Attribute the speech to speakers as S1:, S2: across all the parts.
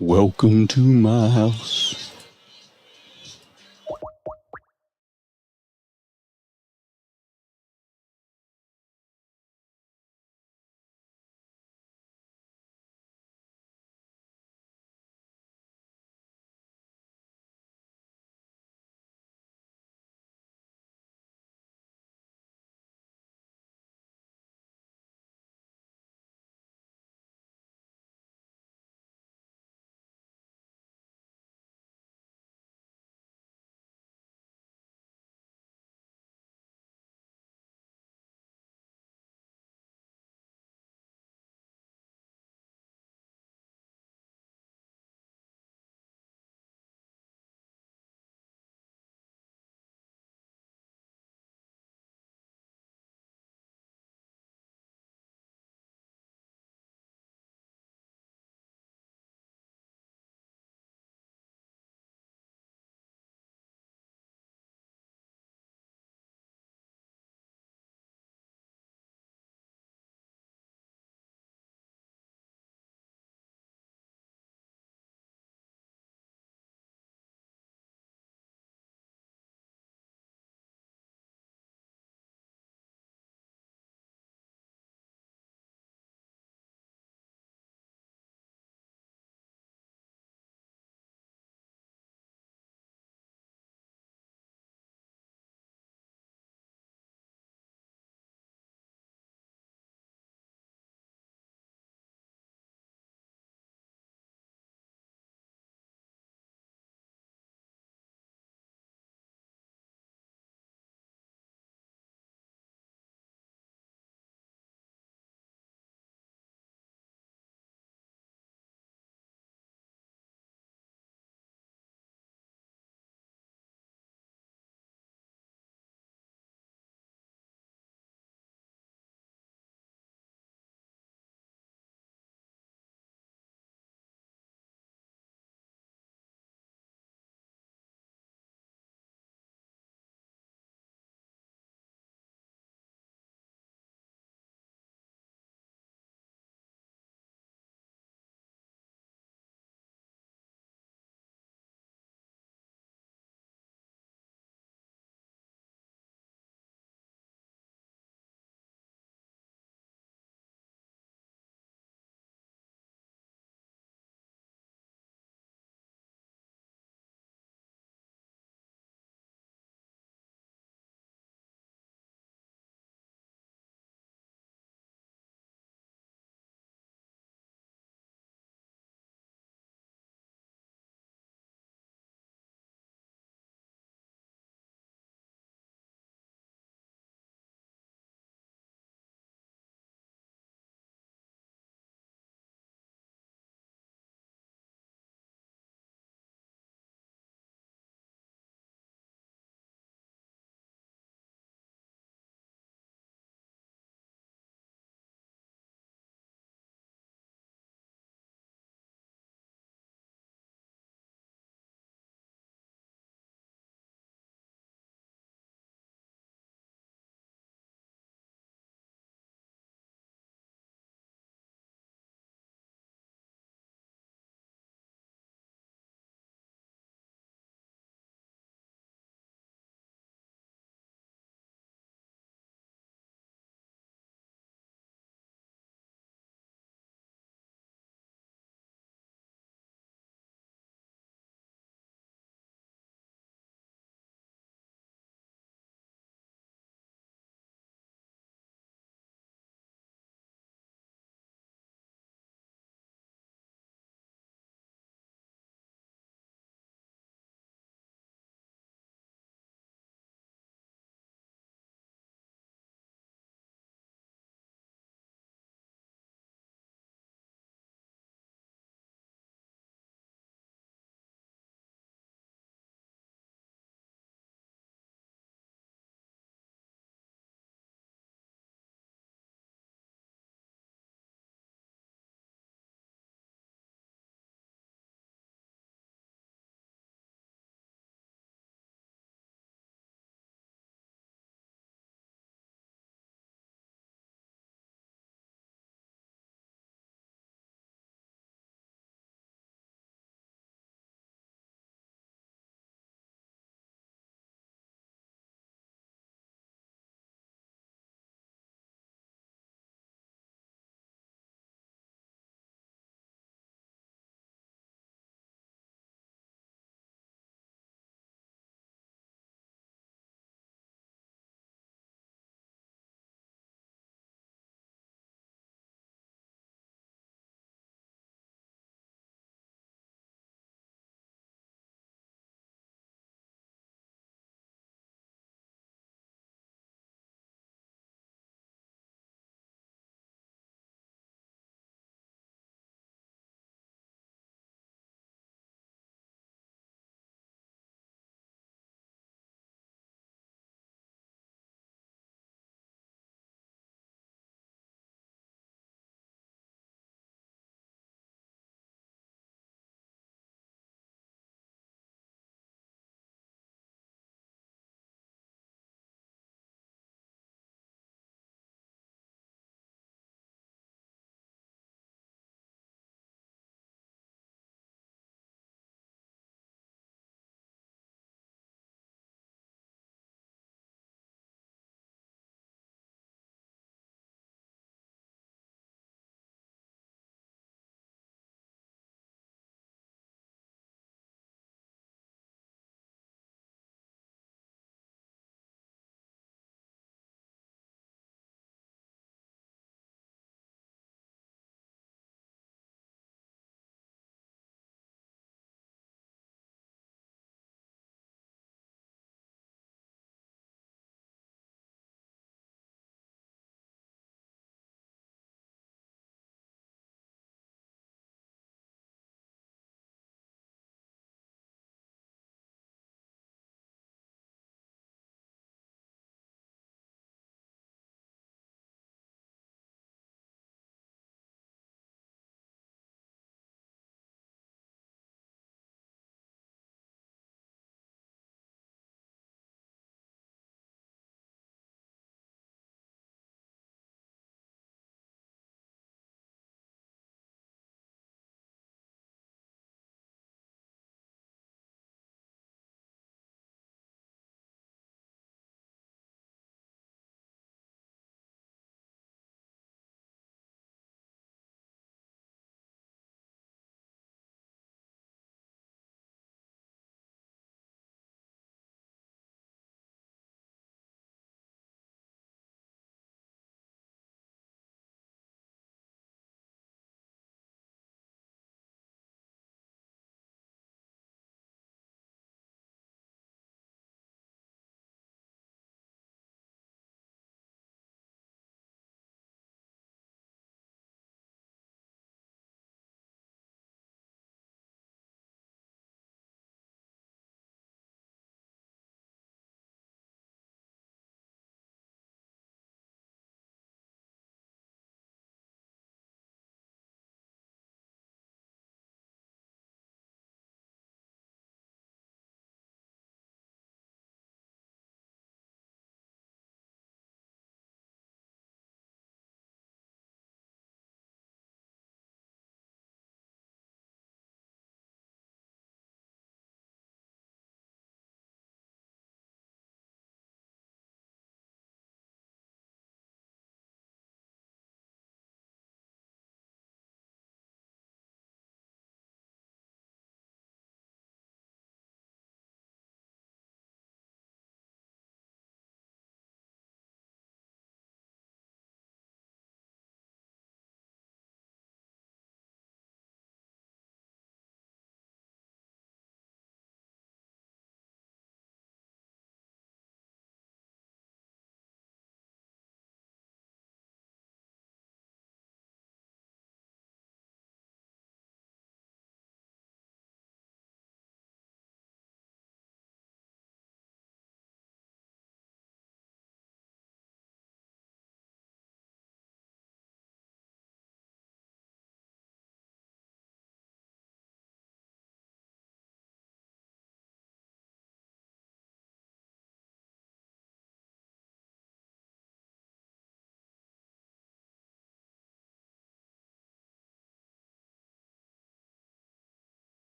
S1: Welcome to my house.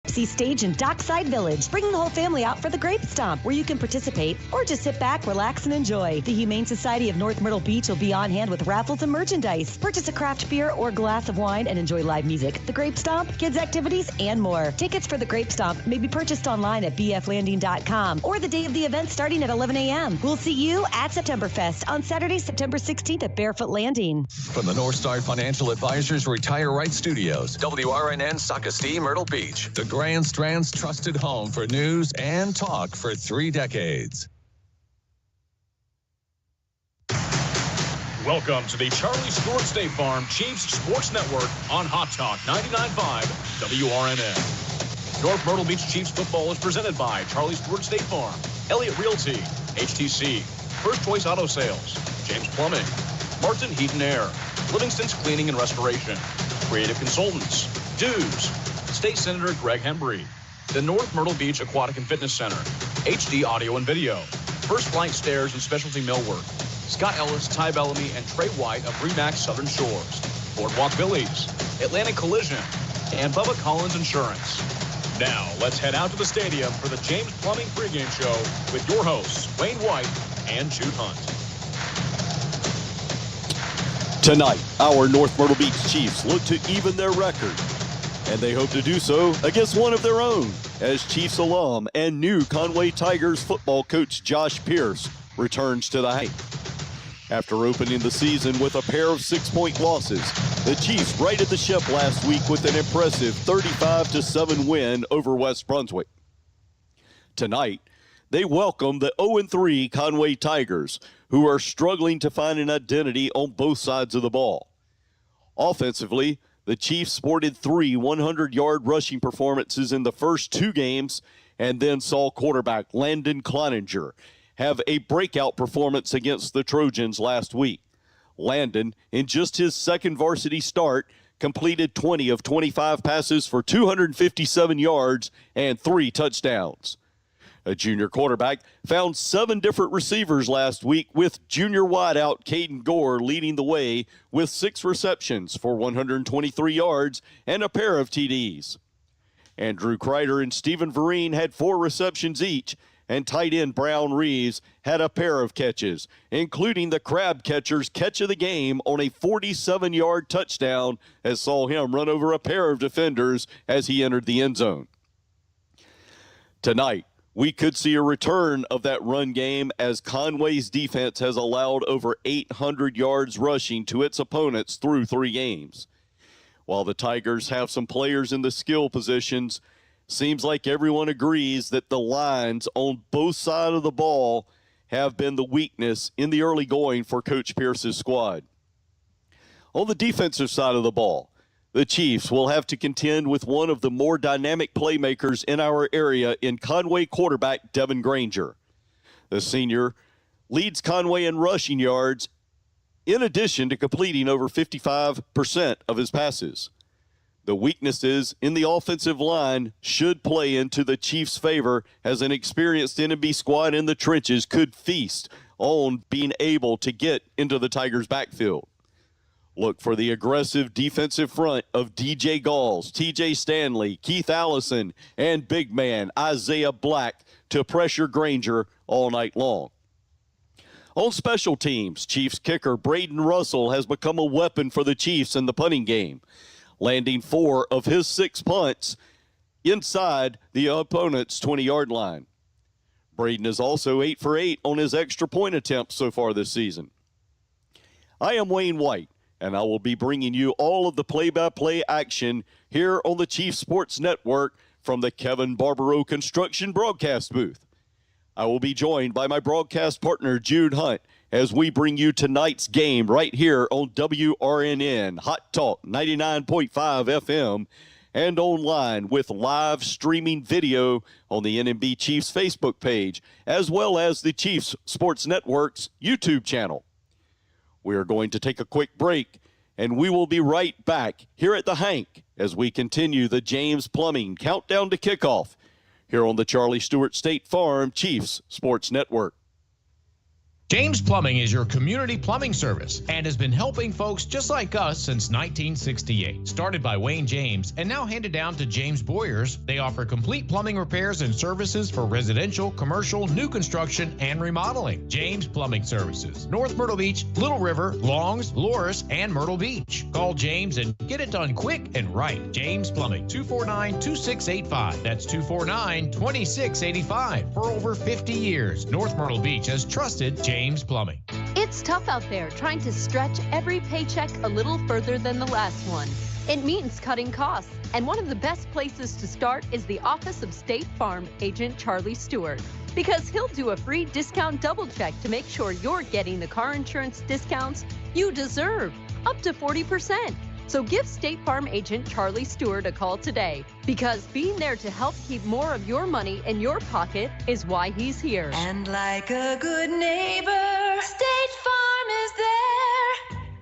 S2: See stage in Dockside Village. Bring the whole family out for the Grape Stomp, where you can participate or just sit back, relax, and enjoy. The Humane Society of North Myrtle Beach will be on hand with raffles and merchandise. Purchase a craft beer or glass of wine and enjoy live music, the Grape Stomp, kids' activities, and more. Tickets for the Grape Stomp may be purchased online at bflanding.com or the day of the event starting at 11 a.m. We'll see you at Septemberfest on Saturday, September 16th at Barefoot Landing.
S3: From the North Star Financial Advisors Retire Right Studios, WRNN Socastee, Myrtle Beach, the Grand Strand's trusted home for news and talk for 3 decades.
S4: Welcome to the Charlie Stewart State Farm Chiefs Sports Network on Hot Talk 99.5 WRNN. North Myrtle Beach Chiefs football is presented by Charlie Stewart State Farm, Elliott Realty, HTC, First Choice Auto Sales, James Plumbing, Martin Heat and Air, Livingston's Cleaning and Restoration, Creative Consultants, Dues, State Senator Greg Hembry, the North Myrtle Beach Aquatic and Fitness Center, HD Audio and Video, First Flight Stairs and Specialty Millwork, Scott Ellis, Ty Bellamy, and Trey White of Remax Southern Shores, Boardwalk Billies, Atlantic Collision, and Bubba Collins Insurance. Now, let's head out to the stadium for the James Plumbing pregame show with your hosts, Wayne White and Jude Hunt.
S1: Tonight, our North Myrtle Beach Chiefs look to even their record, and they hope to do so against one of their own, as Chiefs alum and new Conway Tigers football coach Josh Pierce returns to the Hank. After opening the season with a pair of 6-point losses, the Chiefs righted the ship last week with an impressive 35-7 win over West Brunswick. Tonight, they welcome the 0-3 Conway Tigers, who are struggling to find an identity on both sides of the ball. Offensively, the Chiefs sported 3 100-yard rushing performances in the first 2 games, and then saw quarterback Landon Kleininger have a breakout performance against the Trojans last week. Landon, in just his second varsity start, completed 20 of 25 passes for 257 yards and 3 touchdowns. A junior quarterback found 7 different receivers last week, with junior wideout Caden Gore leading the way with 6 receptions for 123 yards and a pair of TDs. Andrew Kreider and Stephen Vereen had 4 receptions each, and tight end Brown Reeves had a pair of catches, including the crab catcher's catch of the game on a 47-yard touchdown, as saw him run over a pair of defenders as he entered the end zone. Tonight, we could see a return of that run game, as Conway's defense has allowed over 800 yards rushing to its opponents through 3 games. While the Tigers have some players in the skill positions, seems like everyone agrees that the lines on both sides of the ball have been the weakness in the early going for Coach Pierce's squad. On the defensive side of the ball, the Chiefs will have to contend with one of the more dynamic playmakers in our area in Conway quarterback Devin Granger. The senior leads Conway in rushing yards, in addition to completing over 55% of his passes. The weaknesses in the offensive line should play into the Chiefs' favor, as an experienced NMB squad in the trenches could feast on being able to get into the Tigers' backfield. Look for the aggressive defensive front of DJ Galls, TJ Stanley, Keith Allison, and big man Isaiah Black to pressure Granger all night long. On special teams, Chiefs kicker Braden Russell has become a weapon for the Chiefs in the punting game, landing 4 of his 6 punts inside the opponent's 20-yard line. Braden is also 8 for 8 on his extra point attempts so far this season. I am Wayne White, and I will be bringing you all of the play-by-play action here on the Chiefs Sports Network from the Kevin Barbaro Construction broadcast booth. I will be joined by my broadcast partner, Jude Hunt, as we bring you tonight's game right here on WRNN Hot Talk 99.5 FM and online with live streaming video on the NMB Chiefs Facebook page, as well as the Chiefs Sports Network's YouTube channel. We are going to take a quick break, and we will be right back here at the Hank as we continue the James Plumbing Countdown to Kickoff here on the Charlie Stewart State Farm Chiefs Sports Network.
S5: James Plumbing is your community plumbing service and has been helping folks just like us since 1968. Started by Wayne James and now handed down to James Boyers, they offer complete plumbing repairs and services for residential, commercial, new construction, and remodeling. James Plumbing Services, North Myrtle Beach, Little River, Longs, Loris, and Myrtle Beach. Call James and get it done quick and right. James Plumbing, 249-2685. That's 249-2685. For over 50 years, North Myrtle Beach has trusted James Plumbing.
S6: It's tough out there trying to stretch every paycheck a little further than the last one. It means cutting costs, and one of the best places to start is the office of State Farm agent Charlie Stewart, because he'll do a free discount double check to make sure you're getting the car insurance discounts you deserve, up to 40%. So give State Farm agent Charlie Stewart a call today, because being there to help keep more of your money in your pocket is why he's here.
S2: And like a good neighbor, State Farm is there.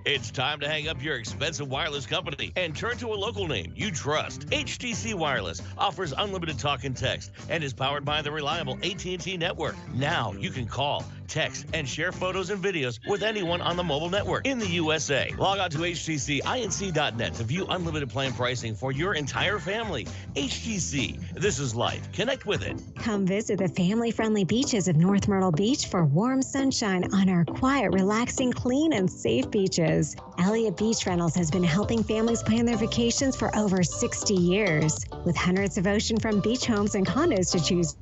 S7: It's time to hang up your expensive wireless company and turn to a local name you trust. HTC Wireless offers unlimited talk and text and is powered by the reliable AT&T network. Now you can call, text, and share photos and videos with anyone on the mobile network in the USA. Log on to htcinc.net to view unlimited plan pricing for your entire family. HTC, this is life. Connect with it.
S8: Come visit the family-friendly beaches of North Myrtle Beach for warm sunshine on our quiet, relaxing, clean, and safe beaches. Elliott Beach Rentals has been helping families plan their vacations for over 60 years. With hundreds of oceanfront beach homes and condos to choose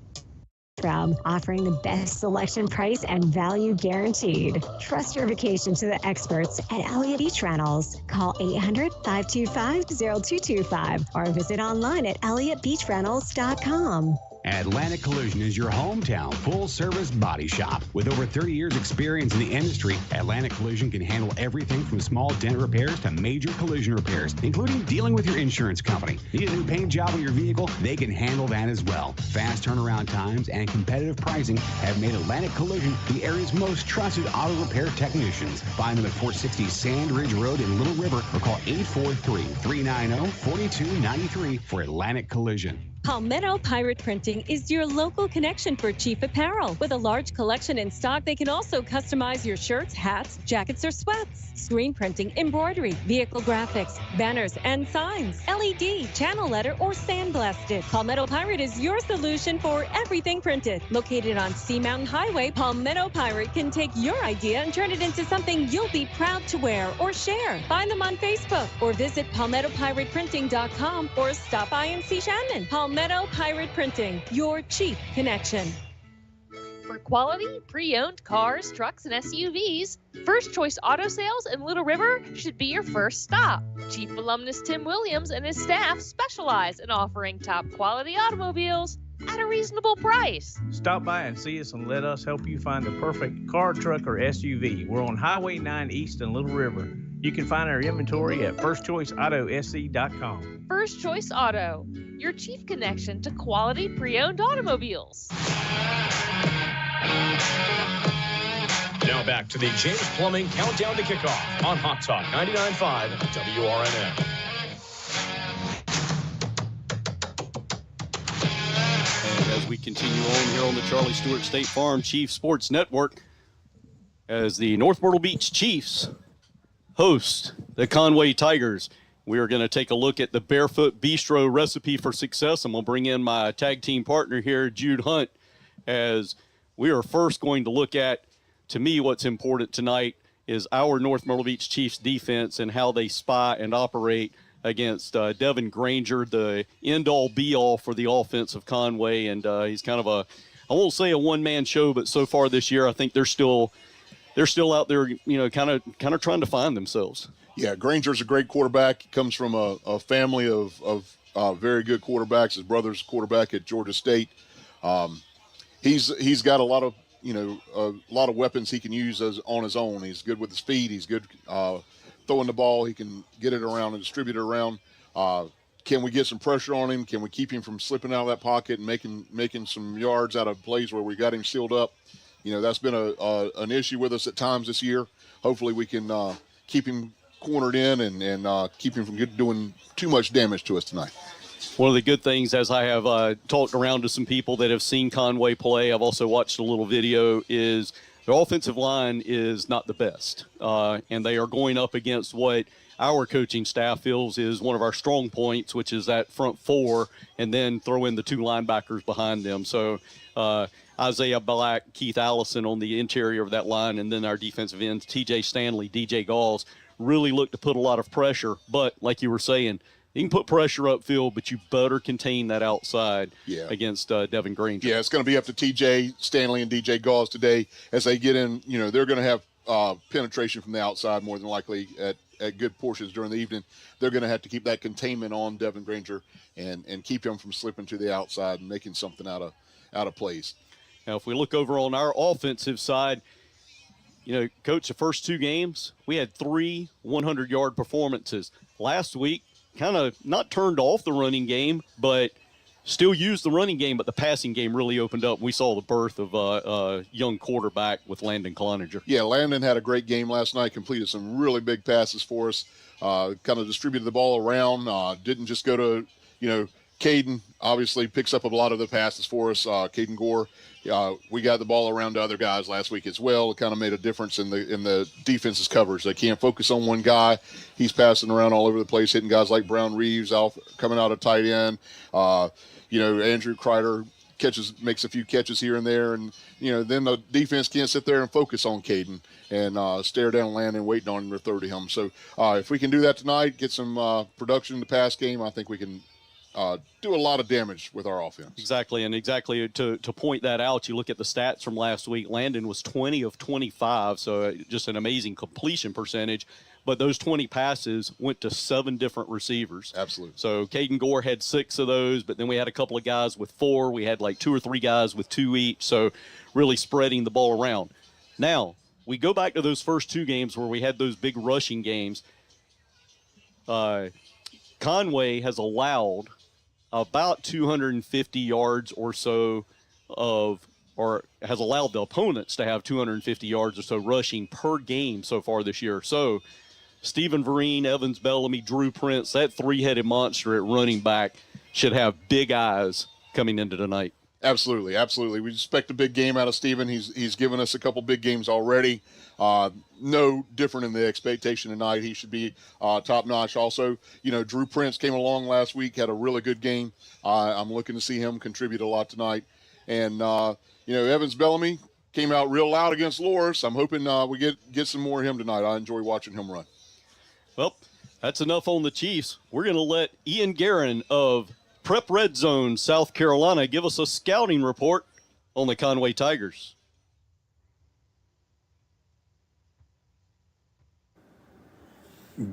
S8: from, offering the best selection, price, and value guaranteed. Trust your vacation to the experts at Elliott Beach Rentals. Call 800-525-0225 or visit online at elliottbeachrentals.com.
S9: Atlantic Collision is your hometown full-service body shop. With over 30 years experience in the industry, Atlantic Collision can handle everything from small dent repairs to major collision repairs, including dealing with your insurance company. Need a new paint job on your vehicle? They can handle that as well. Fast turnaround times and competitive pricing have made Atlantic Collision the area's most trusted auto repair technicians. Find them at 460 Sand Ridge Road in Little River or call 843-390-4293 for Atlantic Collision.
S10: Palmetto Pirate Printing is your local connection for cheap apparel. With a large collection in stock, they can also customize your shirts, hats, jackets, or sweats. Screen printing, embroidery, vehicle graphics, banners, and signs, LED, channel letter, or sandblasted. Palmetto Pirate is your solution for everything printed. Located on Sea Mountain Highway, Palmetto Pirate can take your idea and turn it into something you'll be proud to wear or share. Find them on Facebook or visit palmettopiratePrinting.com or stop by and see Shannon. Palmetto Pirate Printing, your cheap connection.
S11: For quality, pre-owned cars, trucks, and SUVs, First Choice Auto Sales in Little River should be your first stop. Chief alumnus Tim Williams and his staff specialize in offering top quality automobiles at a reasonable price.
S12: Stop by and see us and let us help you find the perfect car, truck, or SUV. We're on Highway 9 East in Little River. You can find our inventory at firstchoiceautosc.com.
S11: First Choice Auto, your chief connection to quality pre-owned automobiles.
S4: Now back to the James Plumbing Countdown to Kickoff on Hot Talk 99.5 WRNN.
S1: And as we continue on here on the Charlie Stewart State Farm Chiefs Sports Network, as the North Myrtle Beach Chiefs host the Conway Tigers, we are going to take a look at the Barefoot Bistro recipe for success. I'm going to bring in my tag team partner here, Jude Hunt, as we are first going to look at, to me, what's important tonight is our North Myrtle Beach Chiefs defense and how they spy and operate against Devin Granger, the end-all be-all for the offense of Conway. And he's kind of I won't say a one-man show, but so far this year, I think they're still out there, kind of trying to find themselves.
S13: Yeah, Granger's a great quarterback. He comes from a family of very good quarterbacks. His brother's quarterback at Georgia State. He's got a lot of weapons he can use on his own. He's good with his feet. He's good throwing the ball. He can get it around and distribute it around. Can we get some pressure on him? Can we keep him from slipping out of that pocket and making some yards out of plays where we got him sealed up? That's been an issue with us at times this year. Hopefully we can keep him cornered in and keep him from doing too much damage to us tonight.
S1: One of the good things, as I have talked around to some people that have seen Conway play, I've also watched a little video, is their offensive line is not the best, and they are going up against what our coaching staff feels is one of our strong points, which is that front four, and then throw in the 2 linebackers behind them. So Isaiah Black, Keith Allison on the interior of that line, and then our defensive ends, TJ Stanley, DJ Galls, really look to put a lot of pressure. But like you were saying, you can put pressure upfield, but you better contain that outside against Devin Granger.
S13: Yeah, it's going to be up to TJ Stanley and DJ Galls today as they get in. They're going to have penetration from the outside more than likely at good portions during the evening. They're going to have to keep that containment on Devin Granger and keep him from slipping to the outside and making something out of plays.
S1: Now, if we look over on our offensive side, Coach, the first 2 games, we had 3 100-yard performances. Last week, kind of not turned off the running game, but still used the running game, but the passing game really opened up. We saw the birth of a young quarterback with Landon Cloninger.
S13: Yeah, Landon had a great game last night, completed some really big passes for us, kind of distributed the ball around, didn't just go to, Caden obviously picks up a lot of the passes for us. Caden Gore, we got the ball around to other guys last week as well. It kind of made a difference in the defense's coverage. They can't focus on one guy. He's passing around all over the place, hitting guys like Brown Reeves coming out of tight end. Andrew Kreider makes a few catches here and there, and then the defense can't sit there and focus on Caden and stare down Landon, waiting on him to throw to him. So if we can do that tonight, get some production in the pass game, I think we can do a lot of damage with our offense.
S1: Exactly, and to point that out, you look at the stats from last week. Landon was 20 of 25, so just an amazing completion percentage. But those 20 passes went to 7 different receivers.
S13: Absolutely.
S1: So Caden Gore had 6 of those, but then we had a couple of guys with 4. We had like 2 or 3 guys with 2 each, so really spreading the ball around. Now, we go back to those first 2 games where we had those big rushing games. Conway has allowed about 250 yards or so or has allowed the opponents to have 250 yards or so rushing per game so far this year. So Stephen Vereen, Evans Bellamy, Drew Prince, that 3-headed monster at running back should have big eyes coming into tonight.
S13: Absolutely. We expect a big game out of Stephen. He's given us a couple big games already. No different in the expectation tonight. He should be top-notch. Also, Drew Prince came along last week, had a really good game. I'm looking to see him contribute a lot tonight. And, Evans Bellamy came out real loud against Loris. I'm hoping we get some more of him tonight. I enjoy watching him run.
S1: Well, that's enough on the Chiefs. We're going to let Ian Guerin of Prep Red Zone, South Carolina, give us a scouting report on the Conway Tigers.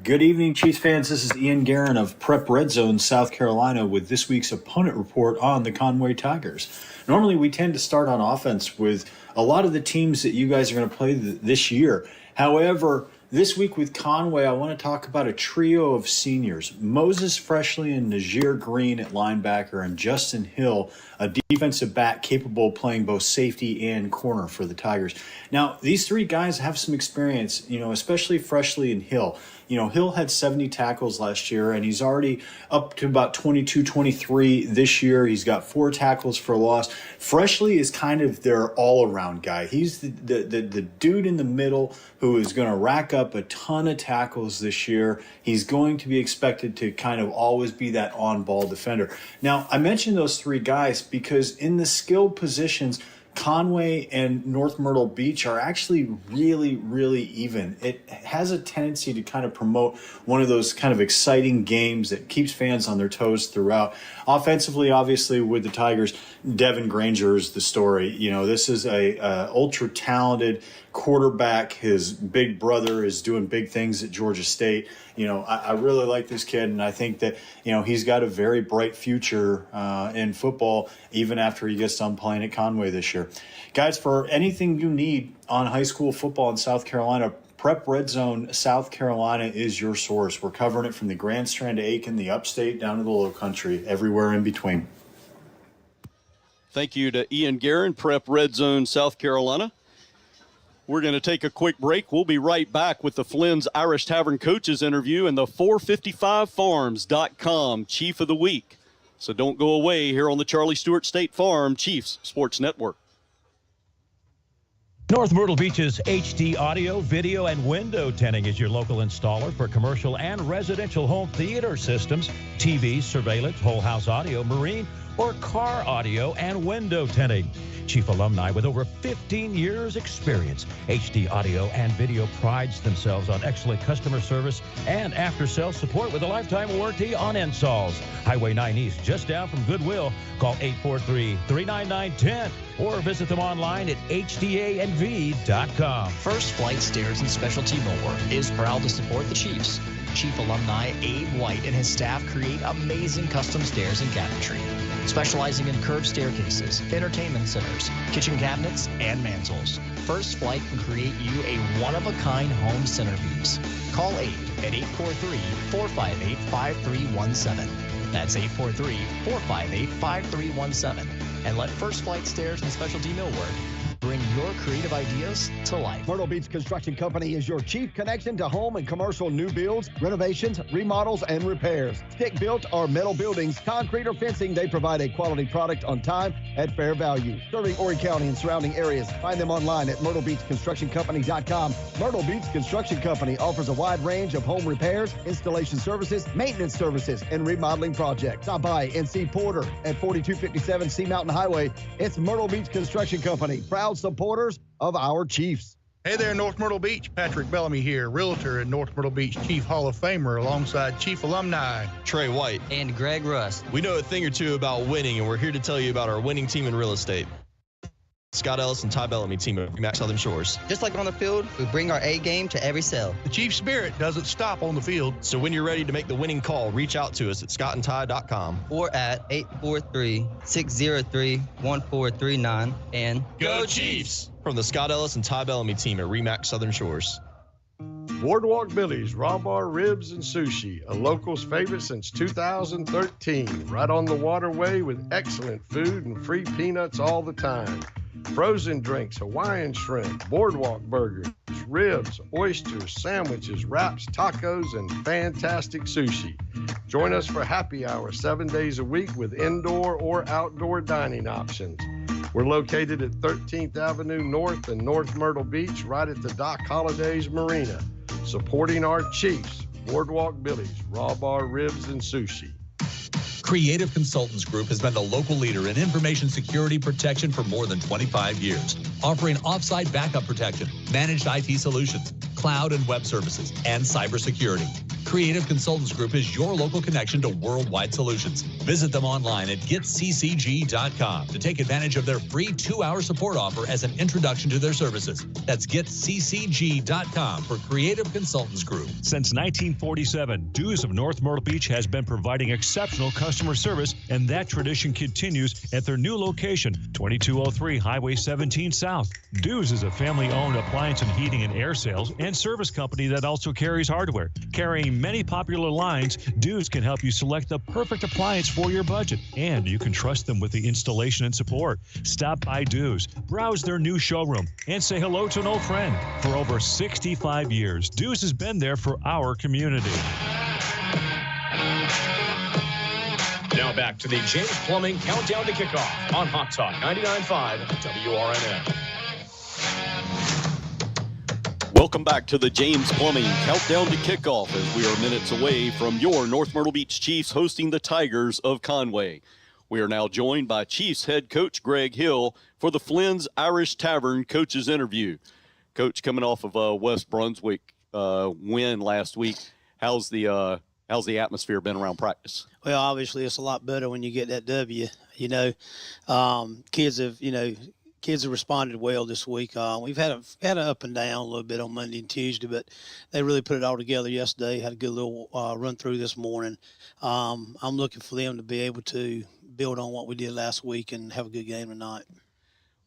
S14: Good evening, Chiefs fans. This is Ian Guerin of Prep Red Zone, South Carolina, with this week's opponent report on the Conway Tigers. Normally, we tend to start on offense with a lot of the teams that you guys are going to play this year. However, this week with Conway, I want to talk about a trio of seniors. Moses Freshley and Najir Green at linebacker, and Justin Hill, a defensive back capable of playing both safety and corner for the Tigers. Now, these 3 guys have some experience, especially Freshley and Hill. Hill had 70 tackles last year, and he's already up to about 22, 23 this year. He's got 4 tackles for loss. Freshley is kind of their all-around guy. He's the dude in the middle who is going to rack up a ton of tackles this year. He's going to be expected to kind of always be that on-ball defender. Now, I mentioned those 3 guys because in the skilled positions, Conway and North Myrtle Beach are actually really, really even. It has a tendency to kind of promote one of those kind of exciting games that keeps fans on their toes throughout. Offensively, obviously, with the Tigers, Devin Granger is the story. This is a ultra-talented quarterback. His big brother is doing big things at Georgia State. I really like this kid, and I think that, he's got a very bright future in football, even after he gets done playing at Conway this year. Guys, for anything you need on high school football in South Carolina, Prep Red Zone South Carolina is your source. We're covering it from the Grand Strand to Aiken, the upstate, down to the low country, everywhere in between.
S1: Thank you to Ian Guerin, Prep Red Zone South Carolina. We're going to take a quick break. We'll be right back with the Flynn's Irish Tavern Coaches interview and the 455farms.com Chief of the Week. So don't go away here on the Charlie Stewart State Farm Chiefs Sports Network.
S15: North Myrtle Beach's HD audio, video, and window tinting is your local installer for commercial and residential home theater systems, TV, surveillance, whole house audio, marine, or car audio and window tinting. Chief alumni with over 15 years experience. HD audio and video prides themselves on excellent customer service and after-sales support with a lifetime warranty on installs. Highway 9 East, just down from Goodwill. Call 843-399-10 or visit them online at hdandv.com.
S16: First Flight Stairs and Specialty Millwork is proud to support the Chiefs. Chief alumni Abe White and his staff create amazing custom stairs and cabinetry, specializing in curved staircases, entertainment centers, kitchen cabinets, and mantles. First Flight can create you a one-of-a-kind home centerpiece. Call Abe at 843-458-5317. That's 843-458-5317. And let First Flight Stairs and Specialty Millwork bring your creative ideas to life.
S17: Myrtle Beach Construction Company is your chief connection to home and commercial new builds, renovations, remodels, and repairs. Stick-built or metal buildings, concrete or fencing, they provide a quality product on time at fair value. Serving Horry County and surrounding areas. Find them online at myrtlebeachconstructioncompany.com. Myrtle Beach Construction Company offers a wide range of home repairs, installation services, maintenance services, and remodeling projects. Stop by and see Porter at 4257 Sea Mountain Highway. It's Myrtle Beach Construction Company, proud supporters of our Chiefs.
S18: Hey there, North Myrtle Beach. Patrick Bellamy here, realtor at North Myrtle Beach, Chief Hall of Famer, alongside Chief alumni
S19: Trey White
S16: and Greg Rust.
S19: We know a thing or two about winning, and we're here to tell you about our winning team in real estate. Scott Ellis and Ty Bellamy team at Remax Southern Shores.
S20: Just like on the field, we bring our A game to every sale.
S18: The Chief spirit doesn't stop on the field.
S19: So when you're ready to make the winning call, reach out to us at scottandty.com
S20: or at 843-603-1439 and
S19: Go Chiefs! From the Scott Ellis and Ty Bellamy team at Remax Southern Shores.
S21: Boardwalk Billy's Raw Bar Ribs and Sushi, a local's favorite since 2013. Right on the waterway with excellent food and free peanuts all the time. Frozen drinks, Hawaiian shrimp, boardwalk burgers, ribs, oysters, sandwiches, wraps, tacos, and fantastic sushi. Join us for happy hour 7 days a week with indoor or outdoor dining options. We're located at 13th Avenue North in North Myrtle Beach, right at the Dock Holidays Marina. Supporting our Chiefs, Boardwalk Billy's Raw Bar Ribs and Sushi.
S22: Creative Consultants Group has been the local leader in information security protection for more than 25 years, offering offsite backup protection, managed IT solutions, cloud and web services, and cybersecurity. Creative Consultants Group is your local connection to worldwide solutions. Visit them online at getccg.com to take advantage of their free 2-hour support offer as an introduction to their services. That's getccg.com for Creative Consultants Group.
S23: Since 1947, Dews of North Myrtle Beach has been providing exceptional customer service, and that tradition continues at their new location, 2203 Highway 17 South. Dews is a family-owned appliance and heating and air sales and service company that also carries hardware. Carrying many popular lines, Dews can help you select the perfect appliance for your budget, and you can trust them with the installation and support. Stop by Dews, browse their new showroom, and say hello to an old friend. For over 65 years, Dews has been there for our community.
S4: Now back to the James Plumbing Countdown to Kickoff on Hot Talk 99.5 WRNN.
S1: Welcome back to the James Plumbing Countdown to Kickoff as we are minutes away from your North Myrtle Beach Chiefs hosting the Tigers of Conway. We are now joined by Chiefs head coach Greg Hill for the Flynn's Irish Tavern coaches interview. Coach, coming off of a West Brunswick win last week, how's the atmosphere been around practice?
S24: Well, obviously it's a lot better when you get that W. Kids have responded well this week. We've had an up and down a little bit on Monday and Tuesday, but they really put it all together yesterday. Had a good little run through this morning. I'm looking for them to be able to build on what we did last week and have a good game tonight.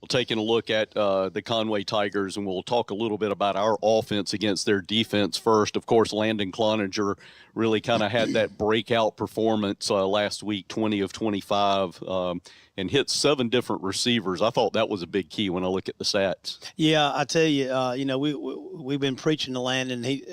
S1: Well, taking a look at the Conway Tigers, and we'll talk a little bit about our offense against their defense first. Of course, Landon Cloninger really kind of had that breakout performance last week, 20 of 25, and hit 7 different receivers. I thought that was a big key when I look at the stats.
S24: Yeah, I tell you, we've been preaching to Landon. He,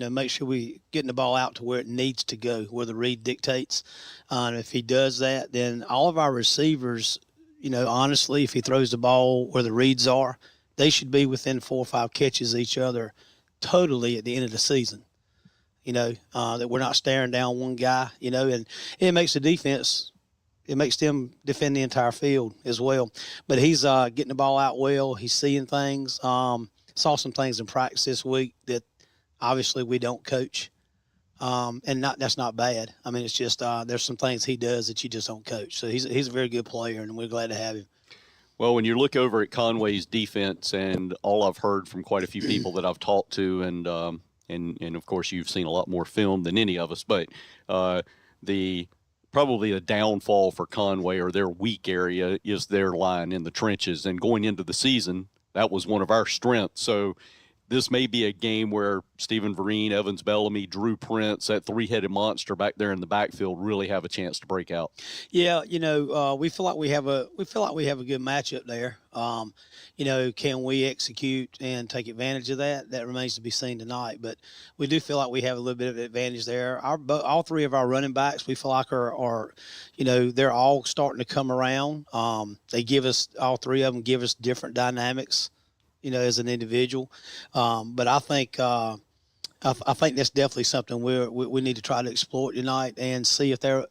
S24: make sure we getting the ball out to where it needs to go, where the read dictates. And if he does that, then all of our receivers, honestly, if he throws the ball where the reads are, they should be within 4 or 5 catches of each other totally at the end of the season. That we're not staring down one guy, and it makes the defense, it makes them defend the entire field as well. But he's getting the ball out well. He's seeing things. Saw some things in practice this week that obviously we don't coach. And that's not bad. I mean, it's just there's some things he does that you just don't coach. So he's a very good player, and we're glad to have him.
S1: Well, when you look over at Conway's defense, and all I've heard from quite a few people that I've talked to, and of course you've seen a lot more film than any of us, but probably a downfall for Conway, or their weak area, is their line in the trenches. And going into the season, that was one of our strengths. So this may be a game where Stephen Vereen, Evans Bellamy, Drew Prince, that three-headed monster back there in the backfield, really have a chance to break out.
S24: Yeah, we feel like we have a good matchup there. Can we execute and take advantage of that? That remains to be seen tonight. But we do feel like we have a little bit of advantage there. All three of our running backs, we feel like are they're all starting to come around. They give us, all three of them give us different dynamics, as an individual. But I think that's definitely something we need to try to exploit tonight, and see if they're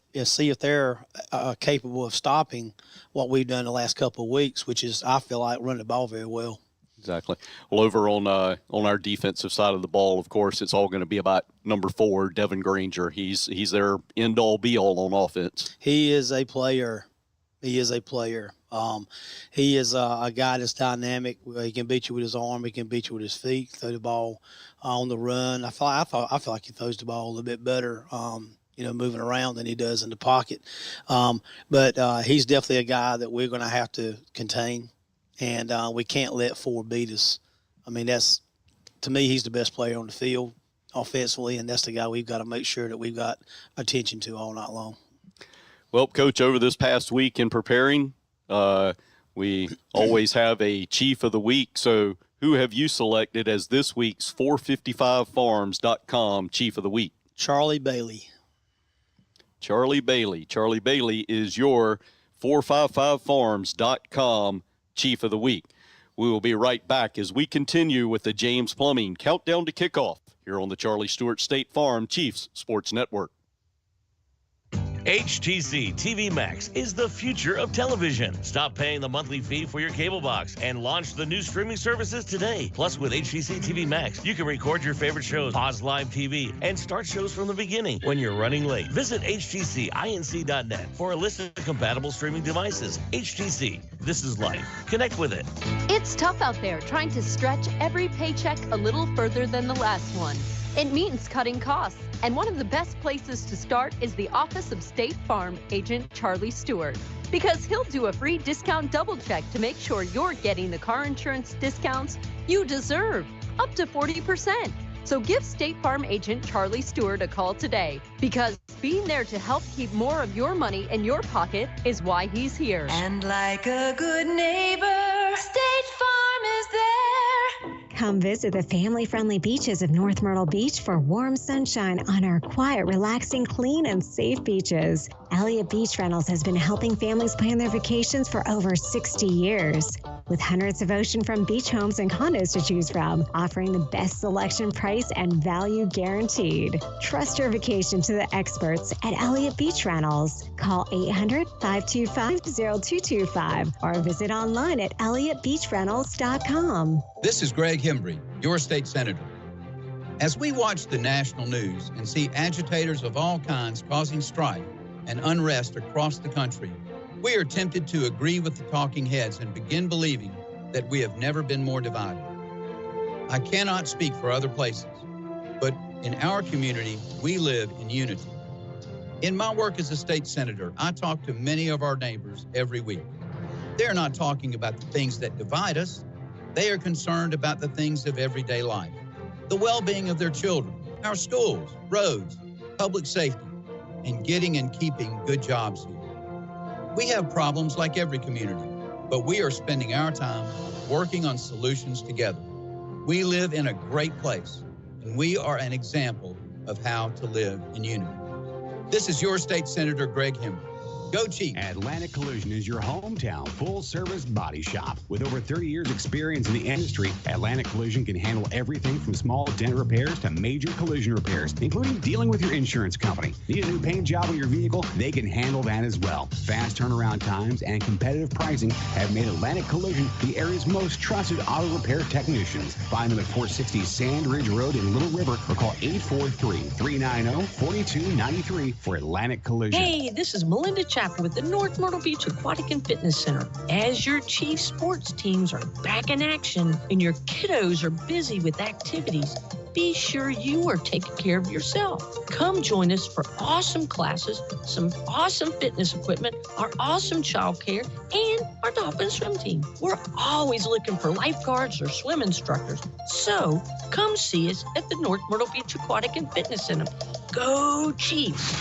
S24: capable of stopping what we've done the last couple of weeks, which is, I feel like, running the ball very well.
S1: Exactly. Well, over on our defensive side of the ball, of course, it's all going to be about number 4, Devin Granger. He's their end-all, be-all on offense.
S24: He is a player. He is a player. He is a guy that's dynamic. He can beat you with his arm. He can beat you with his feet. Throw the ball on the run. I feel like he throws the ball a little bit better, moving around than he does in the pocket. But he's definitely a guy that we're going to have to contain, and we can't let 4 beat us. I mean, to me, he's the best player on the field offensively, and that's the guy we've got to make sure that we've got attention to all night long.
S1: Well, Coach, over this past week in preparing, we always have a Chief of the Week. So who have you selected as this week's 455farms.com Chief of the Week?
S24: Charlie Bailey.
S1: Charlie Bailey. Charlie Bailey is your 455farms.com Chief of the Week. We will be right back as we continue with the James Plumbing Countdown to Kickoff here on the Charlie Stewart State Farm Chiefs Sports Network.
S7: HTC TV Max is the future of television. Stop paying the monthly fee for your cable box and launch the new streaming services today. Plus, with HTC TV Max, you can record your favorite shows, pause live TV, and start shows from the beginning when you're running late. Visit htcinc.net for a list of compatible streaming devices. HTC, this is life. Connect with it.
S2: It's tough out there trying to stretch every paycheck a little further than the last one. It means cutting costs. And one of the best places to start is the Office of State Farm Agent Charlie Stewart, because he'll do a free discount double check to make sure you're getting the car insurance discounts you deserve, up to 40%. So give State Farm Agent Charlie Stewart a call today, because being there to help keep more of your money in your pocket is why he's here.
S3: And like a good neighbor, State Farm is there.
S8: Come visit the family-friendly beaches of North Myrtle Beach for warm sunshine on our quiet, relaxing, clean, and safe beaches. Elliott Beach Rentals has been helping families plan their vacations for over 60 years. With hundreds of oceanfront beach homes and condos to choose from, offering the best selection, price, and value guaranteed. Trust your vacation to the experts at Elliott Beach Rentals. Call 800-525-0225 or visit online at elliottbeachrentals.com.
S5: This is Greg Hembry, your state senator. As we watch the national news and see agitators of all kinds causing strife and unrest across the country, we are tempted to agree with the talking heads and begin believing that we have never been more divided. I cannot speak for other places, but in our community, we live in unity. In my work as a state senator, I talk to many of our neighbors every week. They're not talking about the things that divide us. They are concerned about the things of everyday life, the well-being of their children, our schools, roads, public safety, and getting and keeping good jobs here. We have problems like every community, but we are spending our time working on solutions together. We live in a great place, and we are an example of how to live in unity. This is your state senator, Greg Hembry. Go Chiefs.
S6: Atlantic Collision is your hometown full-service body shop. With over 30 years experience in the industry, Atlantic Collision can handle everything from small dent repairs to major collision repairs, including dealing with your insurance company. Need a new paint job on your vehicle? They can handle that as well. Fast turnaround times and competitive pricing have made Atlantic Collision the area's most trusted auto repair technicians. Find them at 460 Sand Ridge Road in Little River or call 843-390-4293 for Atlantic Collision.
S9: Hey, this is Melinda Chapman with the North Myrtle Beach Aquatic and Fitness Center. As your Chiefs sports teams are back in action and your kiddos are busy with activities, be sure you are taking care of yourself. Come join us for awesome classes, some awesome fitness equipment, our awesome child care, and our dolphin swim team. We're always looking for lifeguards or swim instructors. So come see us at the North Myrtle Beach Aquatic and Fitness Center. Go Chiefs!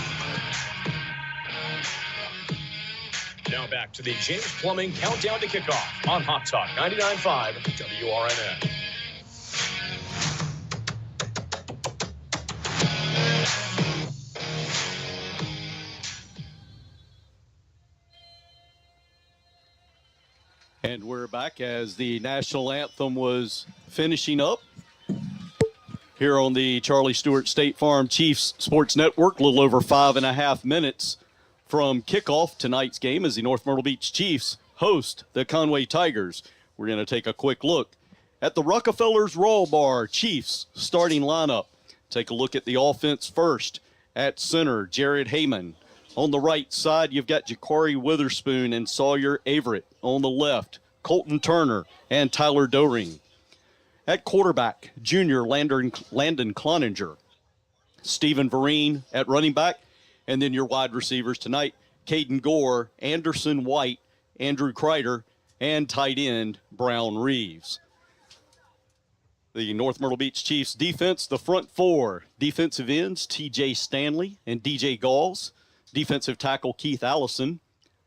S4: Now back to the James Plumbing Countdown to Kickoff on Hot Talk 99.5 WRNN.
S1: And we're back as the national anthem was finishing up here on the Charlie Stewart State Farm Chiefs Sports Network. A little over 5.5 minutes from kickoff tonight's game as the North Myrtle Beach Chiefs host the Conway Tigers. We're going to take a quick look at the Rockefeller's Raw Bar Chiefs starting lineup. Take a look at the offense first. At center, Jared Heyman. On the right side, you've got Ja'Cory Witherspoon and Sawyer Averett. On the left, Colton Turner and Tyler Doring. At quarterback, junior Landon Cloninger. Stephen Vereen at running back. And then your wide receivers tonight, Caden Gore, Anderson White, Andrew Kreider, and tight end Brown Reeves. The North Myrtle Beach Chiefs defense, the front four defensive ends, TJ Stanley and DJ Galls. Defensive tackle Keith Allison.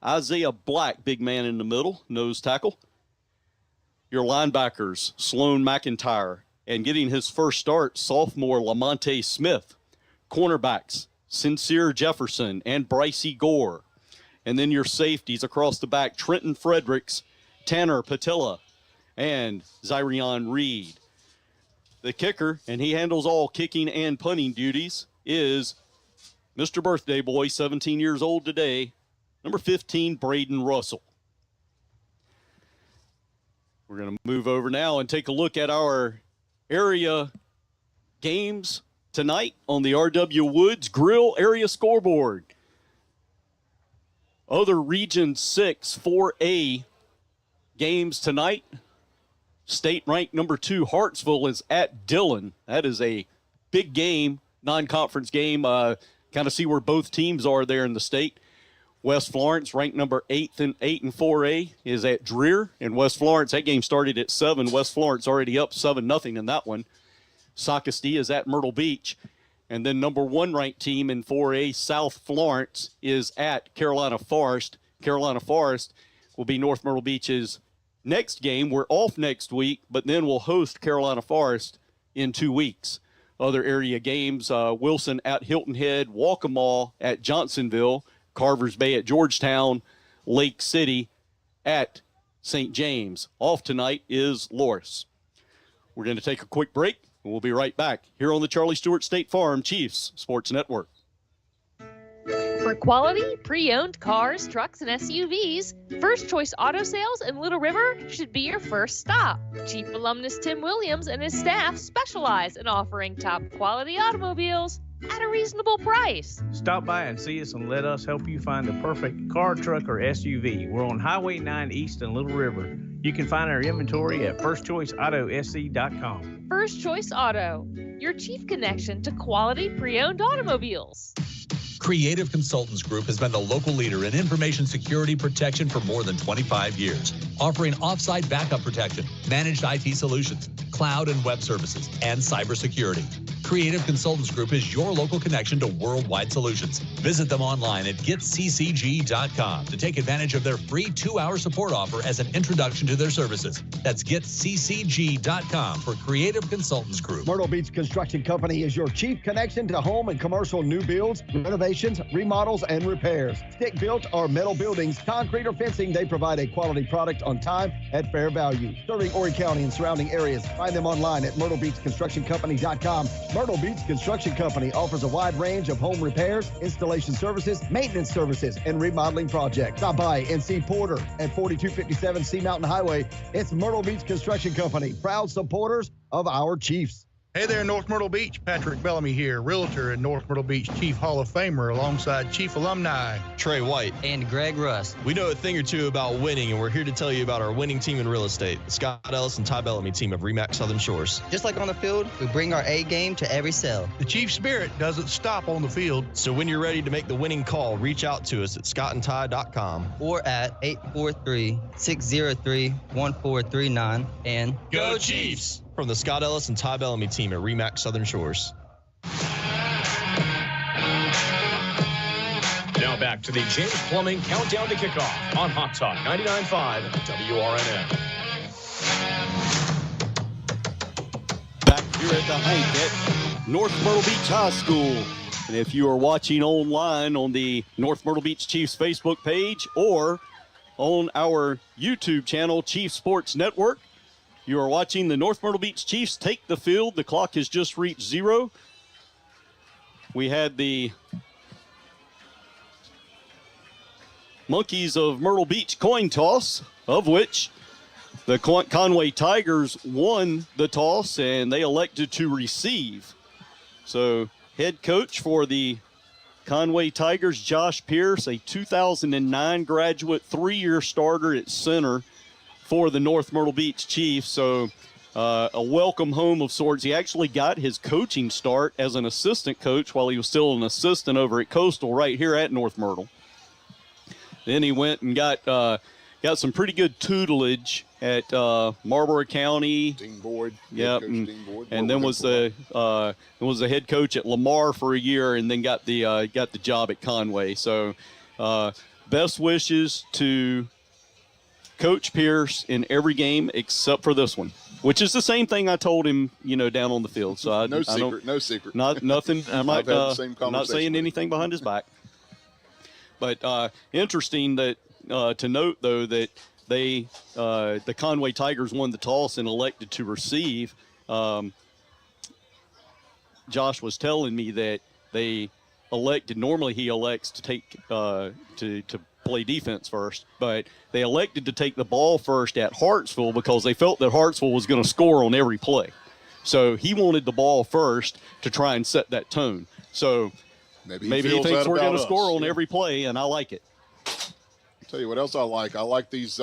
S1: Isaiah Black, big man in the middle, nose tackle. Your linebackers, Sloan McIntyre, and getting his first start, sophomore Lamonte Smith. Cornerbacks, Sincere Jefferson and Brycey Gore. And then your safeties across the back, Trenton Fredericks, Tanner Patilla, and Zyrion Reed. The kicker, and he handles all kicking and punting duties, is Mr. Birthday Boy, 17 years old today, number 15, Braden Russell. We're going to move over now and take a look at our area games tonight on the R.W. Woods Grill area scoreboard. Other Region 6 4A games tonight. State ranked number 2 Hartsville is at Dillon. That is a big game, non-conference game. Kind of see where both teams are there in the state. West Florence, ranked number 8 in 4A, is at Dreer. And West Florence, that game started at 7. West Florence already up 7-0 in that one. Socastee is at Myrtle Beach. And then number 1 ranked team in 4A, South Florence, is at Carolina Forest. Carolina Forest will be North Myrtle Beach's next game. We're off next week, but then we'll host Carolina Forest in 2 weeks. Other area games, Wilson at Hilton Head, Waccamaw at Johnsonville, Carvers Bay at Georgetown, Lake City at St. James. Off tonight is Loris. We're going to take a quick break, and we'll be right back here on the Charlie Stewart State Farm Chiefs Sports Network.
S11: For quality, pre-owned cars, trucks, and SUVs, First Choice Auto Sales in Little River should be your first stop. Chief alumnus Tim Williams and his staff specialize in offering top-quality automobiles at a reasonable price.
S10: Stop by and see us and let us help you find the perfect car, truck, or SUV. We're on Highway 9 East in Little River. You can find our inventory at firstchoiceautosc.com.
S11: First Choice Auto, your chief connection to quality pre-owned automobiles.
S22: Creative Consultants Group has been the local leader in information security protection for more than 25 years, offering offsite backup protection, managed IT solutions, cloud and web services, and cybersecurity. Creative Consultants Group is your local connection to worldwide solutions. Visit them online at getccg.com to take advantage of their free 2-hour support offer as an introduction to their services. That's getccg.com for Creative Consultants Group.
S17: Myrtle Beach Construction Company is your chief connection to home and commercial new builds, renovations, remodels, and repairs. Stick-built or metal buildings, concrete or fencing, they provide a quality product on time at fair value. Serving Horry County and surrounding areas. Find them online at myrtlebeachconstructioncompany.com. Myrtle Beach Construction Company offers a wide range of home repairs, installation services, maintenance services, and remodeling projects. Stop by and see Porter at 4257 Sea Mountain Highway. It's Myrtle Beach Construction Company, proud supporters of our Chiefs.
S18: Hey there, North Myrtle Beach. Patrick Bellamy here, realtor and North Myrtle Beach Chief Hall of Famer alongside Chief Alumni
S19: Trey White.
S20: And Greg Rust.
S19: We know a thing or two about winning, and we're here to tell you about our winning team in real estate, the Scott Ellis and Ty Bellamy team of RE/MAX Southern Shores.
S20: Just like on the field, we bring our A game to every sale.
S18: The Chief spirit doesn't stop on the field.
S19: So when you're ready to make the winning call, reach out to us at scottandty.com.
S20: Or at 843-603-1439 and
S19: Go Chiefs! From the Scott Ellis and Ty Bellamy team at RE/MAX Southern Shores.
S4: Now back to the James Plumbing Countdown to Kickoff on Hot Talk 99.5 WRNN.
S1: Back here at the Hank at North Myrtle Beach High School. And if you are watching online on the North Myrtle Beach Chiefs Facebook page or on our YouTube channel, Chiefs Sports Network, you are watching the North Myrtle Beach Chiefs take the field. The clock has just reached 0. We had the Monkeys of Myrtle Beach coin toss, of which the Conway Tigers won the toss, and they elected to receive. So head coach for the Conway Tigers, Josh Pierce, a 2009 graduate, 3-year starter at center for the North Myrtle Beach Chiefs. So a welcome home of sorts. He actually got his coaching start as an assistant coach while he was still an assistant over at Coastal right here at North Myrtle. Then he went and got some pretty good tutelage at Marlboro County.
S12: Dean Boyd.
S1: Yep.
S12: Dean Boyd.
S1: And then was the head coach at Lamar for a year, and then got the job at Conway. So best wishes to Coach Pierce in every game except for this one, which is the same thing I told him, down on the field. So
S12: no secret.
S1: Nothing. I'm not,
S12: not
S1: saying anything behind his back. But interesting that to note though that they the Conway Tigers won the toss and elected to receive. Josh was telling me that they elected. Normally he elects to take to play defense first, but they elected to take the ball first at Hartsville because they felt that Hartsville was going to score on every play. So he wanted the ball first to try and set that tone. So maybe he thinks we're going to score on every play, and I like it.
S12: I'll tell you what else I like. I like these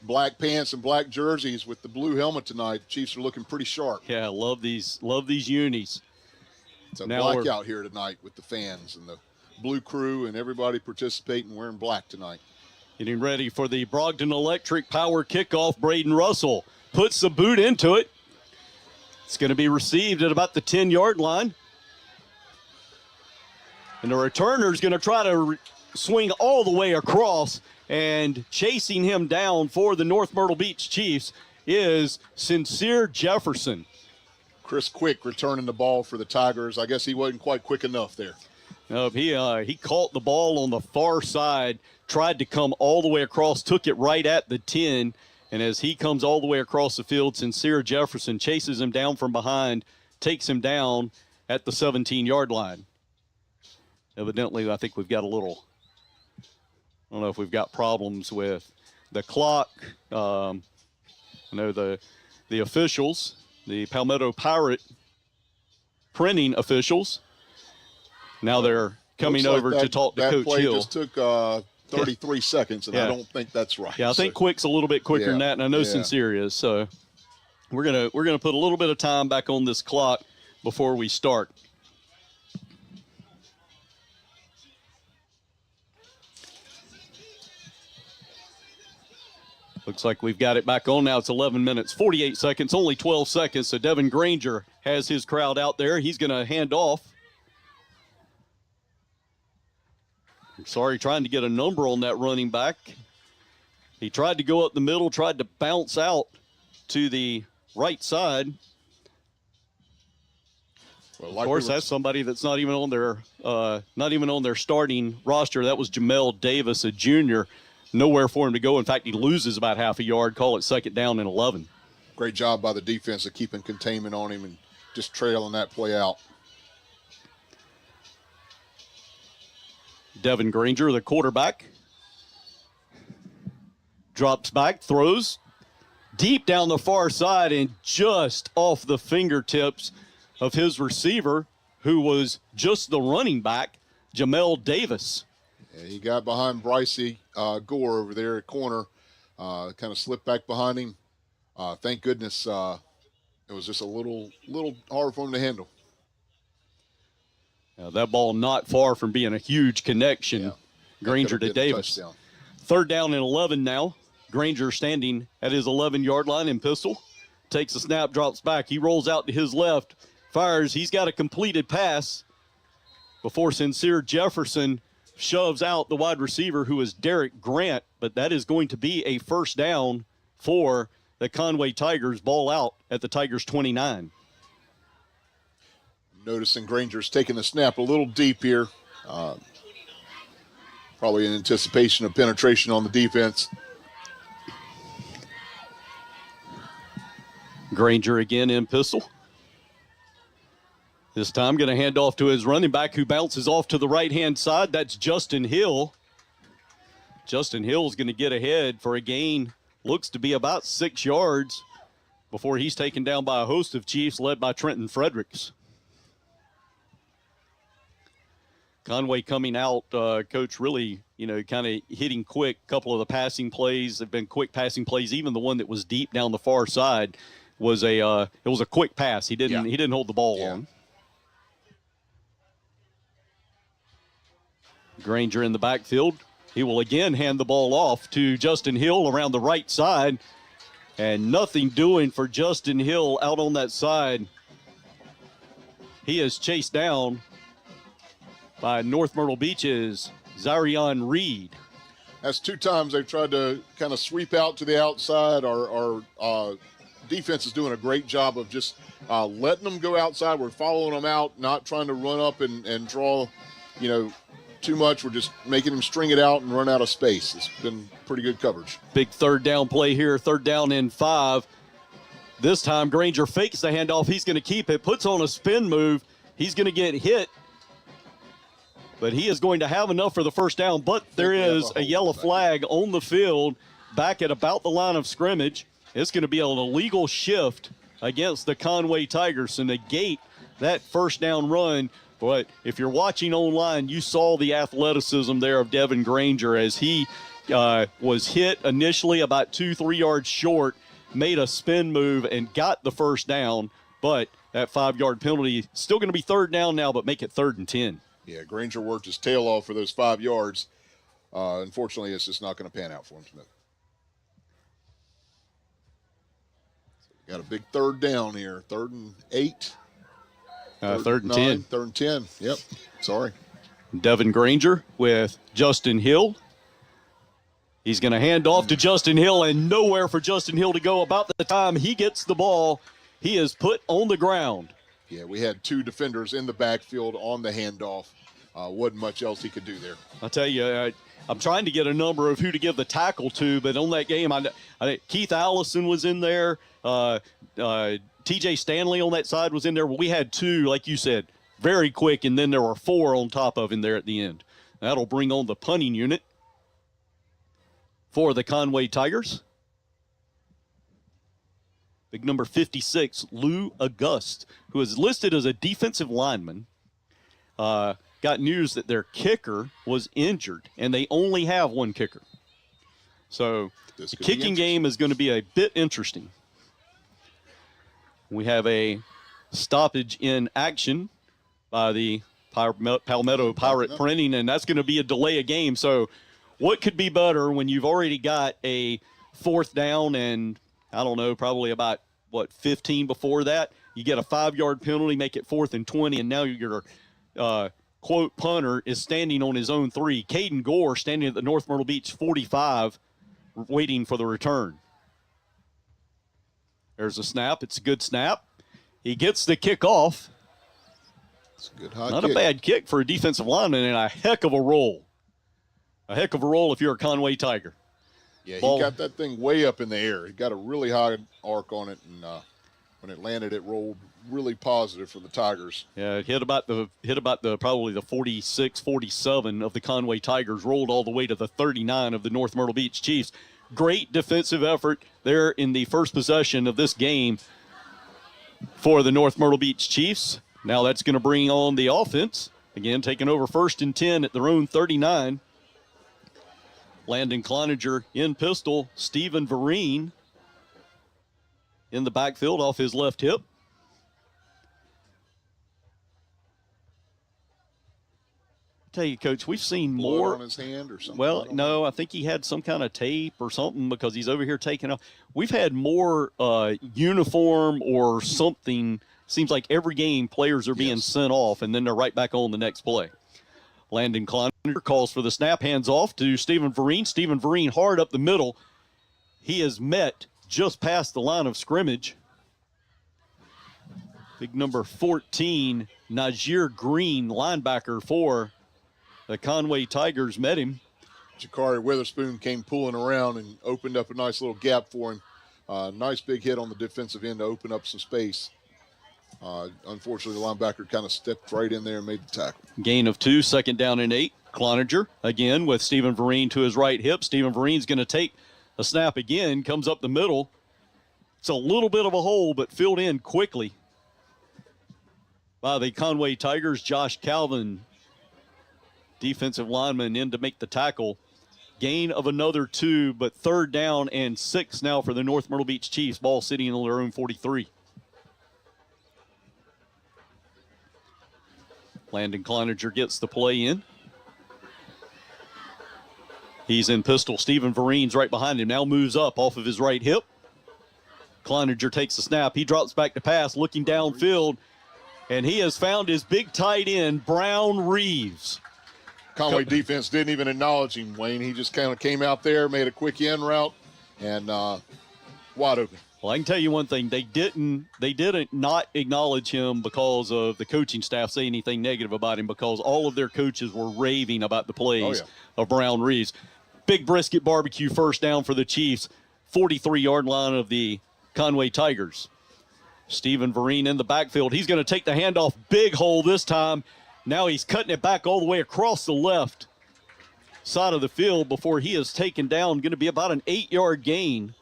S12: black pants and black jerseys with the blue helmet tonight. Chiefs are looking pretty sharp.
S1: Yeah, love these unis.
S12: It's a blackout here tonight with the fans and the blue crew and everybody participating wearing black tonight.
S1: Getting ready for the Brogdon Electric Power Kickoff. Braden Russell puts the boot into it. It's going to be received at about the 10-yard line. And the returner is going to try to swing all the way across, and chasing him down for the North Myrtle Beach Chiefs is Sincere Jefferson.
S12: Chris Quick returning the ball for the Tigers. I guess he wasn't quite quick enough there.
S1: No, he caught the ball on the far side, tried to come all the way across, took it right at the 10, and as he comes all the way across the field, Sincere Jefferson chases him down from behind, takes him down at the 17-yard line. Evidently, I think we've got I don't know if we've got problems with the clock. I know the officials, the Palmetto Pirate printing officials, now they're coming over to talk to Coach Hill.
S12: That play just took 33 seconds, and I don't think that's right.
S1: Yeah, I think Quick's a little bit quicker than that, and I know Sincere is. So we're gonna put a little bit of time back on this clock before we start. Looks like we've got it back on now. It's 11 minutes, 48 seconds, only 12 seconds. So Devin Granger has his crowd out there. He's going to hand off. I'm sorry, trying to get a number on that running back. He tried to go up the middle, tried to bounce out to the right side. Well, of course, that's somebody that's not even on their starting roster. That was Jamel Davis, a junior. Nowhere for him to go. In fact, he loses about half a yard. Call it second down and 11.
S12: Great job by the defense of keeping containment on him and just trailing that play out.
S1: Devin Granger, the quarterback, drops back, throws deep down the far side and just off the fingertips of his receiver, who was just the running back, Jamel Davis.
S12: Yeah, he got behind Brycey Gore over there at corner, kind of slipped back behind him. Thank goodness it was just a little hard for him to handle.
S1: That ball not far from being a huge connection. Yeah, Granger to Davis. Third down and 11 now. Granger standing at his 11-yard line in pistol. Takes a snap, drops back. He rolls out to his left, fires. He's got a completed pass before Sincere Jefferson shoves out the wide receiver, who is Derek Grant, but that is going to be a first down for the Conway Tigers. Ball out at the Tigers 29.
S12: Noticing Granger's taking the snap a little deep here. Probably in anticipation of penetration on the defense.
S1: Granger again in pistol. This time going to hand off to his running back, who bounces off to the right-hand side. That's Justin Hill. Justin Hill is going to get ahead for a gain. Looks to be about 6 yards before he's taken down by a host of Chiefs led by Trenton Fredericks. Conway coming out, Coach, really, kind of hitting quick. A couple of the passing plays have been quick passing plays. Even the one that was deep down the far side was a quick pass. He didn't hold the ball long. Granger in the backfield. He will again hand the ball off to Justin Hill around the right side. And nothing doing for Justin Hill out on that side. He is chased down by North Myrtle Beach's Zarion Reed.
S12: That's 2 times they've tried to kind of sweep out to the outside. Our defense is doing a great job of just letting them go outside. We're following them out, not trying to run up and draw, too much. We're just making them string it out and run out of space. It's been pretty good coverage.
S1: Big third down play here, third down and 5. This time Granger fakes the handoff. He's going to keep it, puts on a spin move. He's going to get hit, but he is going to have enough for the first down. But there is a yellow flag on the field back at about the line of scrimmage. It's going to be an illegal shift against the Conway Tigers to negate that first down run. But if you're watching online, you saw the athleticism there of Devin Granger as he was hit initially about 2-3 yards short, made a spin move and got the first down. But that 5-yard penalty, still going to be third down now, but make it 3rd and 10.
S12: Yeah, Granger worked his tail off for those 5 yards. Unfortunately, it's just not going to pan out for him tonight. So got a big third down here, 3rd and 8.
S1: 3rd and 10.
S12: 3rd and 10. Yep. Sorry.
S1: Devin Granger with Justin Hill. He's going to hand off to Justin Hill, and nowhere for Justin Hill to go. About the time he gets the ball, he is put on the ground.
S12: Yeah, we had 2 defenders in the backfield on the handoff. Wasn't much else he could do there.
S1: I'll tell you, I'm trying to get a number of who to give the tackle to, but on that game, I Keith Allison was in there. TJ Stanley on that side was in there. We had 2, like you said, very quick, and then there were 4 on top of him there at the end. That'll bring on the punting unit for the Conway Tigers. Big number 56, Lou August, who is listed as a defensive lineman, got news that their kicker was injured, and they only have 1 kicker. So the kicking game is going to be a bit interesting. We have a stoppage in action by the Palmetto Pirate Printing, and that's going to be a delay of game. So what could be better when you've already got a 4th down and, I don't know, probably about, 15 before that. You get a 5-yard penalty, make it 4th and 20, and now your quote punter is standing on his own 3. Caden Gore standing at the North Myrtle Beach 45, waiting for the return. There's a snap. It's a good snap. He gets the kick off.
S12: It's a good high
S1: Not
S12: kick.
S1: a bad kick for a defensive lineman, and a heck of a roll. A heck of a roll if you're a Conway Tiger.
S12: Yeah,
S1: Ball.
S12: he got that thing way up in the air. He got a really high arc on it, and when it landed, it rolled really positive for the Tigers.
S1: Yeah, it hit about the probably the 46, 47 of the Conway Tigers, rolled all the way to the 39 of the North Myrtle Beach Chiefs. Great defensive effort there in the first possession of this game for the North Myrtle Beach Chiefs. Now that's going to bring on the offense. Again, taking over 1st and 10 at their own 39. Landon Cloninger in pistol. Stephen Vereen in the backfield off his left hip. Tell you, Coach, we've seen
S12: Blood
S1: more
S12: on his hand or something.
S1: Well, no, I think he had some kind of tape or something because he's over here taking off. We've had more uniform or something. Seems like every game players are being sent off, and then they're right back on the next play. Landon Cloninger calls for the snap, hands off to Stephen Vereen. Stephen Vereen hard up the middle. He is met just past the line of scrimmage. Big number 14, Najir Green, linebacker for the Conway Tigers, met him.
S12: Jakari Witherspoon came pulling around and opened up a nice little gap for him. Nice big hit on the defensive end to open up some space. Unfortunately, the linebacker kind of stepped right in there and made the tackle.
S1: Gain of 2, 2nd down and 8. Cloninger again with Stephen Vereen to his right hip. Stephen Vereen's going to take a snap again, comes up the middle. It's a little bit of a hole, but filled in quickly by the Conway Tigers. Josh Calvin, defensive lineman, in to make the tackle. Gain of another 2, but 3rd down and 6 now for the North Myrtle Beach Chiefs. Ball sitting on their own 43. Landon Cloninger gets the play in. He's in pistol. Stephen Vereen's right behind him. Now moves up off of his right hip. Cloninger takes the snap. He drops back to pass, looking downfield, and he has found his big tight end, Brown Reeves.
S12: Conway defense didn't even acknowledge him, Wayne. He just kind of came out there, made a quick in route, and wide open.
S1: Well, I can tell you one thing. They didn't not acknowledge him because of the coaching staff say anything negative about him, because all of their coaches were raving about the plays of Brown Reeves. Big brisket barbecue 1st down for the Chiefs, 43-yard line of the Conway Tigers. Stephen Vereen in the backfield. He's going to take the handoff. Big hole this time. Now he's cutting it back all the way across the left side of the field before he is taken down. Going to be about an 8-yard gain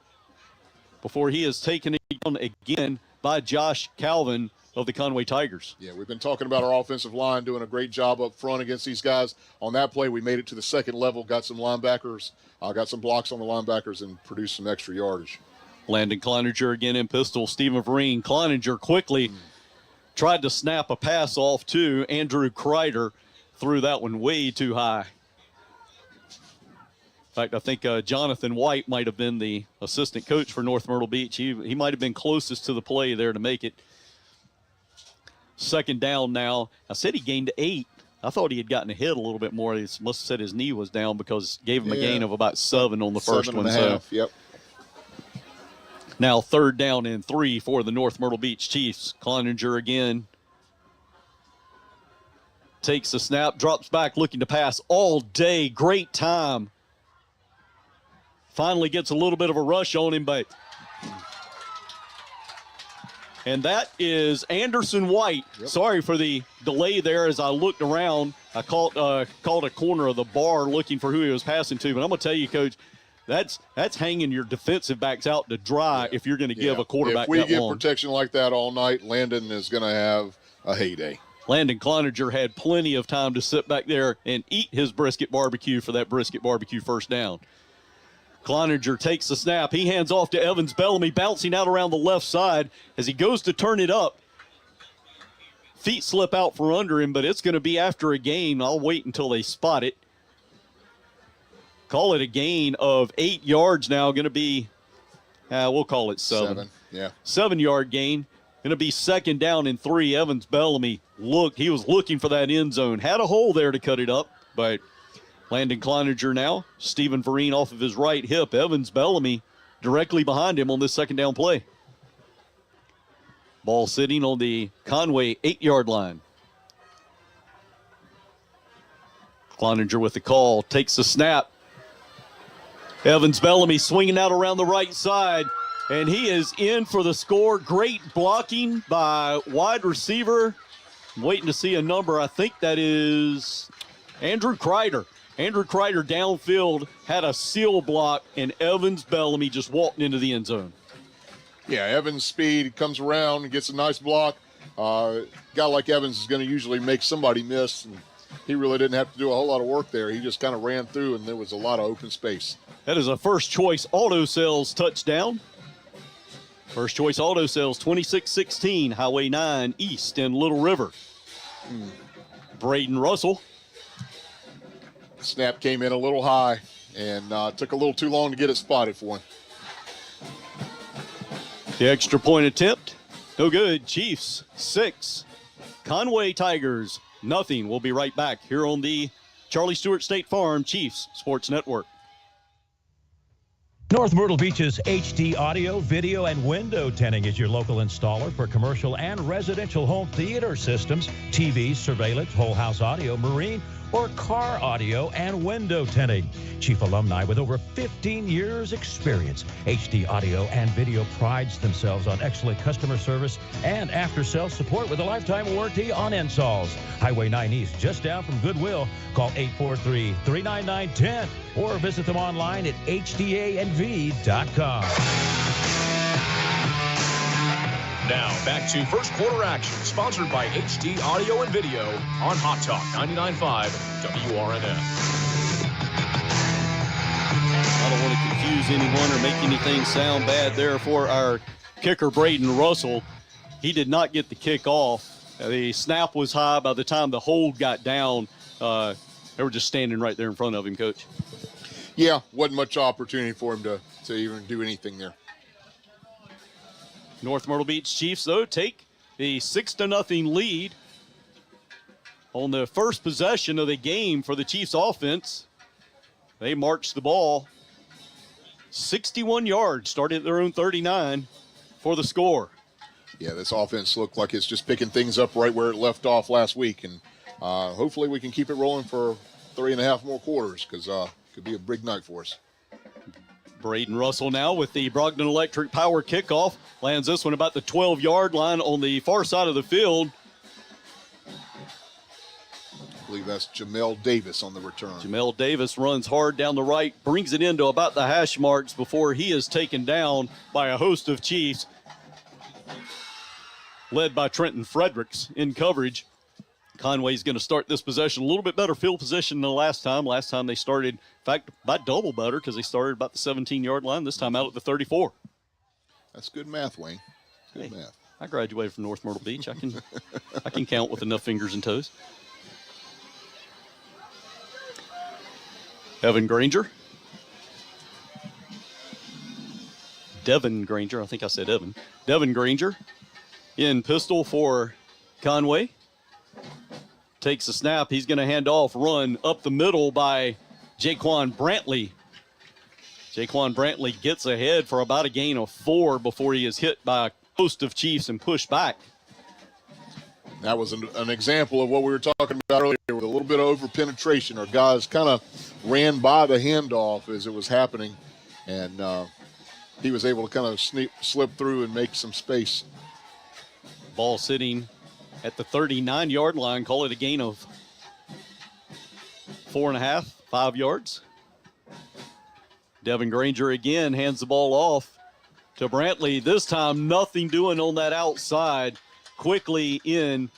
S1: before he is taken down again by Josh Calvin of the Conway Tigers.
S12: Yeah, we've been talking about our offensive line doing a great job up front against these guys. On that play, we made it to the 2nd level, got some linebackers, got some blocks on the linebackers, and produced some extra yardage.
S1: Landon Cloninger again in pistol. Stephen Vereen. Cloninger quickly tried to snap a pass off to Andrew Kreider. Threw that one way too high. In fact, I think Jonathan White might have been the assistant coach for North Myrtle Beach. He might have been closest to the play there to make it. 2nd down now. I said he gained 8. I thought he had gotten a hit a little bit more. He must have said his knee was down because gave him a gain of about 7 on the first one.
S12: 7.5, yep.
S1: Now 3rd down and 3 for the North Myrtle Beach Chiefs. Cloninger again takes the snap, drops back looking to pass all day. Great time. Finally gets a little bit of a rush on him, and that is Anderson White.
S12: Yep.
S1: Sorry for the delay there as I looked around. I caught a corner of the bar looking for who he was passing to, but I'm going to tell you, Coach, that's hanging your defensive backs out to dry if you're going to give a quarterback that long.
S12: If we get protection like that all night, Landon is going to have a heyday.
S1: Landon Cloninger had plenty of time to sit back there and eat his brisket barbecue for that brisket barbecue 1st down. Cloninger takes the snap. He hands off to Evans Bellamy, bouncing out around the left side as he goes to turn it up. Feet slip out from under him, but it's going to be after a gain. I'll wait until they spot it. Call it a gain of 8 yards now. Going to be, we'll call it 7.
S12: Yeah.
S1: 7-yard gain. Going to be 2nd down and 3. Evans Bellamy he was looking for that end zone. Had a hole there to cut it up, but Landon Cloninger now. Stephen Vereen off of his right hip. Evans Bellamy directly behind him on this 2nd down play. Ball sitting on the Conway 8-yard line. Cloninger with the call, takes the snap. Evans Bellamy swinging out around the right side, and he is in for the score. Great blocking by wide receiver. I'm waiting to see a number. I think that is Andrew Kreider. Andrew Kreider downfield had a seal block, and Evans Bellamy just walked into the end zone.
S12: Yeah, Evans' speed comes around and gets a nice block. A guy like Evans is going to usually make somebody miss, and he really didn't have to do a whole lot of work there. He just kind of ran through, and there was a lot of open space.
S1: That is a First Choice Auto Sales touchdown. First Choice Auto Sales, 2616 Highway 9 East in Little River. Braden Russell.
S12: Snap came in a little high and took a little too long to get it spotted for him.
S1: The extra point attempt, no good. Chiefs 6, Conway Tigers nothing. We'll be right back here on the Charlie Stewart State Farm Chiefs Sports Network.
S23: North Myrtle Beach's HD audio, video, and window tinting is your local installer for commercial and residential home theater systems, TV, surveillance, whole house audio, marine, or car audio and window tinting. Chief alumni with over 15 years experience. HD audio and video prides themselves on excellent customer service and after-sales support with a lifetime warranty on installs. Highway 9 East, just down from Goodwill. Call 843-399-10 or visit them online at hdanv.com.
S4: Now, back to first quarter action, sponsored by HD Audio and Video on Hot Talk 99.5 WRNF.
S1: I don't want to confuse anyone or make anything sound bad there for our kicker, Braden Russell. He did not get the kick off. The snap was high. By the time the hold got down, they were just standing right there in front of him, Coach.
S12: Yeah, wasn't much opportunity for him to even do anything there.
S1: North Myrtle Beach Chiefs, though, take the 6-0 lead on the first possession of the game for the Chiefs offense. They marched the ball 61 yards, started at their own 39 for the score.
S12: Yeah, this offense looked like it's just picking things up right where it left off last week, and hopefully we can keep it rolling for 3.5 more quarters, because it could be a big night for us.
S1: Braden Russell now with the Brogdon Electric power kickoff. Lands this one about the 12-yard line on the far side of the field.
S12: I believe that's Jamel Davis on the return.
S1: Jamel Davis runs hard down the right, brings it into about the hash marks before he is taken down by a host of Chiefs, led by Trenton Fredericks in coverage. Conway's going to start this possession a little bit better field position than last time. Last time they started, in fact, by double better, because they started about the 17-yard line. This time out at the 34.
S12: That's good math, Wayne. Good math.
S1: I graduated from North Myrtle Beach. I can count with enough fingers and toes. Devin Granger. I think I said Evan. Devin Granger in pistol for Conway. Takes the snap. He's going to hand off, run up the middle by Jaquan Brantley. Jaquan Brantley gets ahead for about a gain of 4 before he is hit by a host of Chiefs and pushed back.
S12: That was an example of what we were talking about earlier with a little bit of over-penetration. Our guys kind of ran by the handoff as it was happening, and he was able to kind of slip through and make some space.
S1: Ball sitting at the 39-yard line. Call it a gain of 4.5, 5 yards. Devin Granger again hands the ball off to Brantley. This time nothing doing on that outside. Quickly in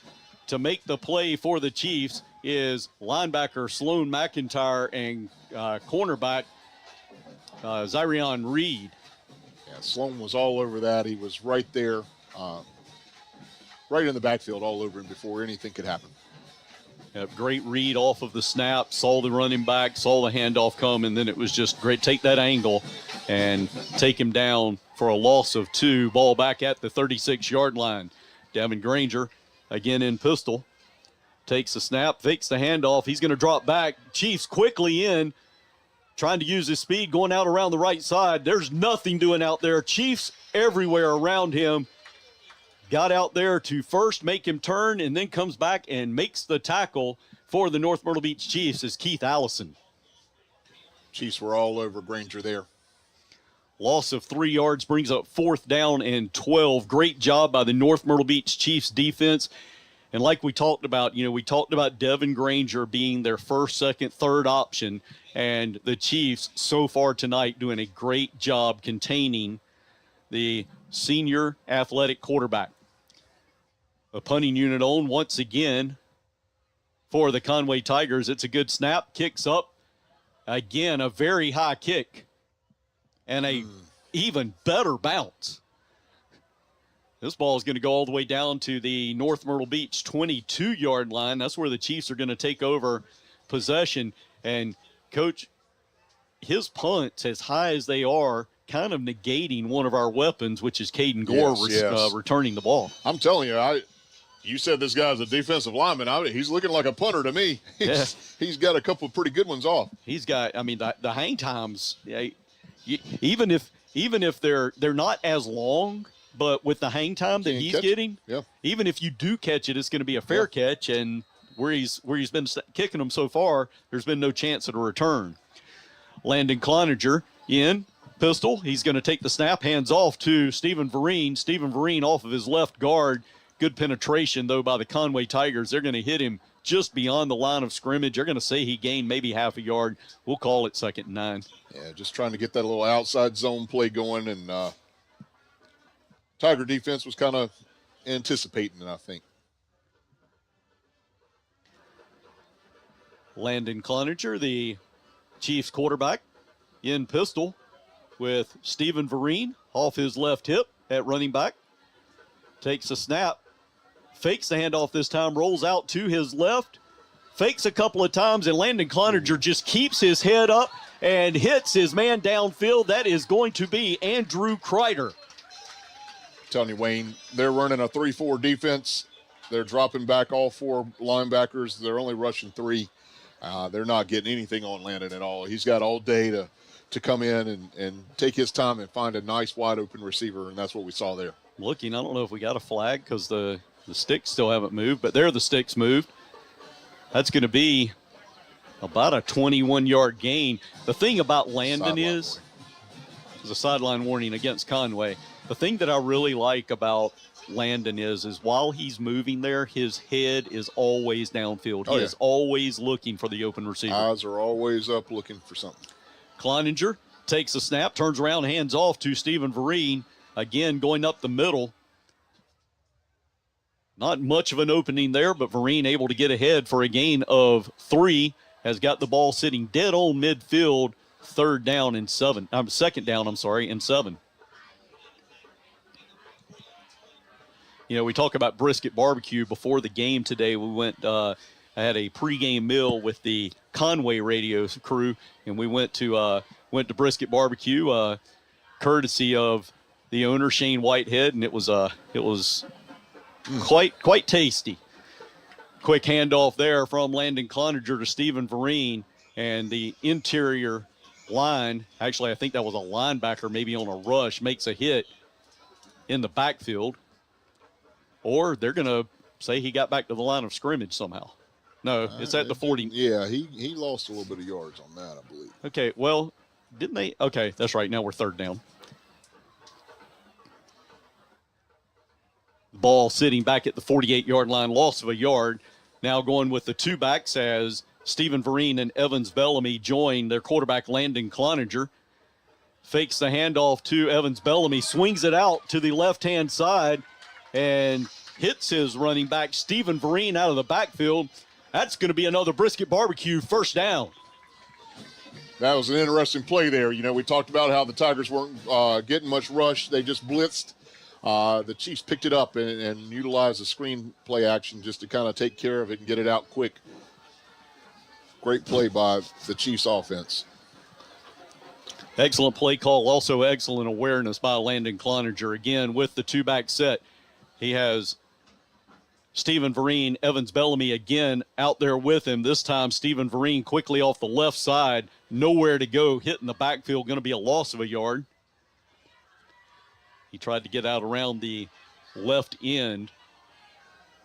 S1: to make the play for the Chiefs is linebacker Sloan McIntyre and cornerback Zyrion Reed.
S12: Yeah, Sloan was all over that. He was right there, right in the backfield all over him before anything could happen.
S1: Great read off of the snap, saw the running back, saw the handoff come, and then it was just great. Take that angle and take him down for a loss of 2. Ball back at the 36-yard line. Devin Granger again in pistol. Takes the snap, fakes the handoff. He's going to drop back. Chiefs quickly in, trying to use his speed, going out around the right side. There's nothing doing out there. Chiefs everywhere around him. Got out there to first make him turn and then comes back and makes the tackle for the North Myrtle Beach Chiefs is Keith Allison.
S12: Chiefs were all over Granger there.
S1: Loss of 3 yards brings up 4th down and 12. Great job by the North Myrtle Beach Chiefs defense. And like we talked about, we talked about Devin Granger being their first, second, third option. And the Chiefs so far tonight doing a great job containing the senior athletic quarterback. A punting unit on once again for the Conway Tigers. It's a good snap, kicks up. Again, a very high kick and a even better bounce. This ball is going to go all the way down to the North Myrtle Beach 22-yard line. That's where the Chiefs are going to take over possession. And, Coach, his punts, as high as they are, kind of negating one of our weapons, which is Caden Gore returning the ball.
S12: I'm telling you, you said this guy's a defensive lineman. He's looking like a punter to me. He's got a couple of pretty good ones off.
S1: He's got, the hang times, even if they're not as long, but with the hang time that he's getting, even if you do catch it, it's going to be a fair catch. And where he's been kicking them so far, there's been no chance at a return. Landon Cloninger in pistol. He's going to take the snap, hands off to Stephen Vereen. Stephen Vereen off of his left guard. Good penetration, though, by the Conway Tigers. They're going to hit him just beyond the line of scrimmage. They're going to say he gained maybe half a yard. We'll call it 2nd and 9.
S12: Yeah, just trying to get that little outside zone play going, and Tiger defense was kind of anticipating it, I think.
S1: Landon Cloninger, the Chiefs quarterback, in pistol with Stephen Vereen off his left hip at running back. Takes a snap, fakes the handoff this time, rolls out to his left, fakes a couple of times, and Landon Cloninger just keeps his head up and hits his man downfield. That is going to be Andrew Kreider.
S12: I'm telling you, Wayne, they're running a 3-4 defense. They're dropping back all 4 linebackers. They're only rushing 3. They're not getting anything on Landon at all. He's got all day to come in and take his time and find a nice wide open receiver, and that's what we saw there.
S1: Looking, I don't know if we got a flag because the sticks still haven't moved, but there the sticks moved. That's going to be about a 21-yard gain. The thing about Landon is a sideline warning against Conway. The thing that I really like about Landon is while he's moving there, his head is always downfield. He is always looking for the open receiver.
S12: Eyes are always up looking for something.
S1: Cloninger takes a snap, turns around, hands off to Stephen Vereen. Again, going up the middle. Not much of an opening there, but Vereen able to get ahead for a gain of 3. Has got the ball sitting dead on midfield. 2nd down and 7. And 7. We talk about brisket barbecue. Before the game today, we went, I had a pregame meal with the Conway radio crew, and we went to brisket barbecue, courtesy of the owner, Shane Whitehead, and it was quite tasty. Quick handoff there from Landon Cloninger to Stephen Vereen, and the interior line, actually I think that was a linebacker maybe on a rush, makes a hit in the backfield. Or they're going to say he got back to the line of scrimmage somehow. No, it's at the 40.
S12: Yeah, he lost a little bit of yards on that, I believe.
S1: Okay, well, didn't they? Okay, that's right. Now we're 3rd down. Ball sitting back at the 48-yard line, loss of a yard. Now going with the 2 backs as Stephen Vereen and Evans Bellamy join their quarterback, Landon Cloninger. Fakes the handoff to Evans Bellamy, swings it out to the left-hand side, and hits his running back, Stephen Vereen, out of the backfield. That's going to be another brisket barbecue 1st down.
S12: That was an interesting play there. We talked about how the Tigers weren't getting much rush. They just blitzed the Chiefs picked it up and utilized the screen play action just to kind of take care of it and get it out quick. Great play by the Chiefs offense.
S1: Excellent play call, also excellent awareness by Landon Cloninger. Again, with the two-back set, he has Stephen Vereen, Evans Bellamy again out there with him. This time, Stephen Vereen quickly off the left side, nowhere to go, hitting the backfield, going to be a loss of a yard. He tried to get out around the left end.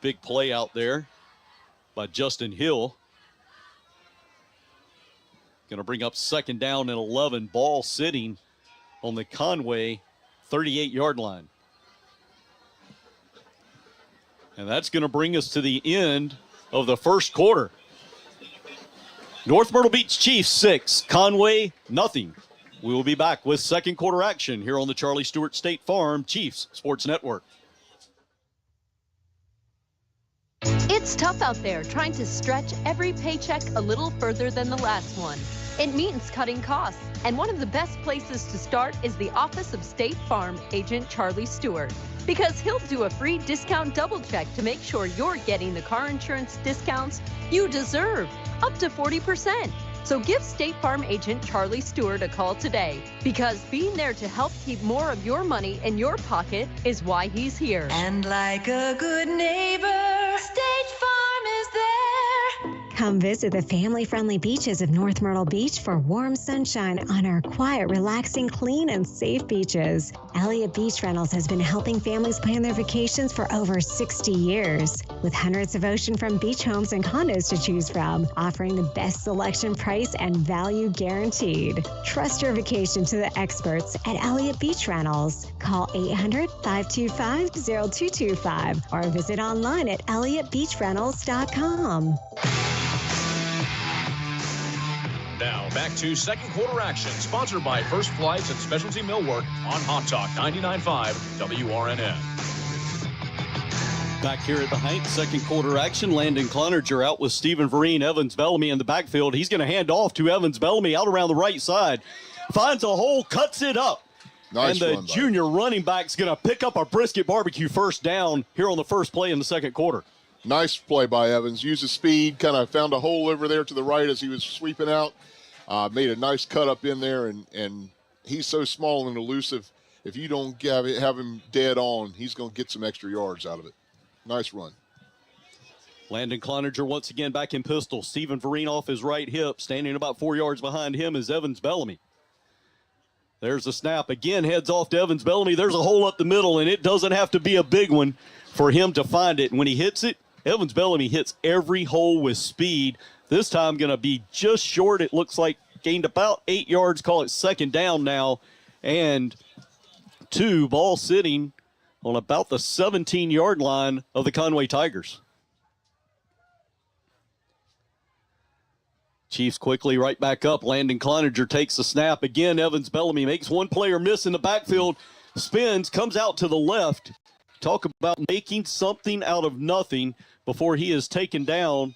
S1: Big play out there by Justin Hill. Going to bring up second down and 11. Ball sitting on the Conway 38-yard line. And that's going to bring us to the end of the first quarter. North Myrtle Beach Chiefs 6, Conway nothing. We will be back with second quarter action here on the Charlie Stewart State Farm Chiefs Sports Network.
S2: It's tough out there trying to stretch every paycheck a little further than the last one. It means cutting costs, and one of the best places to start is the office of State Farm agent Charlie Stewart, because he'll do a free discount double check to make sure you're getting the car insurance discounts you deserve, up to 40%. So give State Farm agent Charlie Stewart a call today, because being there to help keep more of your money in your pocket is why he's here.
S3: And like a good neighbor, State Farm is there.
S8: Come visit the family-friendly beaches of North Myrtle Beach for warm sunshine on our quiet, relaxing, clean, and safe beaches. Elliott Beach Rentals has been helping families plan their vacations for over 60 years. With hundreds of oceanfront beach homes and condos to choose from, offering the best selection, price, and value guaranteed. Trust your vacation to the experts at Elliott Beach Rentals. Call 800-525-0225 or visit online at elliottbeachrentals.com.
S4: Now back to second quarter action, sponsored by First Flights and Specialty Millwork on Hot Talk 99.5 WRNN.
S1: Back here at the Hank, second quarter action. Landon Cloninger out with Stephen Vereen, Evans Bellamy in the backfield. He's going to hand off to Evans Bellamy out around the right side. Finds a hole, cuts it up.
S12: Nice
S1: and the
S12: run,
S1: junior running back's going to pick up a brisket barbecue first down here on the first play in the second quarter.
S12: Nice play by Evans. Used his speed, kind of found a hole over there to the right as he was sweeping out. Made a nice cut up in there, and he's so small and elusive. If you don't have him dead on, he's going to get some extra yards out of it. Nice run.
S1: Landon Cloninger once again back in pistol. Stephen Vereen off his right hip. Standing about 4 yards behind him is Evans Bellamy. There's the snap. Again, heads off to Evans Bellamy. There's a hole up the middle, and it doesn't have to be a big one for him to find it. And when he hits it, Evans Bellamy hits every hole with speed. This time going to be just short. It looks like gained about 8 yards. Call it second down now. And 2, ball sitting on about the 17-yard line of the Conway Tigers. Chiefs quickly right back up. Landon Cloninger takes the snap. Again, Evans Bellamy makes one player miss in the backfield. Spins, comes out to the left. Talk about making something out of nothing before he is taken down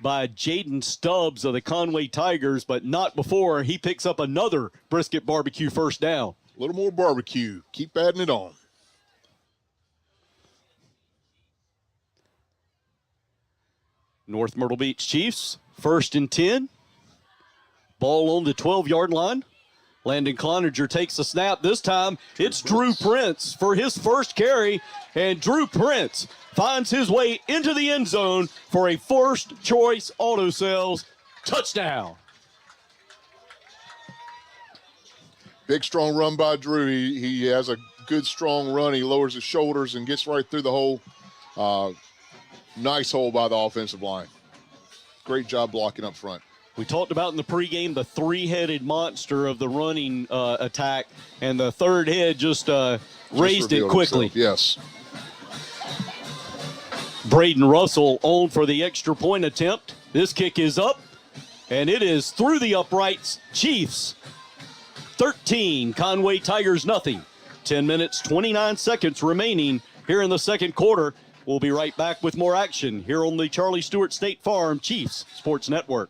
S1: by Jaden Stubbs of the Conway Tigers, but not before he picks up another brisket barbecue first down.
S12: A little more barbecue. Keep adding it on.
S1: North Myrtle Beach Chiefs, 1st and 10. Ball on the 12-yard line. Landon Cloninger takes the snap. This time it's Drew Prince for his first carry, and Drew Prince finds his way into the end zone for a first-choice auto sales touchdown.
S12: Big, strong run by Drew. He has a good, strong run. He lowers his shoulders and gets right through the hole. Nice hole by the offensive line. Great job blocking up front.
S1: We talked about in the pregame the three-headed monster of the running attack, and the third head just raised it quickly.
S12: Himself, yes.
S1: Braden Russell on for the extra point attempt. This kick is up, and it is through the uprights. Chiefs 13, Conway Tigers nothing. 10 minutes, 29 seconds remaining here in the second quarter. We'll be right back with more action here on the Charlie Stewart State Farm Chiefs Sports Network.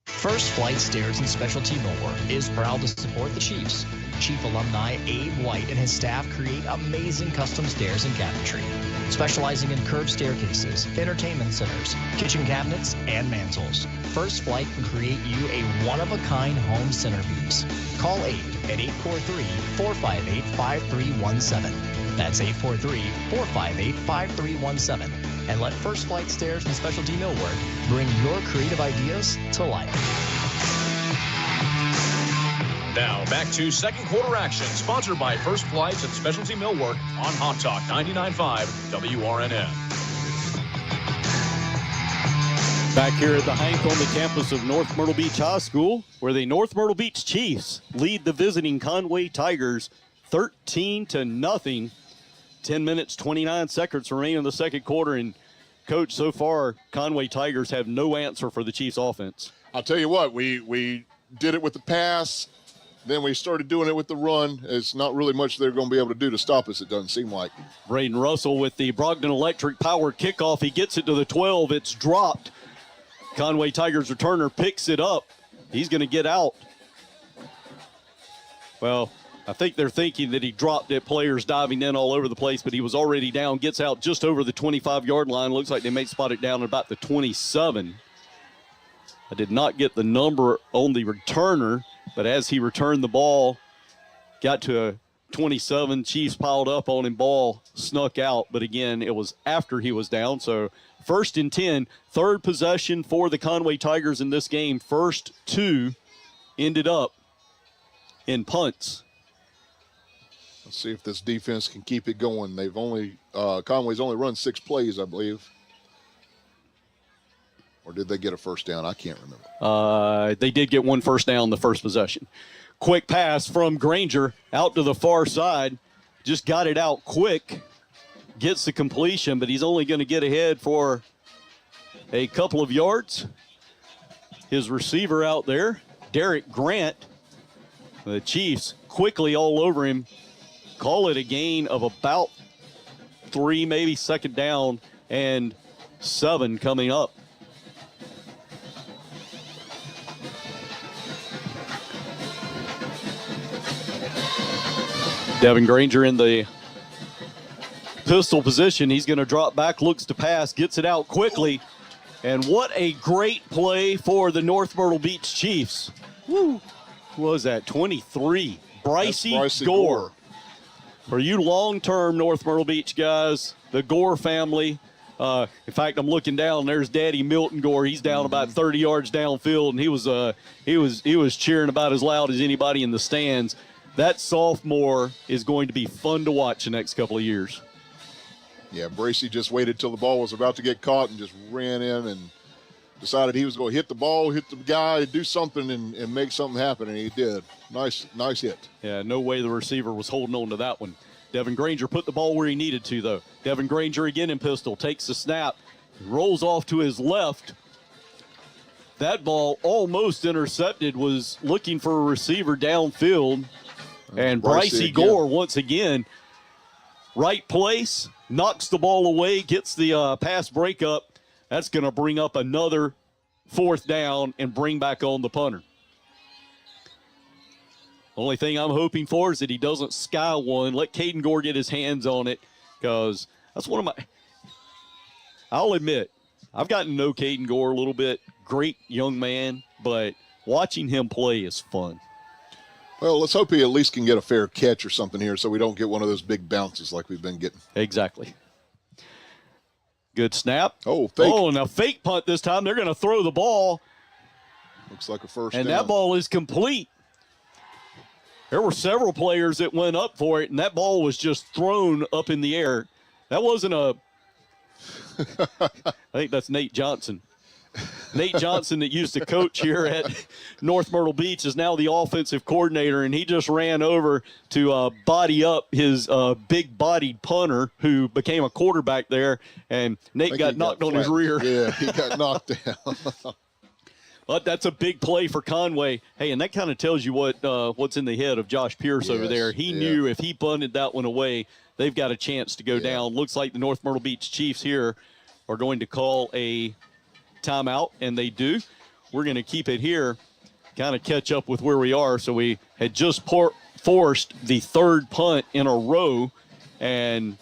S13: First Flight Stairs and Specialty Millwork is proud to support the Chiefs. Chief alumni Abe White and his staff create amazing custom stairs and cabinetry, specializing in curved staircases, entertainment centers, kitchen cabinets, and mantles. First Flight can create you a one-of-a-kind home centerpiece. Call Abe at 843-458-5317. That's 843-458-5317. And let First Flight Stairs and Specialty Millwork bring your creative ideas to life.
S4: Now back to second quarter action, sponsored by First Flight and Specialty Millwork on Hot Talk 99.5 WRNN.
S1: Back here at the Hank on the campus of North Myrtle Beach High School, where the North Myrtle Beach Chiefs lead the visiting Conway Tigers 13-0. 10 minutes, 29 seconds remain in the second quarter. And, Coach, so far, Conway Tigers have no answer for the Chiefs' offense.
S12: I'll tell you what, we did it with the pass. Then we started doing it with the run. It's not really much they're going to be able to do to stop us, it doesn't seem like.
S1: Braden Russell with the Brogdon Electric Power kickoff. He gets it to the 12. It's dropped. Conway Tigers returner picks it up. He's going to get out. Well, I think they're thinking that he dropped it. Players diving in all over the place, but he was already down. Gets out just over the 25-yard line. Looks like they may spot it down at about the 27. I did not get the number on the returner, but as he returned the ball, got to a 27. Chiefs piled up on him. Ball snuck out, but again, it was after he was down. So 1st and 10, third possession for the Conway Tigers in this game. First two ended up in punts.
S12: Let's see if this defense can keep it going. They've only Conway's only run 6 plays, I believe. Or did they get a first down? I can't remember.
S1: They did get one first down the first possession. Quick pass from Granger out to the far side. Just got it out quick. Gets the completion, but he's only going to get ahead for a couple of yards. His receiver out there, Derek Grant. The Chiefs quickly all over him. Call it a gain of about 3, maybe, second down and 7 coming up. Devin Granger in the pistol position. He's going to drop back, looks to pass, gets it out quickly. And what a great play for the North Myrtle Beach Chiefs. Woo. Who was that? 23. Brycey Gore. For you long-term North Myrtle Beach guys, the Gore family. In fact, I'm looking down. There's Daddy Milton Gore. He's down about 30 yards downfield, and he was cheering about as loud as anybody in the stands. That sophomore is going to be fun to watch the next couple of years.
S12: Yeah, Bracey just waited till the ball was about to get caught and just ran in and decided he was going to hit the ball, hit the guy, do something, and make something happen, and he did. Nice hit.
S1: Yeah, no way the receiver was holding on to that one. Devin Granger put the ball where he needed to, though. Devin Granger again in pistol, takes the snap, rolls off to his left. That ball almost intercepted, was looking for a receiver downfield. And Brycey Gore, once again, right place, knocks the ball away, gets the pass breakup. That's going to bring up another 4th down and bring back on the punter. Only thing I'm hoping for is that he doesn't sky one. Let Caden Gore get his hands on it, because that's one of my – I'll admit, I've gotten to know Caden Gore a little bit. Great young man, but watching him play is fun.
S12: Well, let's hope he at least can get a fair catch or something here so we don't get one of those big bounces like we've been getting.
S1: Exactly. Good snap.
S12: Oh, fake.
S1: Oh, and a fake punt this time. They're going to throw the ball.
S12: Looks like a first
S1: and
S12: down.
S1: That ball is complete. There were several players that went up for it, and that ball was just thrown up in the air. That wasn't a – I think that's Nate Johnson. Nate Johnson, that used to coach here at North Myrtle Beach, is now the offensive coordinator, and he just ran over to body up his big-bodied punter who became a quarterback there, and Nate got knocked on his rear.
S12: Yeah, he got knocked down.
S1: But that's a big play for Conway. Hey, and that kind of tells you what's in the head of Josh Pierce over there. He knew if he bunted that one away, they've got a chance to go down. Looks like the North Myrtle Beach Chiefs here are going to call a timeout, and they do. we're going to keep it here, kind of catch up with where we are. So we had just forced the third punt in a row, and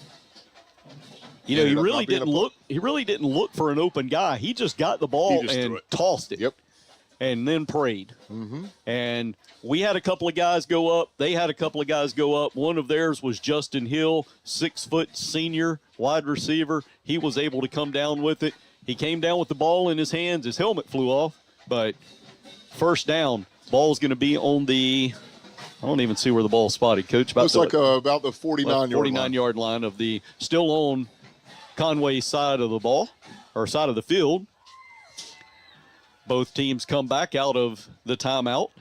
S1: he really didn't look. He really didn't look for an open guy. He just got the ball and tossed it.
S12: Yep.
S1: And then prayed.
S12: Mm-hmm.
S1: And we had a couple of guys go up. They had a couple of guys go up. One of theirs was Justin Hill, 6-foot senior wide receiver. He was able to come down with it. He came down with the ball in his hands. His helmet flew off, but first down. Ball's going to be on the, I don't even see where the ball's spotted, Coach.
S12: Looks like about the
S1: 49-yard line of the, still on Conway side of the ball, or side of the field. Both teams come back out of the timeout.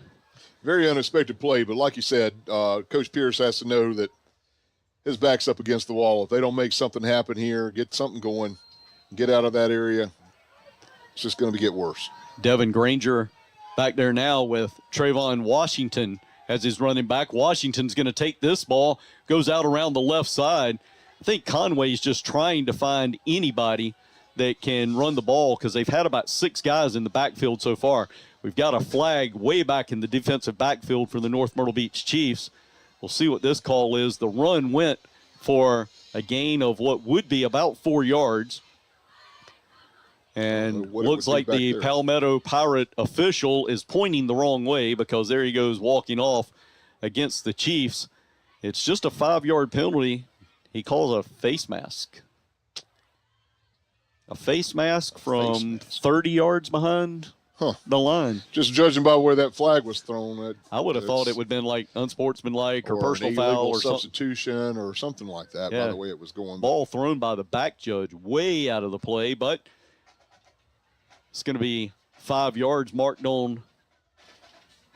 S12: Very unexpected play, but like you said, Coach Pierce has to know that his back's up against the wall. If they don't make something happen here, get something going, get out of that area, it's just going to get worse.
S1: Devin Granger back there now with Trayvon Washington as his running back. Washington's going to take this ball, goes out around the left side. I think Conway's just trying to find anybody that can run the ball because they've had about 6 guys in the backfield so far. We've got a flag way back in the defensive backfield for the North Myrtle Beach Chiefs. We'll see what this call is. The run went for a gain of what would be about 4 yards. And looks like the Palmetto Pirate official is pointing the wrong way because there he goes walking off against the Chiefs. It's just a 5-yard penalty. He calls a face mask. A face mask from 30 yards behind the line.
S12: Just judging by where that flag was thrown.
S1: I would have thought it would have been like unsportsmanlike or personal foul or
S12: substitution or something like that, by the way it was going.
S1: Ball thrown by the back judge way out of the play, but it's going to be 5 yards marked on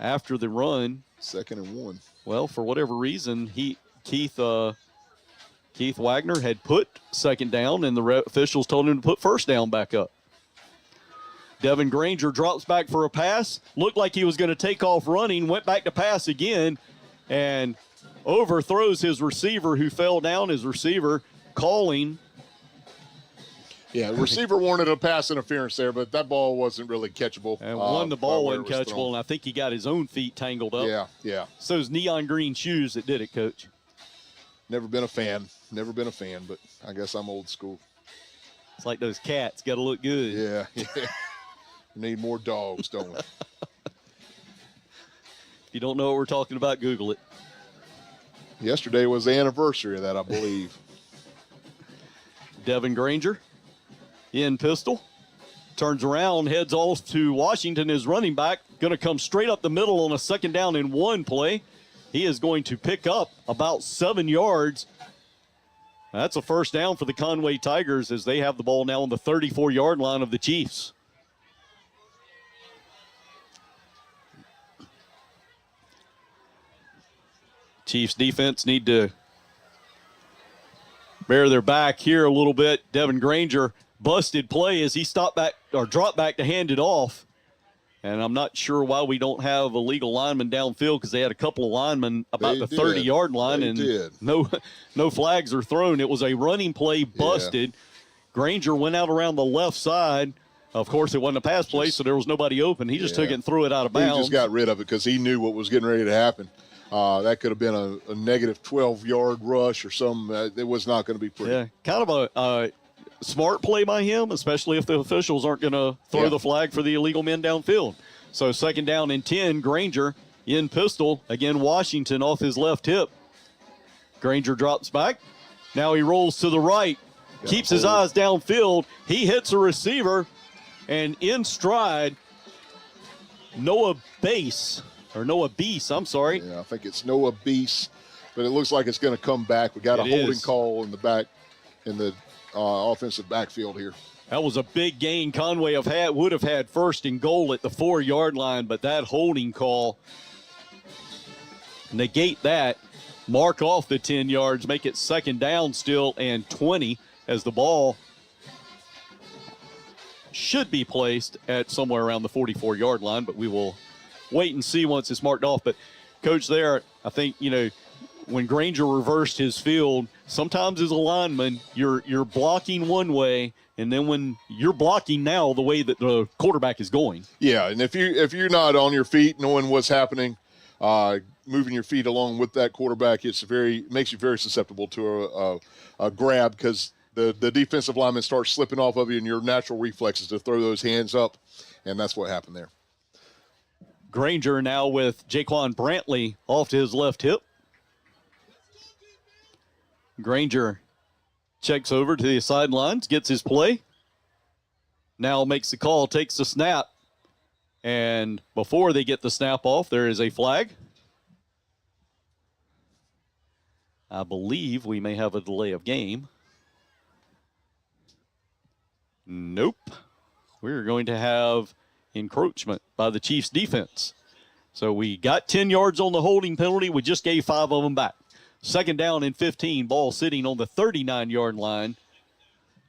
S1: after the run.
S12: 2nd and 1.
S1: Well, for whatever reason, Keith Wagner had put second down, and the officials told him to put first down back up. Devin Granger drops back for a pass. Looked like he was going to take off running, went back to pass again, and overthrows his receiver who fell down. His receiver calling.
S12: Yeah, the receiver warranted a pass interference there, but that ball wasn't really catchable.
S1: And the ball wasn't catchable, and I think he got his own feet tangled up.
S12: Yeah.
S1: So those neon green shoes that did it, Coach.
S12: Never been a fan, but I guess I'm old school.
S1: It's like those cats, got to look good.
S12: Yeah. We need more dogs, don't we?
S1: If you don't know what we're talking about, Google it.
S12: Yesterday was the anniversary of that, I believe.
S1: Devin Granger in pistol. Turns around, heads off to Washington, his running back. Going to come straight up the middle on a 2nd down and 1 play. He is going to pick up about 7 yards. That's a first down for the Conway Tigers as they have the ball now on the 34-yard line of the Chiefs. Chiefs defense need to bear their back here a little bit. Devin Granger busted play as he dropped back to hand it off. And I'm not sure why we don't have a legal lineman downfield because they had a couple of linemen about the 30-yard line and no flags are thrown. It was a running play busted. Yeah. Granger went out around the left side. Of course, it wasn't a pass play, so there was nobody open. He just took it and threw it out of bounds.
S12: He just got rid of it because he knew what was getting ready to happen. That could have been a negative 12-yard rush or something. It was not going to be pretty.
S1: Yeah, kind of a smart play by him, especially if the officials aren't going to throw the flag for the illegal men downfield. So 2nd down and 10, Granger in pistol. Again, Washington off his left hip. Granger drops back. Now he rolls to the right, keeps his eyes downfield. He hits a receiver, and in stride, Noah Beast. I'm sorry.
S12: Yeah, I think it's Noah Beast, but it looks like it's going to come back. We got a holding call in the back, in the offensive backfield here.
S1: That was a big gain. Conway would have had 1st and goal at the 4-yard line, but that holding call negate that. Mark off the 10 yards, make it 2nd down still and 20 as the ball should be placed at somewhere around the 44-yard line, but we will wait and see once it's marked off. But, Coach, there, I think, when Granger reversed his field, sometimes as a lineman, you're blocking one way, and then when you're blocking now the way that the quarterback is going.
S12: Yeah, and if you're not on your feet, knowing what's happening, moving your feet along with that quarterback, makes you very susceptible to a grab, because the defensive lineman starts slipping off of you, and your natural reflex is to throw those hands up, and that's what happened there.
S1: Granger now with Jaquan Brantley off to his left hip. Granger checks over to the sidelines, gets his play. Now makes the call, takes the snap. And before they get the snap off, there is a flag. I believe we may have a delay of game. Nope. We're going to have encroachment by the Chiefs defense. So we got 10 yards on the holding penalty. We just gave 5 of them back. Second down and 15, ball sitting on the 39-yard line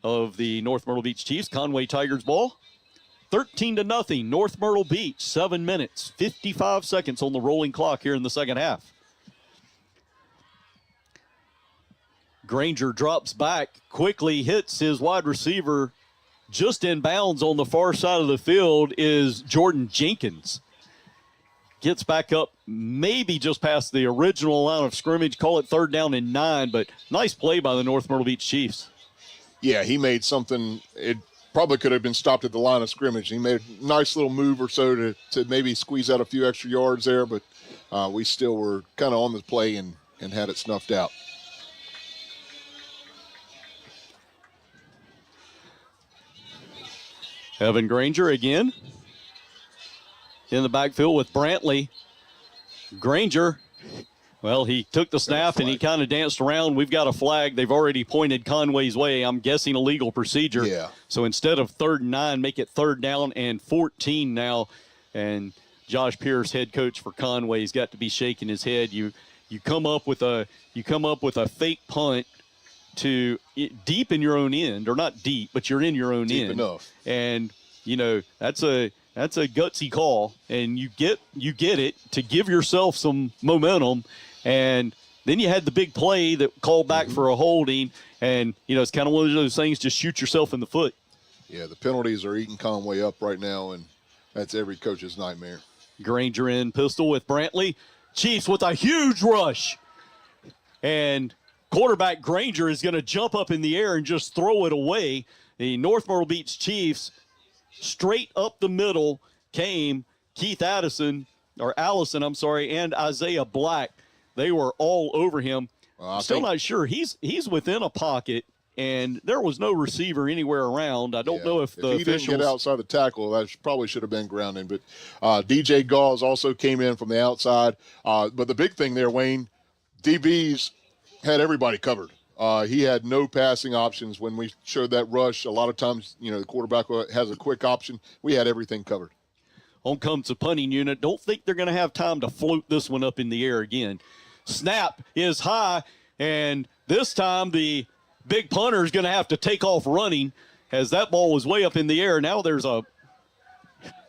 S1: of the North Myrtle Beach Chiefs. Conway Tigers ball. 13-0, North Myrtle Beach. 7 minutes, 55 seconds on the rolling clock here in the second half. Granger drops back, quickly hits his wide receiver. Just in bounds on the far side of the field is Jordan Jenkins. Gets back up maybe just past the original line of scrimmage. Call it 3rd down and 9, but nice play by the North Myrtle Beach Chiefs.
S12: Yeah, he made something. It probably could have been stopped at the line of scrimmage. He made a nice little move or so to maybe squeeze out a few extra yards there, but we still were kind of on the play and had it snuffed out.
S1: Evan Granger again in the backfield with Brantley. Granger, well, he took the snap and he kind of danced around. We've got a flag. They've already pointed Conway's way. I'm guessing a legal procedure.
S12: Yeah.
S1: So instead of 3rd and 9, make it 3rd down and 14 now. And Josh Pierce, head coach for Conway, has got to be shaking his head. You come up with a fake punt to deep in your own end, or not deep, but you're in your own
S12: deep
S1: end.
S12: Enough.
S1: And that's a gutsy call, and you get it to give yourself some momentum. And then you had the big play that called back for a holding, and it's kind of one of those things, just shoot yourself in the foot.
S12: Yeah, the penalties are eating Conway up right now, and that's every coach's nightmare.
S1: Granger in pistol with Brantley. Chiefs with a huge rush, and quarterback Granger is going to jump up in the air and just throw it away. The North Myrtle Beach Chiefs, straight up the middle came Keith Allison, and Isaiah Black. They were all over him. Still not sure. He's within a pocket, and there was no receiver anywher around. I don't know if the
S12: he didn't get outside the tackle, that probably should have been grounding. But DJ Gauze also came in from the outside. But the big thing there, Wayne, DBs had everybody covered. He had no passing options when we showed that rush. A lot of times, the quarterback has a quick option. We had everything covered.
S1: On comes the punting unit. Don't think they're going to have time to float this one up in the air again. Snap is high, and this time the big punter is going to have to take off running as that ball was way up in the air. Now there's a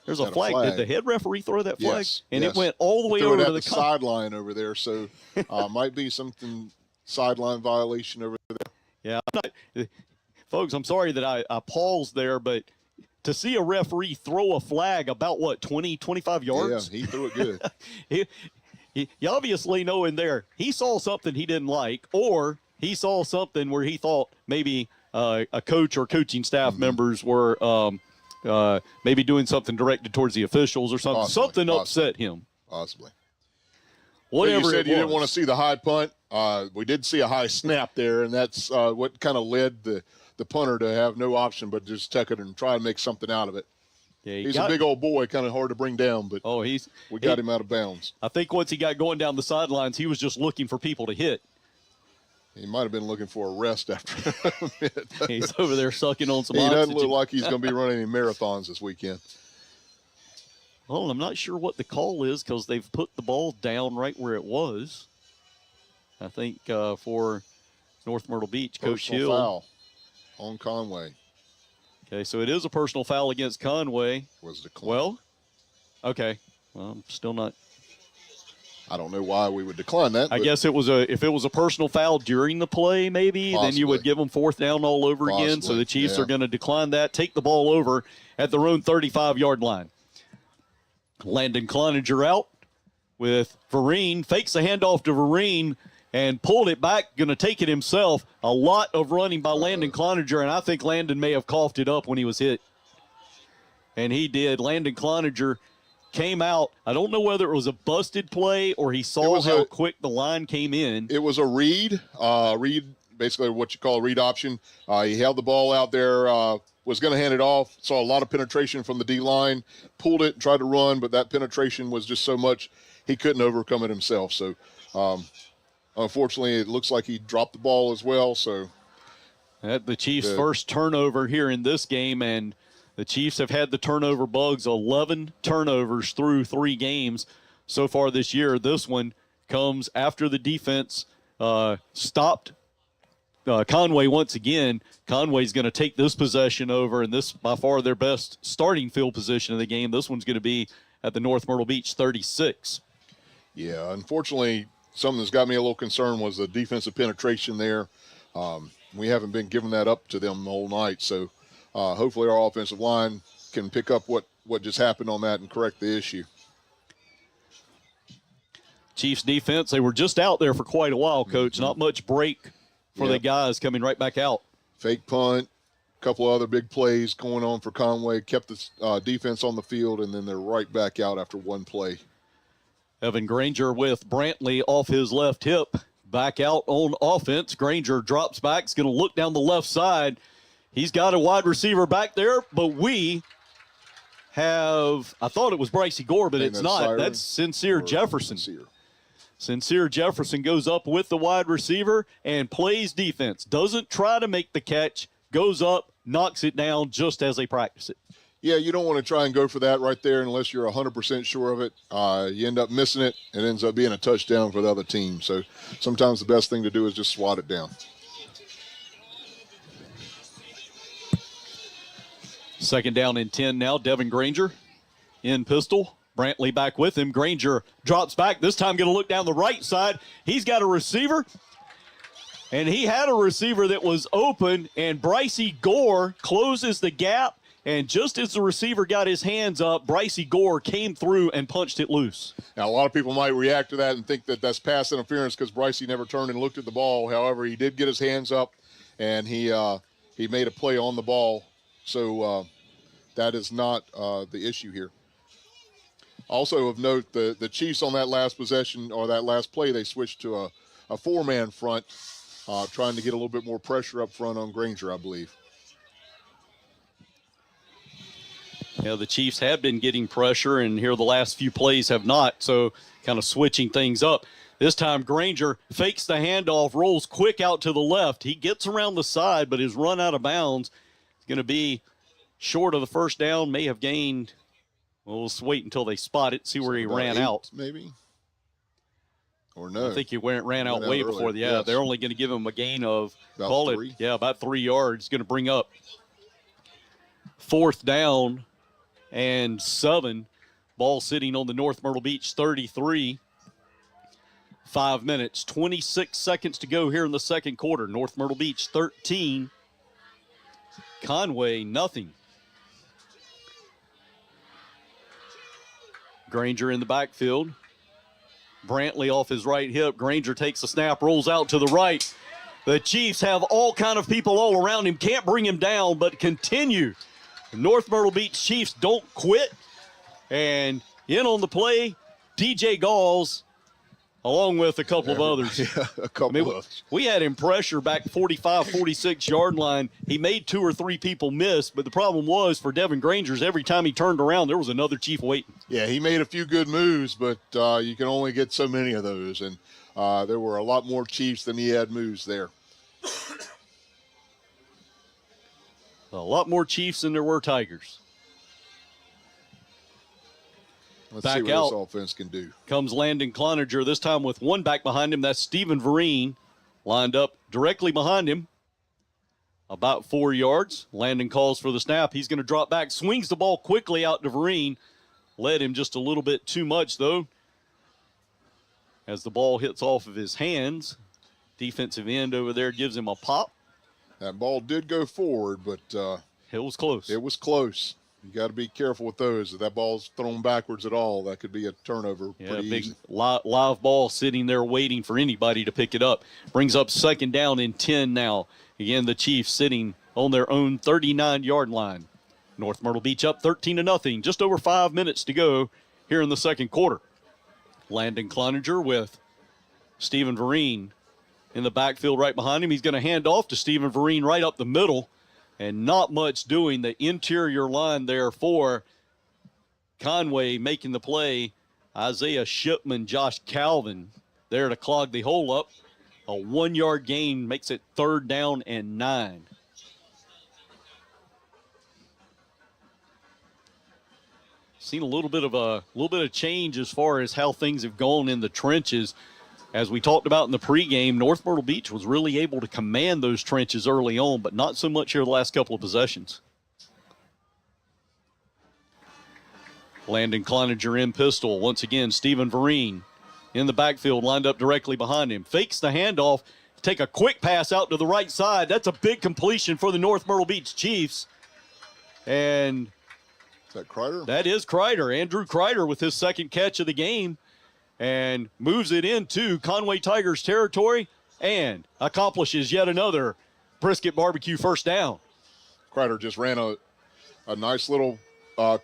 S1: flag. Did the head referee throw that flag?
S12: Yes.
S1: And it went all the way over to the
S12: sideline over there, so might be something sideline violation over there.
S1: Yeah, folks, I'm sorry that I paused there, but to see a referee throw a flag about, 20, 25 yards?
S12: Yeah, he threw it good.
S1: You obviously know in there he saw something he didn't like, or he saw something where he thought maybe a coach or coaching staff members were maybe doing something directed towards the officials or something. Something upset him.
S12: Possibly.
S1: Whatever
S12: you said
S1: it
S12: you
S1: was.
S12: didn't want to see the high punt. We did see a high snap there, and that's what kind of led the punter to have no option but just tuck it and try and make something out of it.
S1: Yeah,
S12: he's a big old boy, kind of hard to bring down, but we got him out of bounds.
S1: I think once he got going down the sidelines, he was just looking for people to hit.
S12: He might have been looking for a rest after a minute.
S1: He's over there sucking on some
S12: oxygen. He doesn't look
S1: oxygen.
S12: like he's going to be running any marathons this weekend.
S1: Well, I'm not sure what the call is because they've put the ball down right where it was. I think for North Myrtle Beach, Coach Hill.
S12: Foul on Conway.
S1: Okay, so it is a personal foul against Conway.
S12: Was declined.
S1: Well, okay. Well, I'm still not.
S12: I don't know why we would decline that.
S1: I guess if it was a personal foul during the play, maybe, then you would give them 4th down all over again. So the Chiefs are going to decline that, take the ball over at their own 35-yard line. Landon Cloninger out with Vereen, fakes the handoff to Vereen and pulled it back, going to take it himself. A lot of running by Landon Cloninger, and I think Landon may have coughed it up when he was hit. And he did. Landon Cloninger came out. I don't know whether it was a busted play or he saw how quick the line came in.
S12: It was a read, basically what you call a read option. He held the ball out there, was going to hand it off, saw a lot of penetration from the D-line, pulled it, tried to run, but that penetration was just so much he couldn't overcome it himself. So, unfortunately, it looks like he dropped the ball as well. So,
S1: the Chiefs' first turnover here in this game, and the Chiefs have had the turnover bugs, 11 turnovers through 3 games so far this year. This one comes after the defense stopped Conway once again. Conway's going to take this possession over, and this by far their best starting field position of the game. This one's going to be at the North Myrtle Beach 36.
S12: Yeah, unfortunately, something that's got me a little concerned was the defensive penetration there. We haven't been giving that up to them the whole night, so hopefully our offensive line can pick up what just happened on that and correct the issue.
S1: Chiefs defense, they were just out there for quite a while, Coach. Not much break for the guys coming right back out.
S12: Fake punt, a couple of other big plays going on for Conway, kept the defense on the field, and then they're right back out after one play.
S1: Evan Granger with Brantley off his left hip. Back out on offense. Granger drops back. Is going to look down the left side. He's got a wide receiver back there, but we have, I thought it was Brycey Gore, but it's not. That's Sincere Jefferson. Sincere Jefferson goes up with the wide receiver and plays defense. Doesn't try to make the catch, goes up, knocks it down just as they practice it.
S12: Yeah, you don't want to try and go for that right there unless you're 100% sure of it. You end up missing it, and it ends up being a touchdown for the other team. So sometimes the best thing to do is just swat it down.
S1: Second down and 10 now. Devin Granger in pistol. Brantley back with him. Granger drops back. This time going to look down the right side. He's got a receiver. And he had a receiver that was open. And Brycey Gore closes the gap. And just as the receiver got his hands up, Brycey Gore came through and punched it loose.
S12: Now, a lot of people might react to that and think that that's pass interference because Brycey never turned and looked at the ball. However, he did get his hands up, and he made a play on the ball. So that is not the issue here. Also of note, the Chiefs on that last possession or that last play, they switched to a four-man front, trying to get a little bit more pressure up front on Granger, I believe.
S1: Yeah, the Chiefs have been getting pressure, and here the last few plays have not, so kind of switching things up. This time Granger fakes the handoff, rolls quick out to the left. He gets around the side, but his run out of bounds is going to be short of the first down, may have gained. Well, let's wait until they spot it, see where he ran out.
S12: Maybe. Or no.
S1: I think he ran out way
S12: earlier.
S1: before. Yeah,
S12: Yes.
S1: They're only going to give him a gain of,
S12: About 3.
S1: About 3 yards. Going to bring up 4th down and 7. Ball sitting on the North Myrtle Beach 33. 5 minutes, 26 seconds to go here in the second quarter. North Myrtle Beach 13. Conway, nothing. Granger in the backfield. Brantley off his right hip. Granger takes the snap, rolls out to the right. The Chiefs have all kind of people all around him. Can't bring him down, but continue. The North Myrtle Beach Chiefs don't quit. And in on the play, DJ Galls, along with a couple of others.
S12: Yeah, a couple of others.
S1: We had him pressure back 45, 46-yard line. He made 2 or 3 people miss, but the problem was for Devin Granger's, every time he turned around, there was another Chief waiting.
S12: Yeah, he made a few good moves, but you can only get so many of those. And there were a lot more Chiefs than he had moves there.
S1: A lot more Chiefs than there were Tigers.
S12: Let's
S1: back
S12: see what
S1: out
S12: this offense can do.
S1: Comes Landon Cloninger, this time with one back behind him. That's Stephen Vereen, lined up directly behind him. About 4 yards. Landon calls for the snap. He's going to drop back, swings the ball quickly out to Vereen. Led him just a little bit too much, though. As the ball hits off of his hands, defensive end over there gives him a pop.
S12: That ball did go forward, but
S1: it was close.
S12: It was close. You got to be careful with those. If that ball's thrown backwards at all, that could be a turnover.
S1: Yeah,
S12: pretty
S1: big
S12: easy.
S1: live ball sitting there waiting for anybody to pick it up. Brings up second down and 10 now. Again, the Chiefs sitting on their own 39-yard line. North Myrtle Beach up 13-0. Just over 5 minutes to go here in the second quarter. Landon Cloninger with Stephen Vereen in the backfield right behind him. He's going to hand off to Stephen Vereen right up the middle. And not much doing. The interior line there for Conway making the play. Isaiah Shipman, Josh Calvin there to clog the hole up. A 1-yard gain makes it 3rd down and 9. Seen a little bit of change as far as how things have gone in the trenches. As we talked about in the pregame, North Myrtle Beach was really able to command those trenches early on, but not so much here the last couple of possessions. Landon Cloninger in pistol. Once again, Stephen Vereen in the backfield, lined up directly behind him. Fakes the handoff, take a quick pass out to the right side. That's a big completion for the North Myrtle Beach Chiefs. And
S12: is that Kreider?
S1: That is Kreider. Andrew Kreider with his second catch of the game. And moves it into Conway Tigers territory and accomplishes yet another brisket barbecue first down.
S12: Kreider just ran a nice little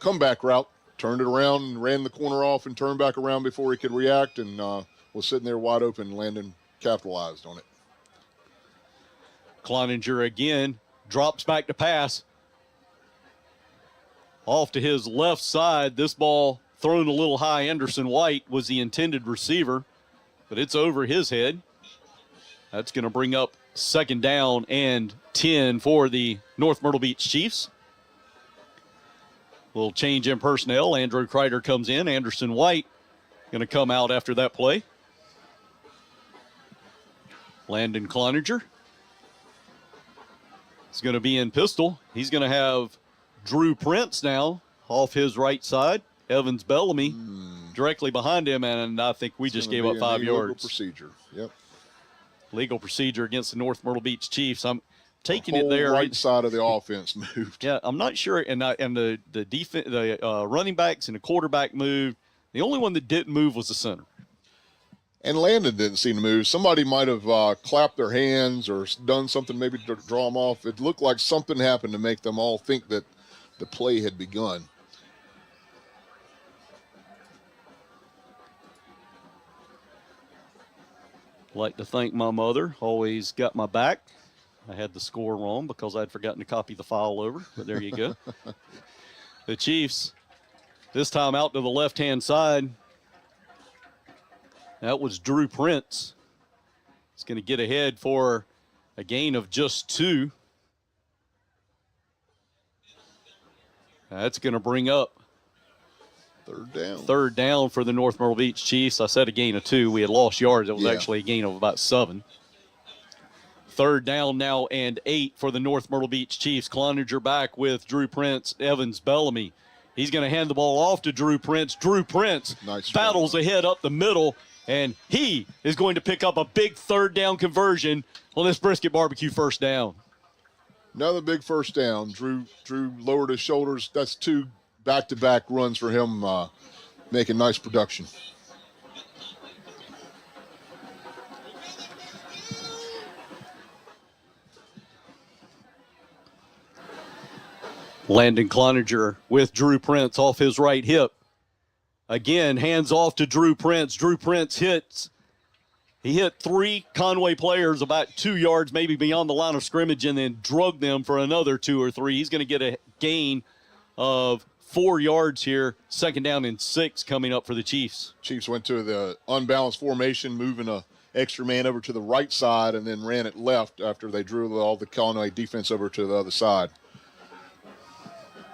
S12: comeback route, turned it around and ran the corner off and turned back around before he could react, and was sitting there wide open. Landon capitalized on it.
S1: Cloninger again drops back to pass. Off to his left side. This ball thrown a little high. Anderson White was the intended receiver, but it's over his head. That's going to bring up 2nd down and 10 for the North Myrtle Beach Chiefs. Little change in personnel. Andrew Kreider comes in. Anderson White going to come out after that play. Landon Cloninger is going to be in pistol. He's going to have Drew Prince now off his right side. Evans Bellamy directly behind him, and I think we just gave up 5 yards.
S12: Legal procedure, yep.
S1: Legal procedure against the North Myrtle Beach Chiefs. I'm taking
S12: the
S1: it there.
S12: Right side of the offense moved.
S1: Yeah, I'm not sure. And the defense, the running backs and the quarterback moved. The only one that didn't move was the center.
S12: And Landon didn't seem to move. Somebody might have clapped their hands or done something maybe to draw them off. It looked like something happened to make them all think that the play had begun.
S1: Like to thank my mother, always got my back. I had the score wrong because I'd forgotten to copy the file over, but there you go. The Chiefs, this time out to the left-hand side. That was Drew Prince. He's going to get ahead for a gain of just 2. That's going to bring up
S12: 3rd down.
S1: 3rd down for the North Myrtle Beach Chiefs. I said a gain of 2. We had lost yards. It was actually a gain of about 7. 3rd down now and 8 for the North Myrtle Beach Chiefs. Cloninger back with Drew Prince, Evans Bellamy. He's going to hand the ball off to Drew Prince. Drew Prince battles ahead up the middle, and he is going to pick up a big 3rd down conversion on this brisket barbecue first down.
S12: Another big first down. Drew lowered his shoulders. That's 2 back-to-back runs for him, making nice production.
S1: Landon Cloninger with Drew Prince off his right hip. Again, hands off to Drew Prince. Drew Prince hits. He hit 3 Conway players about 2 yards, maybe beyond the line of scrimmage, and then drugged them for another 2 or 3. He's going to get a gain of 4 yards here. 2nd down and 6 coming up for the Chiefs.
S12: Chiefs went to the unbalanced formation, moving a extra man over to the right side, and then ran it left after they drew all the Conway defense over to the other side.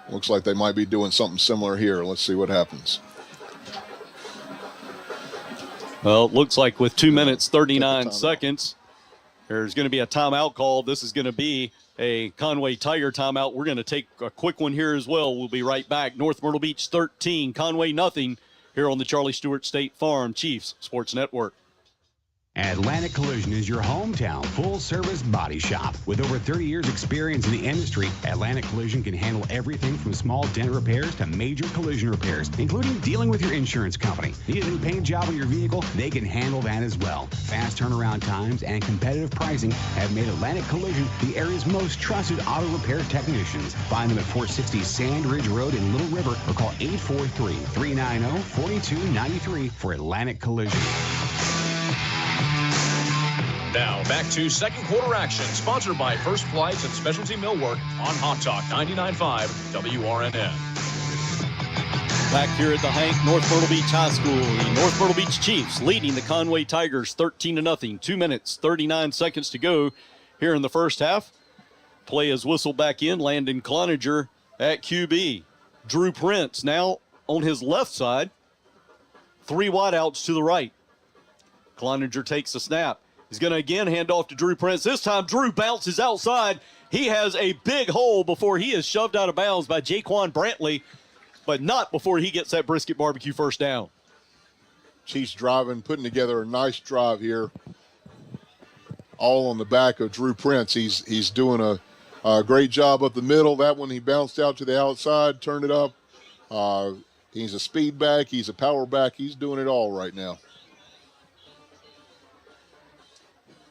S12: Looks like they might be doing something similar here. Let's see what happens.
S1: Well, it looks like with 2 minutes, 39 seconds, there's going to be a timeout call. This is going to be a Conway Tiger timeout. We're going to take a quick one here as well. We'll be right back. North Myrtle Beach 13, Conway nothing here on the Charlie Stewart State Farm Chiefs Sports Network.
S6: Atlantic Collision is your hometown full-service body shop. With over 30 years experience in the industry, Atlantic Collision can handle everything from small dent repairs to major collision repairs, including dealing with your insurance company. Need a new paint job on your vehicle? They can handle that as well. Fast turnaround times and competitive pricing have made Atlantic Collision the area's most trusted auto repair technicians. Find them at 460 Sand Ridge Road in Little River or call 843-390-4293 for Atlantic Collision.
S4: Now, back to second quarter action, sponsored by First Flights and Specialty Millwork on Hot Talk 99.5 WRNN.
S1: Back here at the Hank North Myrtle Beach High School, the North Myrtle Beach Chiefs leading the Conway Tigers 13-0. 2 minutes, 39 seconds to go here in the first half. Play is whistled back in. Landon Cloninger at QB. Drew Prince now on his left side. 3 wideouts to the right. Cloninger takes the snap. He's going to again hand off to Drew Prince. This time, Drew bounces outside. He has a big hole before he is shoved out of bounds by Jaquan Brantley, but not before he gets that brisket barbecue first down.
S12: Chiefs driving, putting together a nice drive here. All on the back of Drew Prince. He's doing a great job up the middle. That one he bounced out to the outside, turned it up. He's a speed back. He's a power back. He's doing it all right now.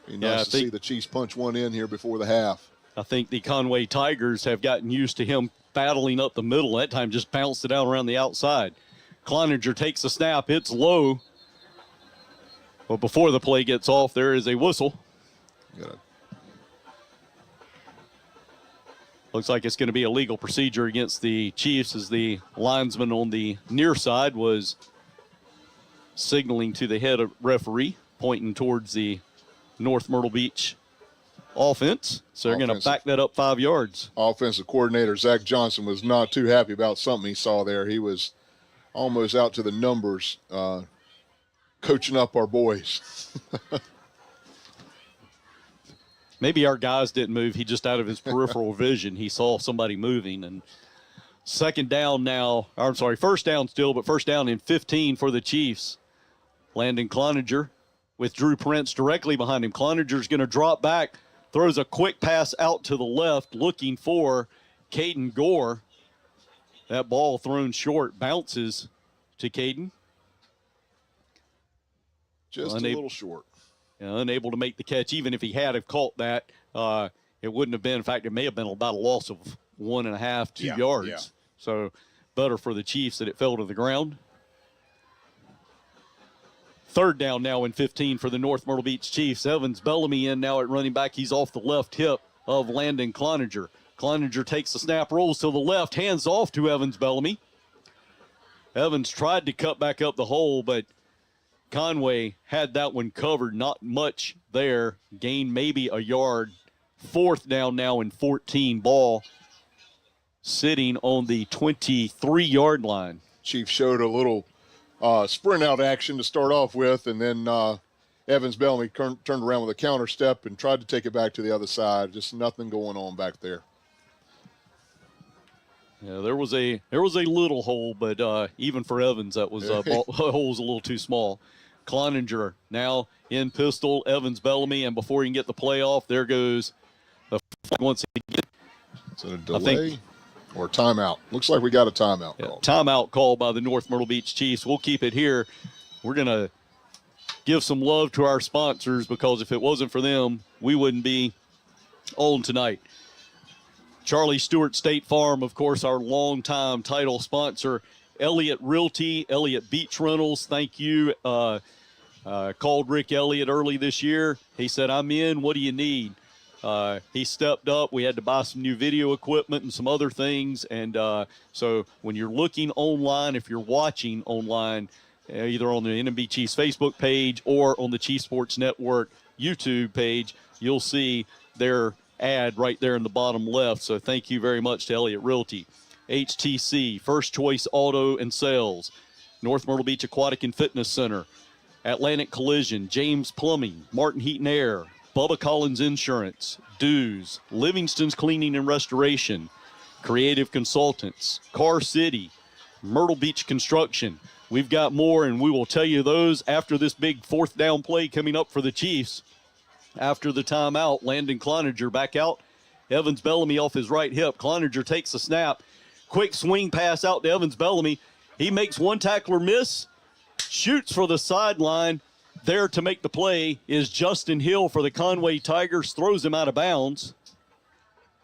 S12: Be nice to see the Chiefs punch one in here before the half.
S1: I think the Conway Tigers have gotten used to him battling up the middle. That time just bounced it out around the outside. Cloninger takes the snap. It's low. But before the play gets off, there is a whistle.
S12: Good.
S1: Looks like it's going to be a legal procedure against the Chiefs as the linesman on the near side was signaling to the head referee, pointing towards the North Myrtle Beach offense. So they're going to back that up 5 yards.
S12: Offensive coordinator Zach Johnson was not too happy about something he saw there. He was almost out to the numbers, coaching up our boys.
S1: Maybe our guys didn't move. He just out of his peripheral vision, he saw somebody moving. And first down still, but first down and 15 for the Chiefs. Landon Cloninger with Drew Prince directly behind him. Cloninger's going to drop back, throws a quick pass out to the left, looking for Caden Gore. That ball thrown short, bounces to Caden.
S12: Just a little short.
S1: Unable to make the catch. Even if he had have caught that, it wouldn't have been. In fact, it may have been about a loss of 1.5, 2 yards.
S12: Yeah.
S1: So better for the Chiefs that it fell to the ground. Third down now and 15 for the North Myrtle Beach Chiefs. Evans Bellamy in now at running back. He's off the left hip of Landon Cloninger. Cloninger takes the snap, rolls to the left, hands off to Evans Bellamy. Evans tried to cut back up the hole, but Conway had that one covered. Not much there. Gained maybe a yard. Fourth down now and 14. Ball sitting on the 23-yard line.
S12: Chiefs showed a little sprint out action to start off with, and then Evans Bellamy turned around with a counter step and tried to take it back to the other side. Just nothing going on back there.
S1: Yeah, there was a little hole, but even for Evans, that was hole was a little too small. Cloninger now in pistol, Evans Bellamy, and before he can get the play off, there goes the once again.
S12: Is it a delay or timeout? Looks like we got a timeout call.
S1: Timeout call by the North Myrtle Beach Chiefs. We'll keep it here. We're going to give some love to our sponsors because if it wasn't for them, we wouldn't be on tonight. Charlie Stewart State Farm, of course, our longtime title sponsor. Elliott Realty, Elliott Beach Rentals, thank you. Called Rick Elliott early this year. He said, I'm in. What do you need? He stepped up. We had to buy some new video equipment and some other things. And so when you're looking online, if you're watching online, either on the NMB Chiefs Facebook page or on the Chiefs Sports Network YouTube page, you'll see their ad right there in the bottom left. So thank you very much to Elliott Realty. HTC, First Choice Auto and Sales, North Myrtle Beach Aquatic and Fitness Center, Atlantic Collision, James Plumbing, Martin Heat and Air, Bubba Collins Insurance, Dews, Livingston's Cleaning and Restoration, Creative Consultants, Car City, Myrtle Beach Construction. We've got more, and we will tell you those after this big fourth down play coming up for the Chiefs. After the timeout, Landon Cloninger back out. Evans Bellamy off his right hip. Cloninger takes the snap. Quick swing pass out to Evans Bellamy. He makes one tackler miss, shoots for the sideline. There to make the play is Justin Hill for the Conway Tigers, throws him out of bounds.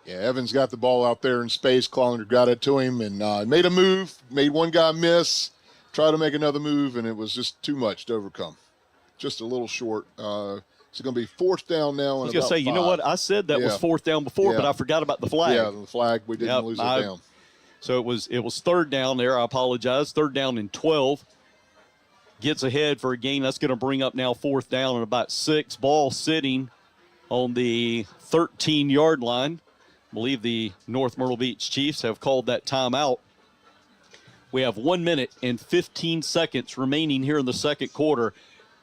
S12: Yeah, Evans got the ball out there in space. Cloninger got it to him and made a move, made one guy miss, tried to make another move, and it was just too much to overcome. Just a little short. It's going to be fourth down now.
S1: I was going to say, you know what? I said that was fourth down before, but I forgot about the flag.
S12: Yeah, the flag. We didn't lose it down.
S1: So it was third down there. I apologize. Third down and 12. Gets ahead for a gain. That's going to bring up now fourth down and about 6. Ball sitting on the 13-yard line. I believe the North Myrtle Beach Chiefs have called that timeout. We have 1 minute and 15 seconds remaining here in the second quarter.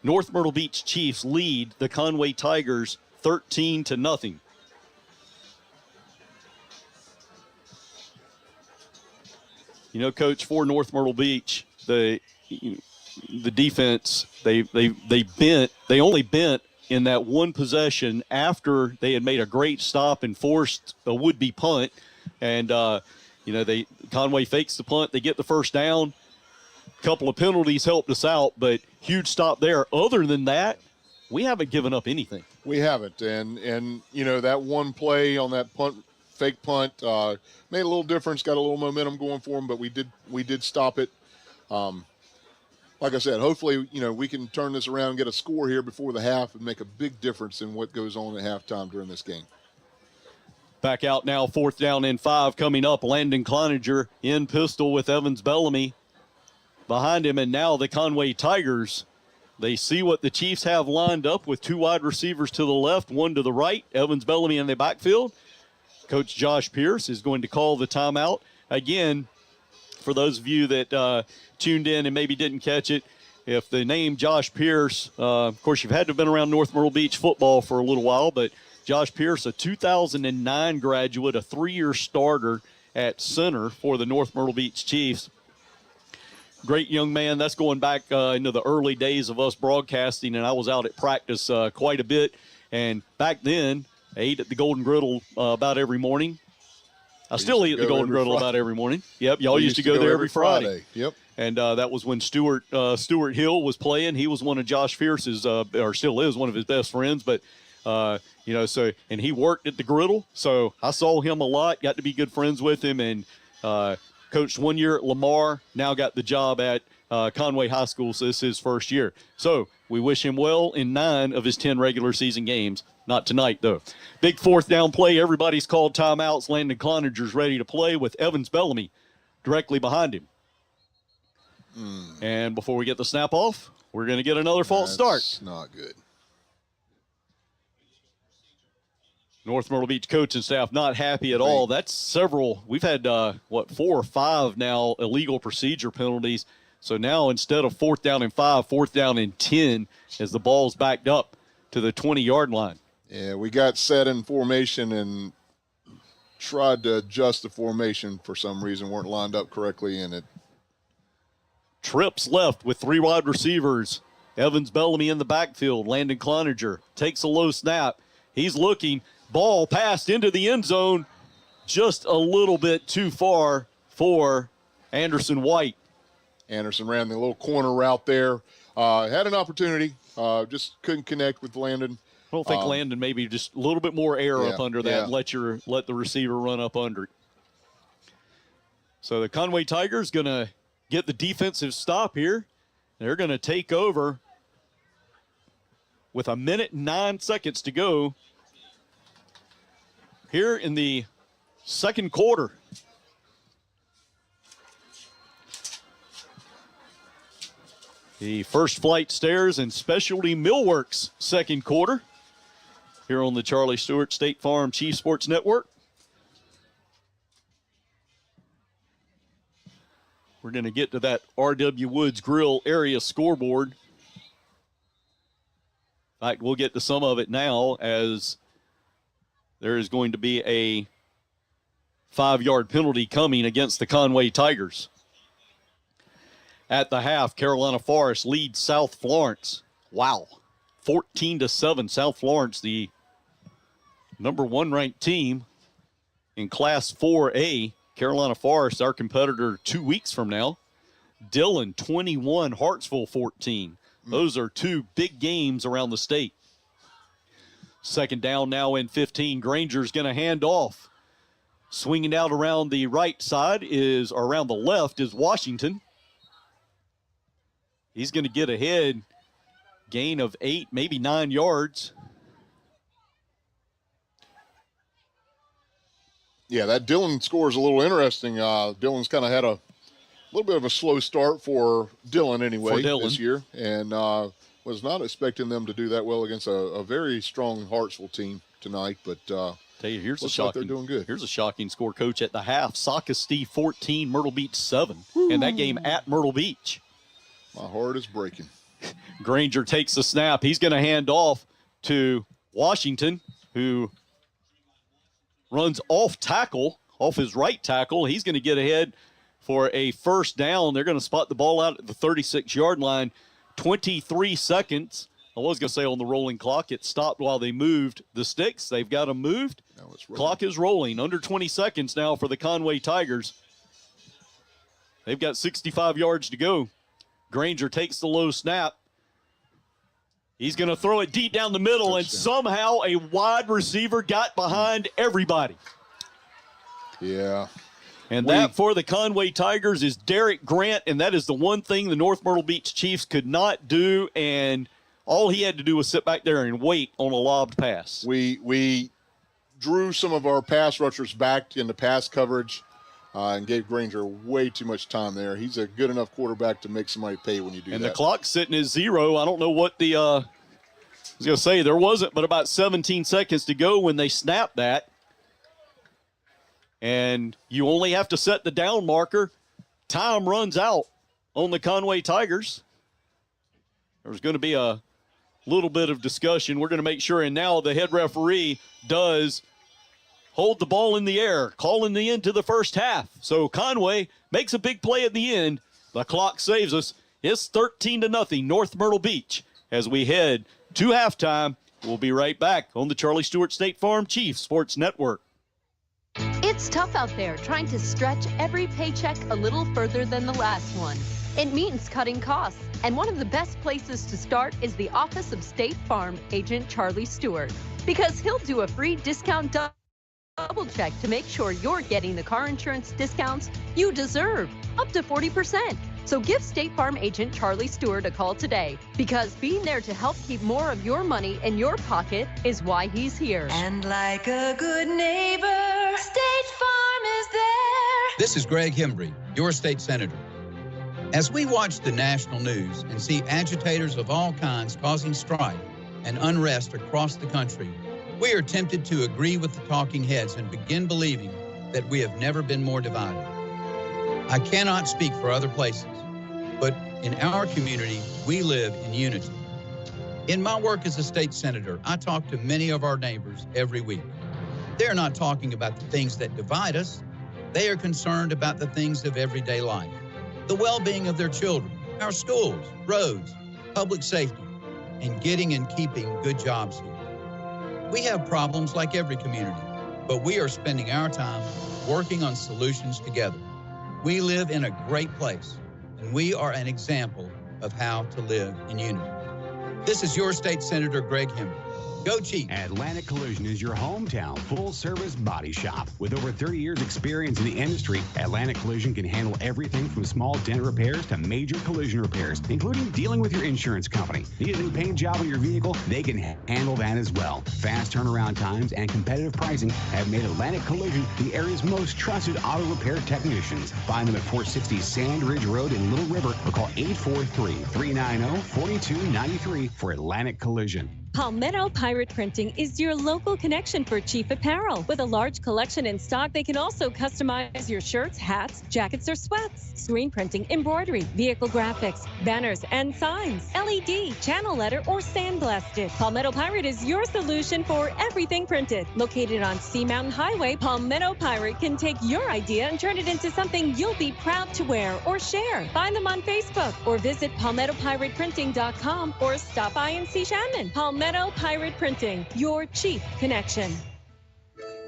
S1: North Myrtle Beach Chiefs lead the Conway Tigers 13-0. You know, Coach, for North Myrtle Beach, the defense, they only bent in that one possession after they had made a great stop and forced a would-be punt. And, Conway fakes the punt. They get the first down. A couple of penalties helped us out, but huge stop there. Other than that, we haven't given up anything.
S12: We haven't. And that one play on that fake punt, made a little difference, got a little momentum going for them, but we did stop it. Like I said, hopefully, we can turn this around and get a score here before the half and make a big difference in what goes on at halftime during this game.
S1: Back out now, fourth down and 5 coming up. Landon Cloninger in pistol with Evans Bellamy behind him. And now the Conway Tigers, they see what the Chiefs have lined up with 2 wide receivers to the left, 1 to the right. Evans Bellamy in the backfield. Coach Josh Pierce is going to call the timeout. Again, for those of you that tuned in and maybe didn't catch it, if the name Josh Pierce, of course, you've had to have been around North Myrtle Beach football for a little while, but Josh Pierce, a 2009 graduate, a 3-year starter at center for the North Myrtle Beach Chiefs. Great young man. That's going back into the early days of us broadcasting, and I was out at practice quite a bit. And back then, I ate at the Golden Griddle about every morning. I still eat at the Golden Griddle about every morning. Yep, y'all used to go there every Friday.
S12: Yep.
S1: And that was when Stuart Hill was playing. He was one of Josh Pierce's, or still is, one of his best friends. But, and he worked at the Griddle. So I saw him a lot, got to be good friends with him, and coached 1 year at Lamar, now got the job at Conway High School, so this is his first year. So we wish him well in 9 of his 10 regular season games. Not tonight, though. Big fourth down play. Everybody's called timeouts. Landon Cloninger's ready to play with Evans Bellamy directly behind him. And before we get the snap off, we're going to get another false start.
S12: That's not good.
S1: North Myrtle Beach coach and staff not happy at all. That's several. We've had, 4 or 5 now illegal procedure penalties. So now instead of fourth down and 5, fourth down and 10 as the ball's backed up to the 20-yard line.
S12: Yeah, we got set in formation and tried to adjust the formation for some reason, weren't lined up correctly, and it
S1: trips left with 3 wide receivers. Evans Bellamy in the backfield. Landon Cloninger takes a low snap. He's looking. Ball passed into the end zone just a little bit too far for Anderson White.
S12: Anderson ran the little corner route there. Had an opportunity, just couldn't connect with Landon.
S1: I don't think Landon maybe just a little bit more air up under that and let the receiver run up under it. So the Conway Tigers going to get the defensive stop here. They're going to take over with 1 minute and 9 seconds to go here in the second quarter. The First Flight Stairs and Specialty Millworks second quarter here on the Charlie Stewart State Farm Chief Sports Network. We're going to get to that R.W. Woods Grill area scoreboard. In fact, we'll get to some of it now as there is going to be a 5-yard penalty coming against the Conway Tigers. At the half, Carolina Forest leads South Florence. Wow. 14-7. South Florence, the number 1 ranked team in Class 4A. Carolina Forest, our competitor 2 weeks from now. Dillon 21, Hartsville 14. Those are 2 big games around the state. Second down now in 15. Granger's going to hand off. Swinging out around the right side around the left is Washington. He's going to get ahead. Gain of 8, maybe 9 yards.
S12: Yeah, that Dillon score is a little interesting. Dillon's kind of had a little bit of a slow start for Dillon anyway this year, and was not expecting them to do that well against a very strong Hartsville team tonight. But
S1: tell you, here's a
S12: looks
S1: shocking.
S12: like they're doing good.
S1: Here's a shocking score, Coach. At the half, Socastee 14, Myrtle Beach 7, and that game at Myrtle Beach.
S12: My heart is breaking.
S1: Granger takes the snap. He's going to hand off to Washington, who runs off his right tackle. He's going to get ahead for a first down. They're going to spot the ball out at the 36-yard line. 23 seconds. I was going to say on the rolling clock, it stopped while they moved the sticks. They've got them moved.
S12: Now it's rolling.
S1: Clock is rolling. Under 20 seconds now for the Conway Tigers. They've got 65 yards to go. Granger takes the low snap. He's going to throw it deep down the middle, and somehow a wide receiver got behind everybody.
S12: Yeah.
S1: And that for the Conway Tigers is Derek Grant, and that is the one thing the North Myrtle Beach Chiefs could not do, and all he had to do was sit back there and wait on a lobbed pass.
S12: We drew some of our pass rushers back into pass coverage and gave Granger way too much time there. He's a good enough quarterback to make somebody pay when you do that.
S1: And the clock's sitting at 0. I don't know what I was going to say. There wasn't but about 17 seconds to go when they snapped that. And you only have to set the down marker. Time runs out on the Conway Tigers. There's going to be a little bit of discussion. We're going to make sure, and now the head referee does hold the ball in the air, calling the end to the first half. So Conway makes a big play at the end. The clock saves us. It's 13-0 North Myrtle Beach as we head to halftime. We'll be right back on the Charlie Stewart State Farm Chiefs Sports Network.
S2: It's tough out there trying to stretch every paycheck a little further than the last one. It means cutting costs, and one of the best places to start is the office of State Farm agent Charlie Stewart, because he'll do a free discount double check to make sure you're getting the car insurance discounts you deserve, up to 40%. So give State Farm agent Charlie Stewart a call today, because being there to help keep more of your money in your pocket is why he's here.
S3: And like a good neighbor, State Farm is there.
S5: This is Greg Hembry, your state senator. As we watch the national news and see agitators of all kinds causing strife and unrest across the country, we are tempted to agree with the talking heads and begin believing that we have never been more divided. I cannot speak for other places, but in our community, we live in unity. In my work as a state senator, I talk to many of our neighbors every week. They're not talking about the things that divide us. They are concerned about the things of everyday life, the well-being of their children, our schools, roads, public safety, and getting and keeping good jobs here. We have problems like every community, but we are spending our time working on solutions together. We live in a great place, and we are an example of how to live in unity. This is your state senator, Greg Hembry. Go Chiefs.
S6: Atlantic Collision is your hometown full-service body shop. With over 30 years experience in the industry, Atlantic Collision can handle everything from small dent repairs to major collision repairs, including dealing with your insurance company. Need a new paint job on your vehicle? They can handle that as well. Fast turnaround times and competitive pricing have made Atlantic Collision the area's most trusted auto repair technicians. Find them at 460 Sand Ridge Road in Little River or call 843-390-4293 for Atlantic Collision.
S14: Palmetto Pirate Printing is your local connection for Chief apparel. With a large collection in stock, they can also customize your shirts, hats, jackets, or sweats. Screen printing, embroidery, vehicle graphics, banners, and signs, LED, channel letter, or sandblasted. Palmetto Pirate is your solution for everything printed. Located on Sea Mountain Highway, Palmetto Pirate can take your idea and turn it into something you'll be proud to wear or share. Find them on Facebook or visit palmettopirateprinting.com or stop by and see Shannon. Palmetto Pirate Printing, your Chief connection.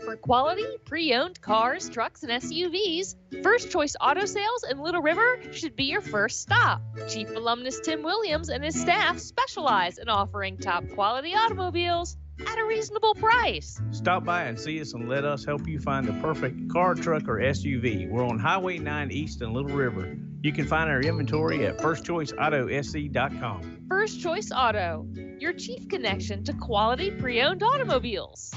S11: For quality, pre-owned cars, trucks, and SUVs, First Choice Auto Sales in Little River should be your first stop. Chief alumnus Tim Williams and his staff specialize in offering top quality automobiles at a reasonable price.
S10: Stop by and see us and let us help you find the perfect car, truck, or SUV. We're on Highway 9 East in Little River. You can find our inventory at firstchoiceautosc.com.
S11: First Choice Auto, your Chief connection to quality pre-owned automobiles.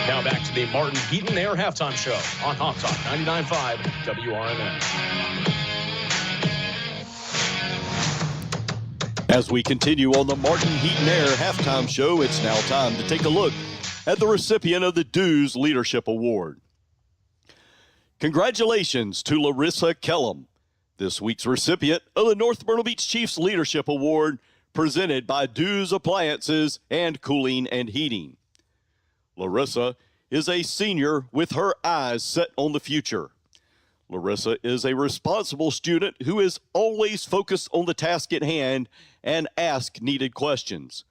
S4: Now back to the Martin Heaton Air Halftime Show on Hot Talk 99.5 WRNN.
S1: As we continue on the Martin Heaton Air Halftime Show, it's now time to take a look at the recipient of the Dues Leadership Award. Congratulations to Larissa Kellum, this week's recipient of the North Myrtle Beach Chiefs Leadership Award, presented by Dues Appliances and Cooling and Heating. Larissa is a senior with her eyes set on the future. Larissa is a responsible student who is always focused on the task at hand and asks needed questions.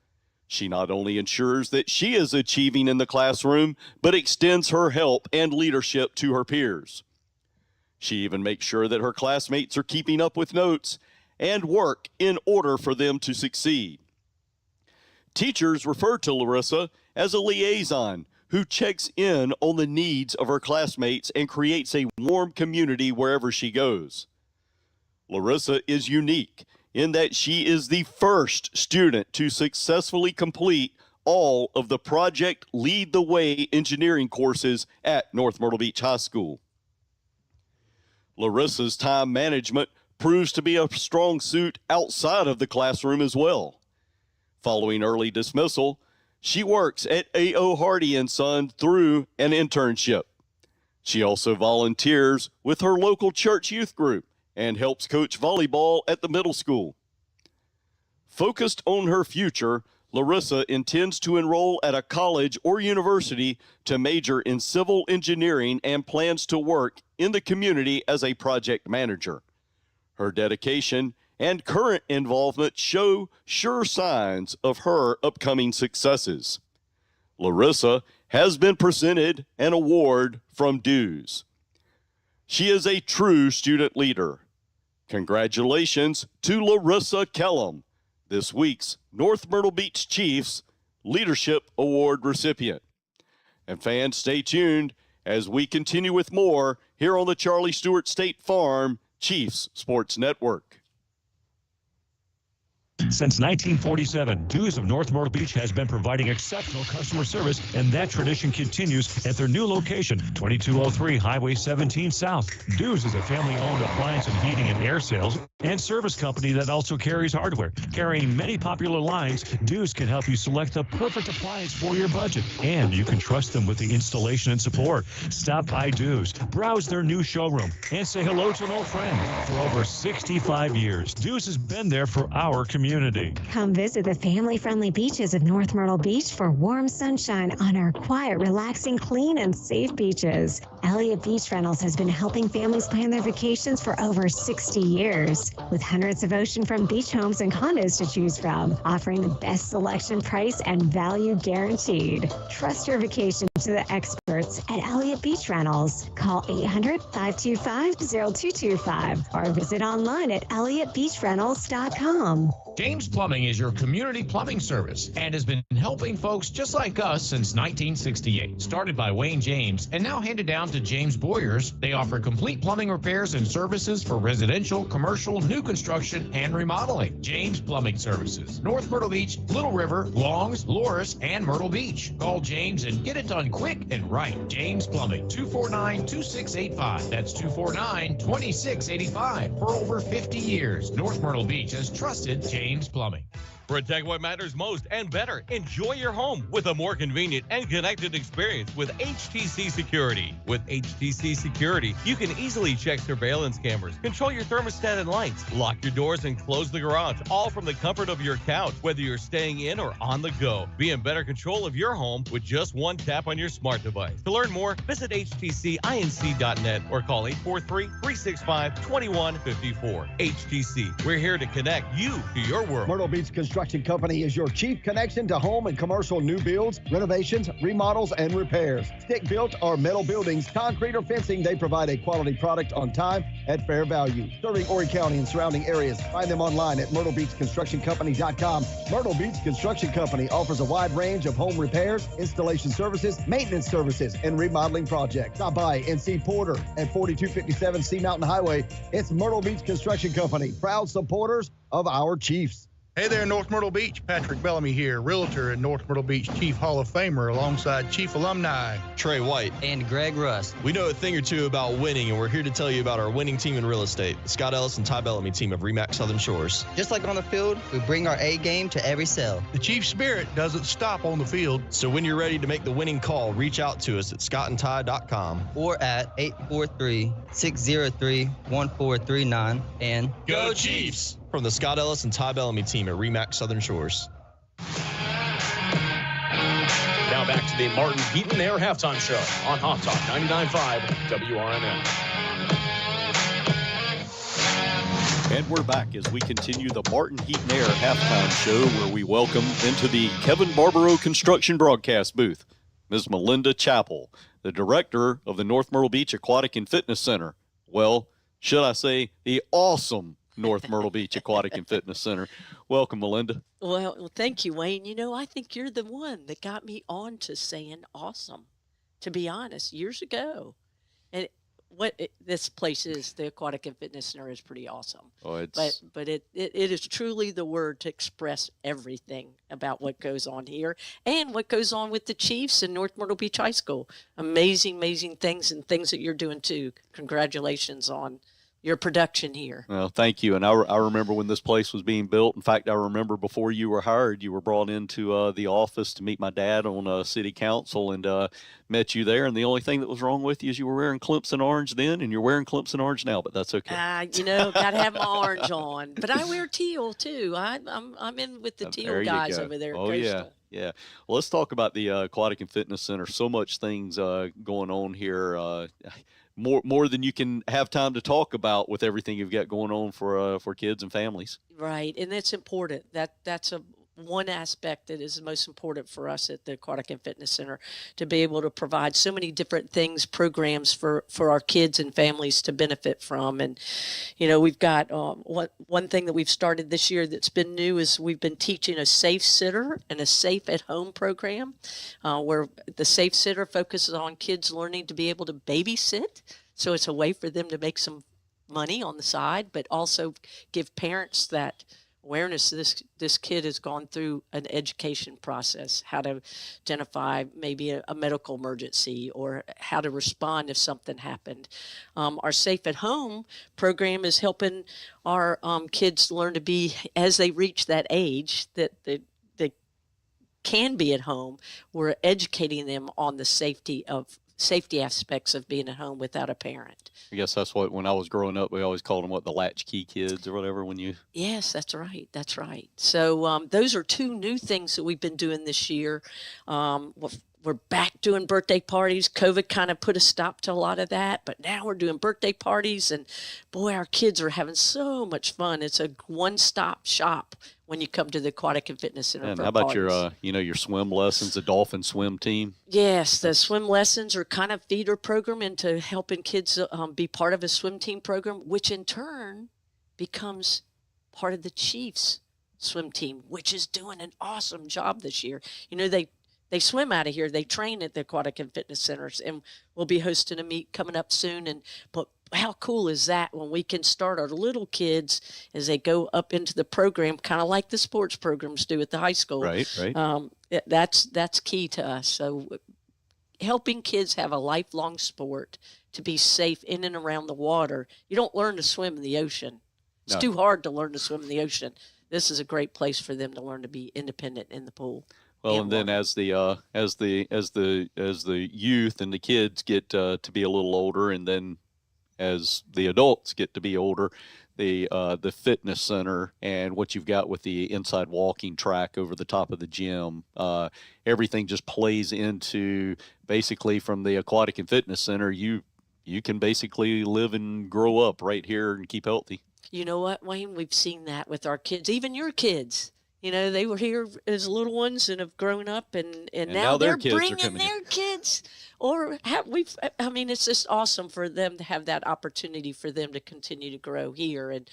S1: She not only ensures that she is achieving in the classroom, but extends her help and leadership to her peers. She even makes sure that her classmates are keeping up with notes and work in order for them to succeed. Teachers refer to Larissa as a liaison who checks in on the needs of her classmates and creates a warm community wherever she goes. Larissa is unique in that she is the first student to successfully complete all of the Project Lead the Way engineering courses at North Myrtle Beach High School. Larissa's time management proves to be a strong suit outside of the classroom as well. Following early dismissal, she works at A.O. Hardy & Son through an internship. She also volunteers with her local church youth group and helps coach volleyball at the middle school. Focused on her future, Larissa intends to enroll at a college or university to major in civil engineering and plans to work in the community as a project manager. Her dedication and current involvement show sure signs of her upcoming successes. Larissa has been presented an award from Dues. She is a true student leader. Congratulations to Larissa Kellum, this week's North Myrtle Beach Chiefs Leadership Award recipient. And fans, stay tuned as we continue with more here on the Charlie Stewart State Farm Chiefs Sports Network.
S23: Since 1947, Dues of North Myrtle Beach has been providing exceptional customer service, and that tradition continues at their new location, 2203 Highway 17 South. Dues is a family-owned appliance and heating and air sales and service company that also carries hardware. Carrying many popular lines, Dues can help you select the perfect appliance for your budget, and you can trust them with the installation and support. Stop by Dues, browse their new showroom, and say hello to an old friend. For over 65 years, Dues has been there for our community.
S8: Come visit the family-friendly beaches of North Myrtle Beach for warm sunshine on our quiet, relaxing, clean, and safe beaches. Elliott Beach Rentals has been helping families plan their vacations for over 60 years. With hundreds of oceanfront beach homes and condos to choose from, offering the best selection, price, and value guaranteed. Trust your vacation to the experts at Elliott Beach Rentals. Call 800-525-0225 or visit online at elliottbeachrentals.com.
S15: James Plumbing is your community plumbing service and has been helping folks just like us since 1968. Started by Wayne James and now handed down to James Boyers, they offer complete plumbing repairs and services for residential, commercial, new construction, and remodeling. James Plumbing Services, North Myrtle Beach, Little River, Longs, Loris, and Myrtle Beach. Call James and get it done quick and right. James Plumbing, 249-2685. That's 249-2685. For over 50 years, North Myrtle Beach has trusted James Plumbing.
S7: Protect what matters most and better. Enjoy your home with a more convenient and connected experience with HTC Security. With HTC Security, you can easily check surveillance cameras, control your thermostat and lights, lock your doors, and close the garage, all from the comfort of your couch, whether you're staying in or on the go. Be in better control of your home with just one tap on your smart device. To learn more, visit htcinc.net or call 843-365-2154. HTC, we're here to connect you to your world.
S17: Myrtle Beach Construction Company is your chief connection to home and commercial new builds, renovations, remodels, and repairs. Stick-built or metal buildings, concrete or fencing, they provide a quality product on time at fair value. Serving Horry County and surrounding areas. Find them online at myrtlebeachconstructioncompany.com. Myrtle Beach Construction Company offers a wide range of home repairs, installation services, maintenance services, and remodeling projects. Stop by and see Porter at 4257 Sea Mountain Highway. It's Myrtle Beach Construction Company, proud supporters of our Chiefs.
S18: Hey there, North Myrtle Beach. Patrick Bellamy here, realtor and North Myrtle Beach Chief Hall of Famer alongside Chief alumni
S19: Trey White
S20: and Greg Rust.
S19: We know a thing or two about winning, and we're here to tell you about our winning team in real estate, the Scott Ellis and Ty Bellamy team of RE/MAX Southern Shores.
S20: Just like on the field, we bring our A game to every sale.
S18: The Chief spirit doesn't stop on the field.
S19: So when you're ready to make the winning call, reach out to us at scottandty.com
S20: or at 843-603-1439 and
S19: Go Chiefs! From the Scott Ellis and Ty Bellamy team at RE/MAX Southern Shores.
S4: Now back to the Martin Heaton Air Halftime Show on Hot Talk 99.5 WRNN.
S1: And we're back as we continue the Martin Heaton Air Halftime Show, where we welcome into the Kevin Barbaro Construction broadcast booth Ms. Melinda Chappell, the director of the North Myrtle Beach Aquatic and Fitness Center. Well, should I say the awesome North Myrtle Beach Aquatic and Fitness Center. Welcome, Melinda.
S16: Well, thank you, Wayne. You know, I think you're the one that got me on to saying awesome, to be honest, years ago. And this place is, the Aquatic and Fitness Center, is pretty awesome.
S1: Oh, it's...
S16: But it is truly the word to express everything about what goes on here and what goes on with the Chiefs and North Myrtle Beach High School. Amazing, amazing things, and things that you're doing too. Congratulations on your production here.
S1: Well, thank you. And I remember when this place was being built. In fact, I remember before you were hired, you were brought into the office to meet my dad on city council, and met you there. And the only thing that was wrong with you is you were wearing Clemson orange then, and you're wearing Clemson orange now, but that's okay.
S16: You know, got to have my orange on. But I wear teal too. I'm in with the teal guys over there at Coastal.
S1: Yeah. Yeah. Well, let's talk about the Aquatic and Fitness Center. So much things going on here. More than you can have time to talk about with everything you've got going on for kids and families.
S16: Right, and that's important. That's one aspect that is the most important for us at the Aquatic and Fitness Center, to be able to provide so many different things, programs for our kids and families to benefit from. And, you know, we've got one thing that we've started this year that's been new is we've been teaching a safe sitter and a safe at home program, where the safe sitter focuses on kids learning to be able to babysit. So it's a way for them to make some money on the side, but also give parents that awareness. This kid has gone through an education process, how to identify maybe a medical emergency or how to respond if something happened. Our Safe at Home program is helping our kids learn to be, as they reach that age that they can be at home, we're educating them on the safety aspects of being at home without a parent.
S1: I guess that's what, when I was growing up, we always called them the latchkey kids or whatever.
S16: Yes, that's right. That's right. So those are two new things that we've been doing this year. We're back doing birthday parties. COVID kind of put a stop to a lot of that, but now we're doing birthday parties, and boy, our kids are having so much fun. It's a one-stop shop when you come to the Aquatic and Fitness Center.
S1: And how about your swim lessons, the dolphin swim team?
S16: Yes, the swim lessons are kind of feeder program into helping kids be part of a swim team program, which in turn becomes part of the Chiefs swim team, which is doing an awesome job this year. You know, they swim out of here. They train at the Aquatic and Fitness Centers, and we'll be hosting a meet coming up soon. But how cool is that when we can start our little kids as they go up into the program, kind of like the sports programs do at the high school.
S1: Right.
S16: That's key to us. So helping kids have a lifelong sport to be safe in and around the water. You don't learn to swim in the ocean. It's too hard to learn to swim in the ocean. this is a great place for them to learn to be independent in the pool.
S1: Well, and then as the youth and the kids get to be a little older, and then as the adults get to be older, the fitness center and what you've got with the inside walking track over the top of the gym, everything just plays into basically from the aquatic and fitness center. You can basically live and grow up right here and keep healthy.
S16: You know what, Wayne? We've seen that with our kids, even your kids. You know, they were here as little ones and have grown up, and now they're bringing their kids. I mean, it's just awesome for them to have that opportunity for them to continue to grow here. And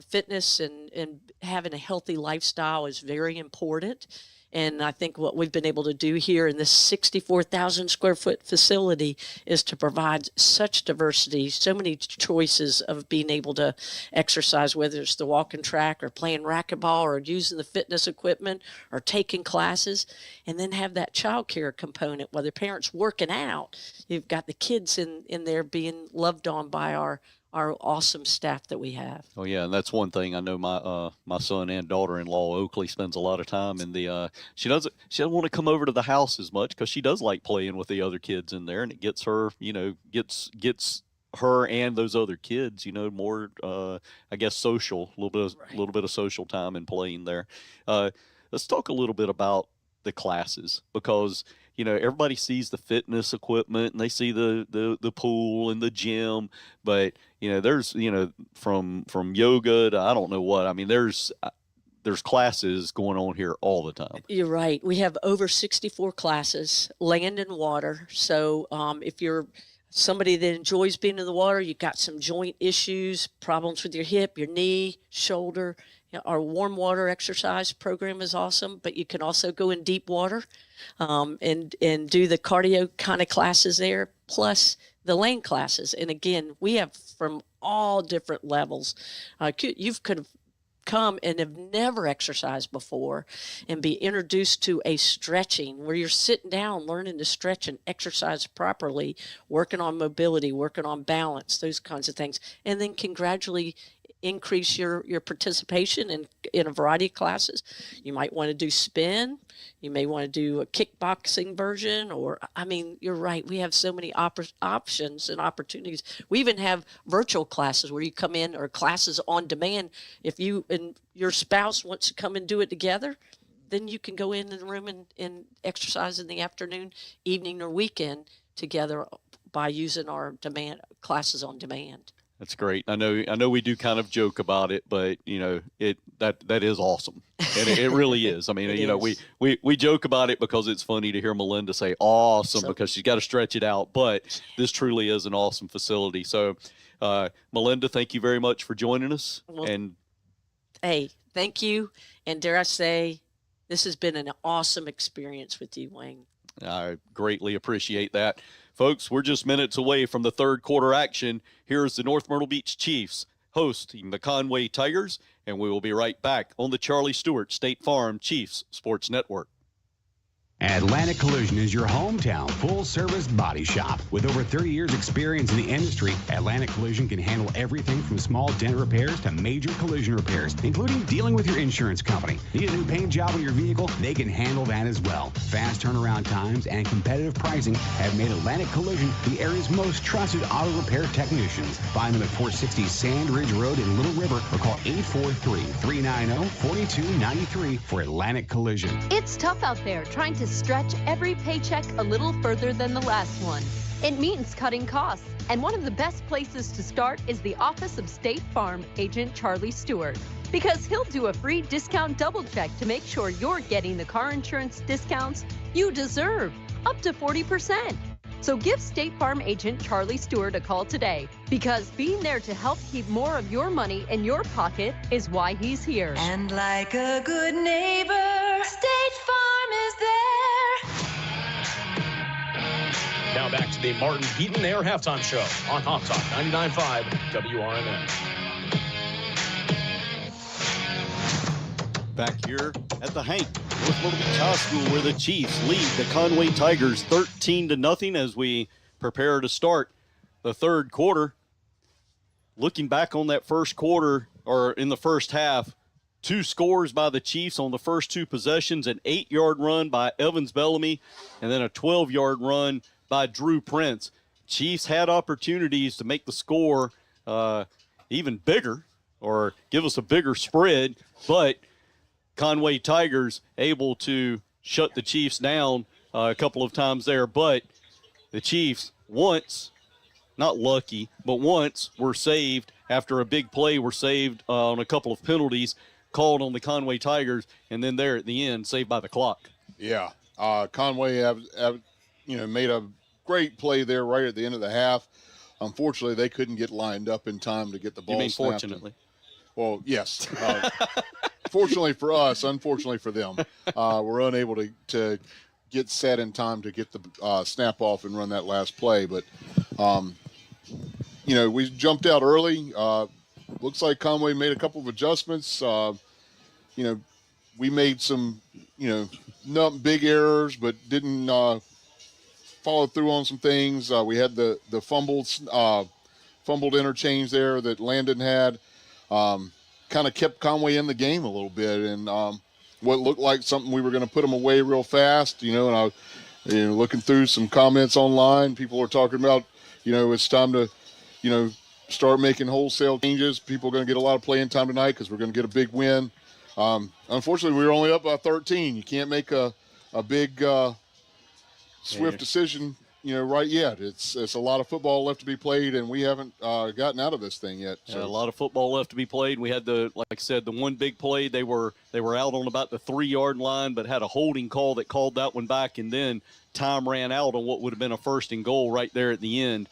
S16: fitness and having a healthy lifestyle is very important. And I think what we've been able to do here in this 64,000 square foot facility is to provide such diversity, so many choices of being able to exercise, whether it's the walking track or playing racquetball or using the fitness equipment or taking classes, and then have that child care component, whether parents working out, you've got the kids in there being loved on by our awesome staff that we have.
S1: Oh yeah, and that's one thing I know. My son and daughter-in-law Oakley spends a lot of time in the. She doesn't want to come over to the house as much because she does like playing with the other kids in there, and it gets her, gets her and those other kids, more I guess social, a little bit of social time and playing there. Let's talk a little bit about the classes, because everybody sees the fitness equipment and they see the pool and the gym, but there's from yoga to I don't know what. I mean, there's classes going on here all the time.
S16: You're right. We have over 64 classes, land and water. So if you're somebody that enjoys being in the water, you've got some joint issues, problems with your hip, your knee, shoulder. Our warm water exercise program is awesome, but you can also go in deep water and do the cardio kind of classes there, plus the land classes. And again, we have from all different levels. You could have come and have never exercised before and be introduced to a stretching where you're sitting down learning to stretch and exercise properly, working on mobility, working on balance, those kinds of things, and then can gradually increase your participation in a variety of classes. You might want to do spin. You may want to do a kickboxing version, or, I mean, you're right. We have so many options and opportunities. We even have virtual classes where you come in, or classes on demand. If you and your spouse wants to come and do it together, then you can go in the room and exercise in the afternoon, evening, or weekend together by using our classes on demand.
S1: That's great. I know we do kind of joke about it, but that is awesome. And it really is. I mean, we joke about it because it's funny to hear Melinda say awesome because she's got to stretch it out, but this truly is an awesome facility. So Melinda, thank you very much for joining us.
S16: Hey, thank you. And dare I say, this has been an awesome experience with you, Wayne.
S1: I greatly appreciate that. Folks, we're just minutes away from the third quarter action. Here's the North Myrtle Beach Chiefs hosting the Conway Tigers, and we will be right back on the Charlie Stewart State Farm Chiefs Sports Network.
S6: Atlantic Collision is your hometown full-service body shop. With over 30 years experience in the industry, Atlantic Collision can handle everything from small dent repairs to major collision repairs, including dealing with your insurance company. Need a new paint job on your vehicle? They can handle that as well. Fast turnaround times and competitive pricing have made Atlantic Collision the area's most trusted auto repair technicians. Find them at 460 Sand Ridge Road in Little River, or call 843-390-4293 for Atlantic Collision.
S2: It's tough out there trying to stretch every paycheck a little further than the last one. It means cutting costs, and one of the best places to start is the office of State Farm agent Charlie Stewart, because he'll do a free discount double check to make sure you're getting the car insurance discounts you deserve, up to 40%. So give State Farm agent Charlie Stewart a call today, because being there to help keep more of your money in your pocket is why he's here.
S3: And like a good neighbor, State Farm is there.
S4: Now back to the Martin Heaton Air Halftime Show on Hot Talk 99.5 WRNN.
S1: Back here at the Hank, North Myrtle Beach High School, where the Chiefs lead the Conway Tigers 13-0 as we prepare to start the third quarter. Looking back on that first quarter, or in the first half, 2 scores by the Chiefs on the first 2 possessions, an 8-yard run by Evans Bellamy, and then a 12-yard run by Drew Prince. Chiefs had opportunities to make the score even bigger or give us a bigger spread, but Conway Tigers able to shut the Chiefs down a couple of times there. But the Chiefs once, not lucky, but once were saved after a big play, were saved on a couple of penalties called on the Conway Tigers, and then there at the end, saved by the clock.
S12: Yeah, Conway made a great play there right at the end of the half. Unfortunately, they couldn't get lined up in time to get the ball.
S1: You mean
S12: snapped.
S1: fortunately?
S12: Well, yes. Fortunately for us, unfortunately for them, we're unable to get set in time to get the snap off and run that last play. But, we jumped out early. Looks like Conway made a couple of adjustments. We made some, not big errors, but didn't follow through on some things. We had the fumbled interchange there that Landon had. Kind of kept Conway in the game a little bit, and what looked like something we were going to put them away real fast, and I, looking through some comments online, people are talking about, it's time to, start making wholesale changes. People are going to get a lot of playing time tonight because we're going to get a big win. Unfortunately, we were only up by 13. You can't make a big swift decision, right yet. It's a lot of football left to be played, and we haven't gotten out of this thing yet. So.
S1: A lot of football left to be played. We had like I said, the one big play. They were out on about the 3-yard line, but had a holding call that called that one back, and then time ran out on what would have been a 1st and goal right there at the end.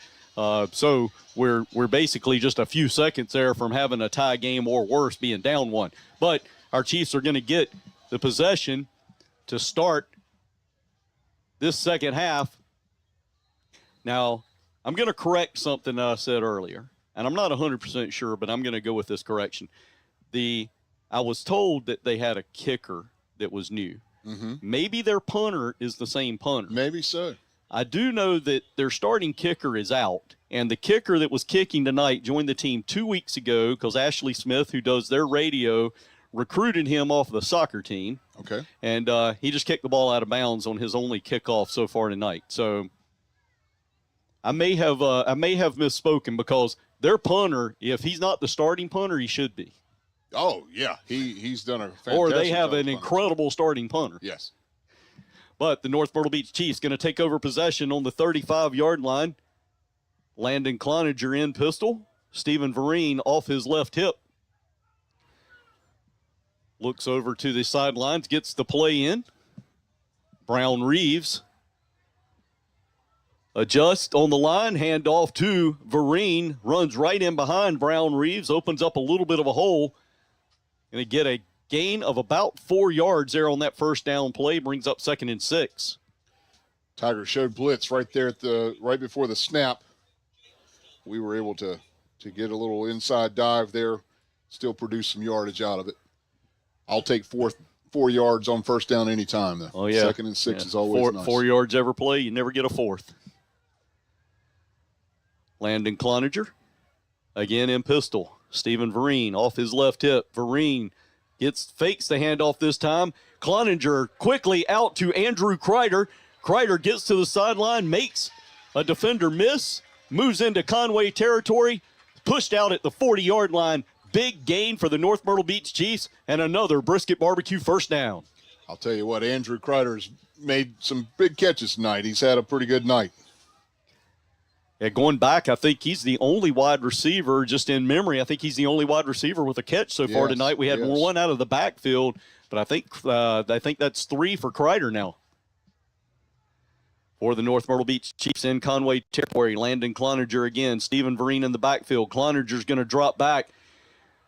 S1: So we're basically just a few seconds there from having a tie game or worse, being down 1. But our Chiefs are going to get the possession to start this second half. Now, I'm going to correct something that I said earlier, and I'm not 100% sure, but I'm going to go with this correction. I was told that they had a kicker that was new.
S12: Mm-hmm.
S1: Maybe their punter is the same punter.
S12: Maybe so.
S1: I do know that their starting kicker is out, and the kicker that was kicking tonight joined the team 2 weeks ago because Ashley Smith, who does their radio, recruited him off the soccer team.
S12: Okay.
S1: And he just kicked the ball out of bounds on his only kickoff so far tonight. So I may have misspoken because their punter, if he's not the starting punter, he should be.
S12: Oh, yeah. He's done a fantastic
S1: Or they have
S12: job
S1: an incredible starting punter.
S12: Yes.
S1: But the North Myrtle Beach Chiefs going to take over possession on the 35-yard line. Landon Cloninger in pistol. Stephen Vereen off his left hip. Looks over to the sidelines, gets the play in. Brown Reeves adjusts on the line, hand off to Vereen, runs right in behind Brown Reeves, opens up a little bit of a hole. Going to get a gain of about 4 yards there on that first down play, brings up 2nd and 6.
S12: Tigers showed blitz right there right before the snap. We were able to get a little inside dive there, still produce some yardage out of it. I'll take 4 yards on first down anytime, though.
S1: Oh, yeah.
S12: 2nd and 6 is always nice.
S1: 4 yards every play, you never get a 4th. Landon Cloninger, again in pistol. Stephen Vereen off his left hip. Vereen fakes the handoff this time. Cloninger quickly out to Andrew Kreider. Kreider gets to the sideline, makes a defender miss, moves into Conway territory, pushed out at the 40-yard line. Big gain for the North Myrtle Beach Chiefs, and another Brisket Barbecue first down.
S12: I'll tell you what, Andrew Kreider's made some big catches tonight. He's had a pretty good night.
S1: Yeah, going back, I think he's the only wide receiver, just in memory, I think he's the only wide receiver with a catch so far tonight. We had one out of the backfield, but I think that's 3 for Kreider now. For the North Myrtle Beach Chiefs in Conway territory, Landon Cloninger again. Stephen Vereen in the backfield. Cloninger's going to drop back.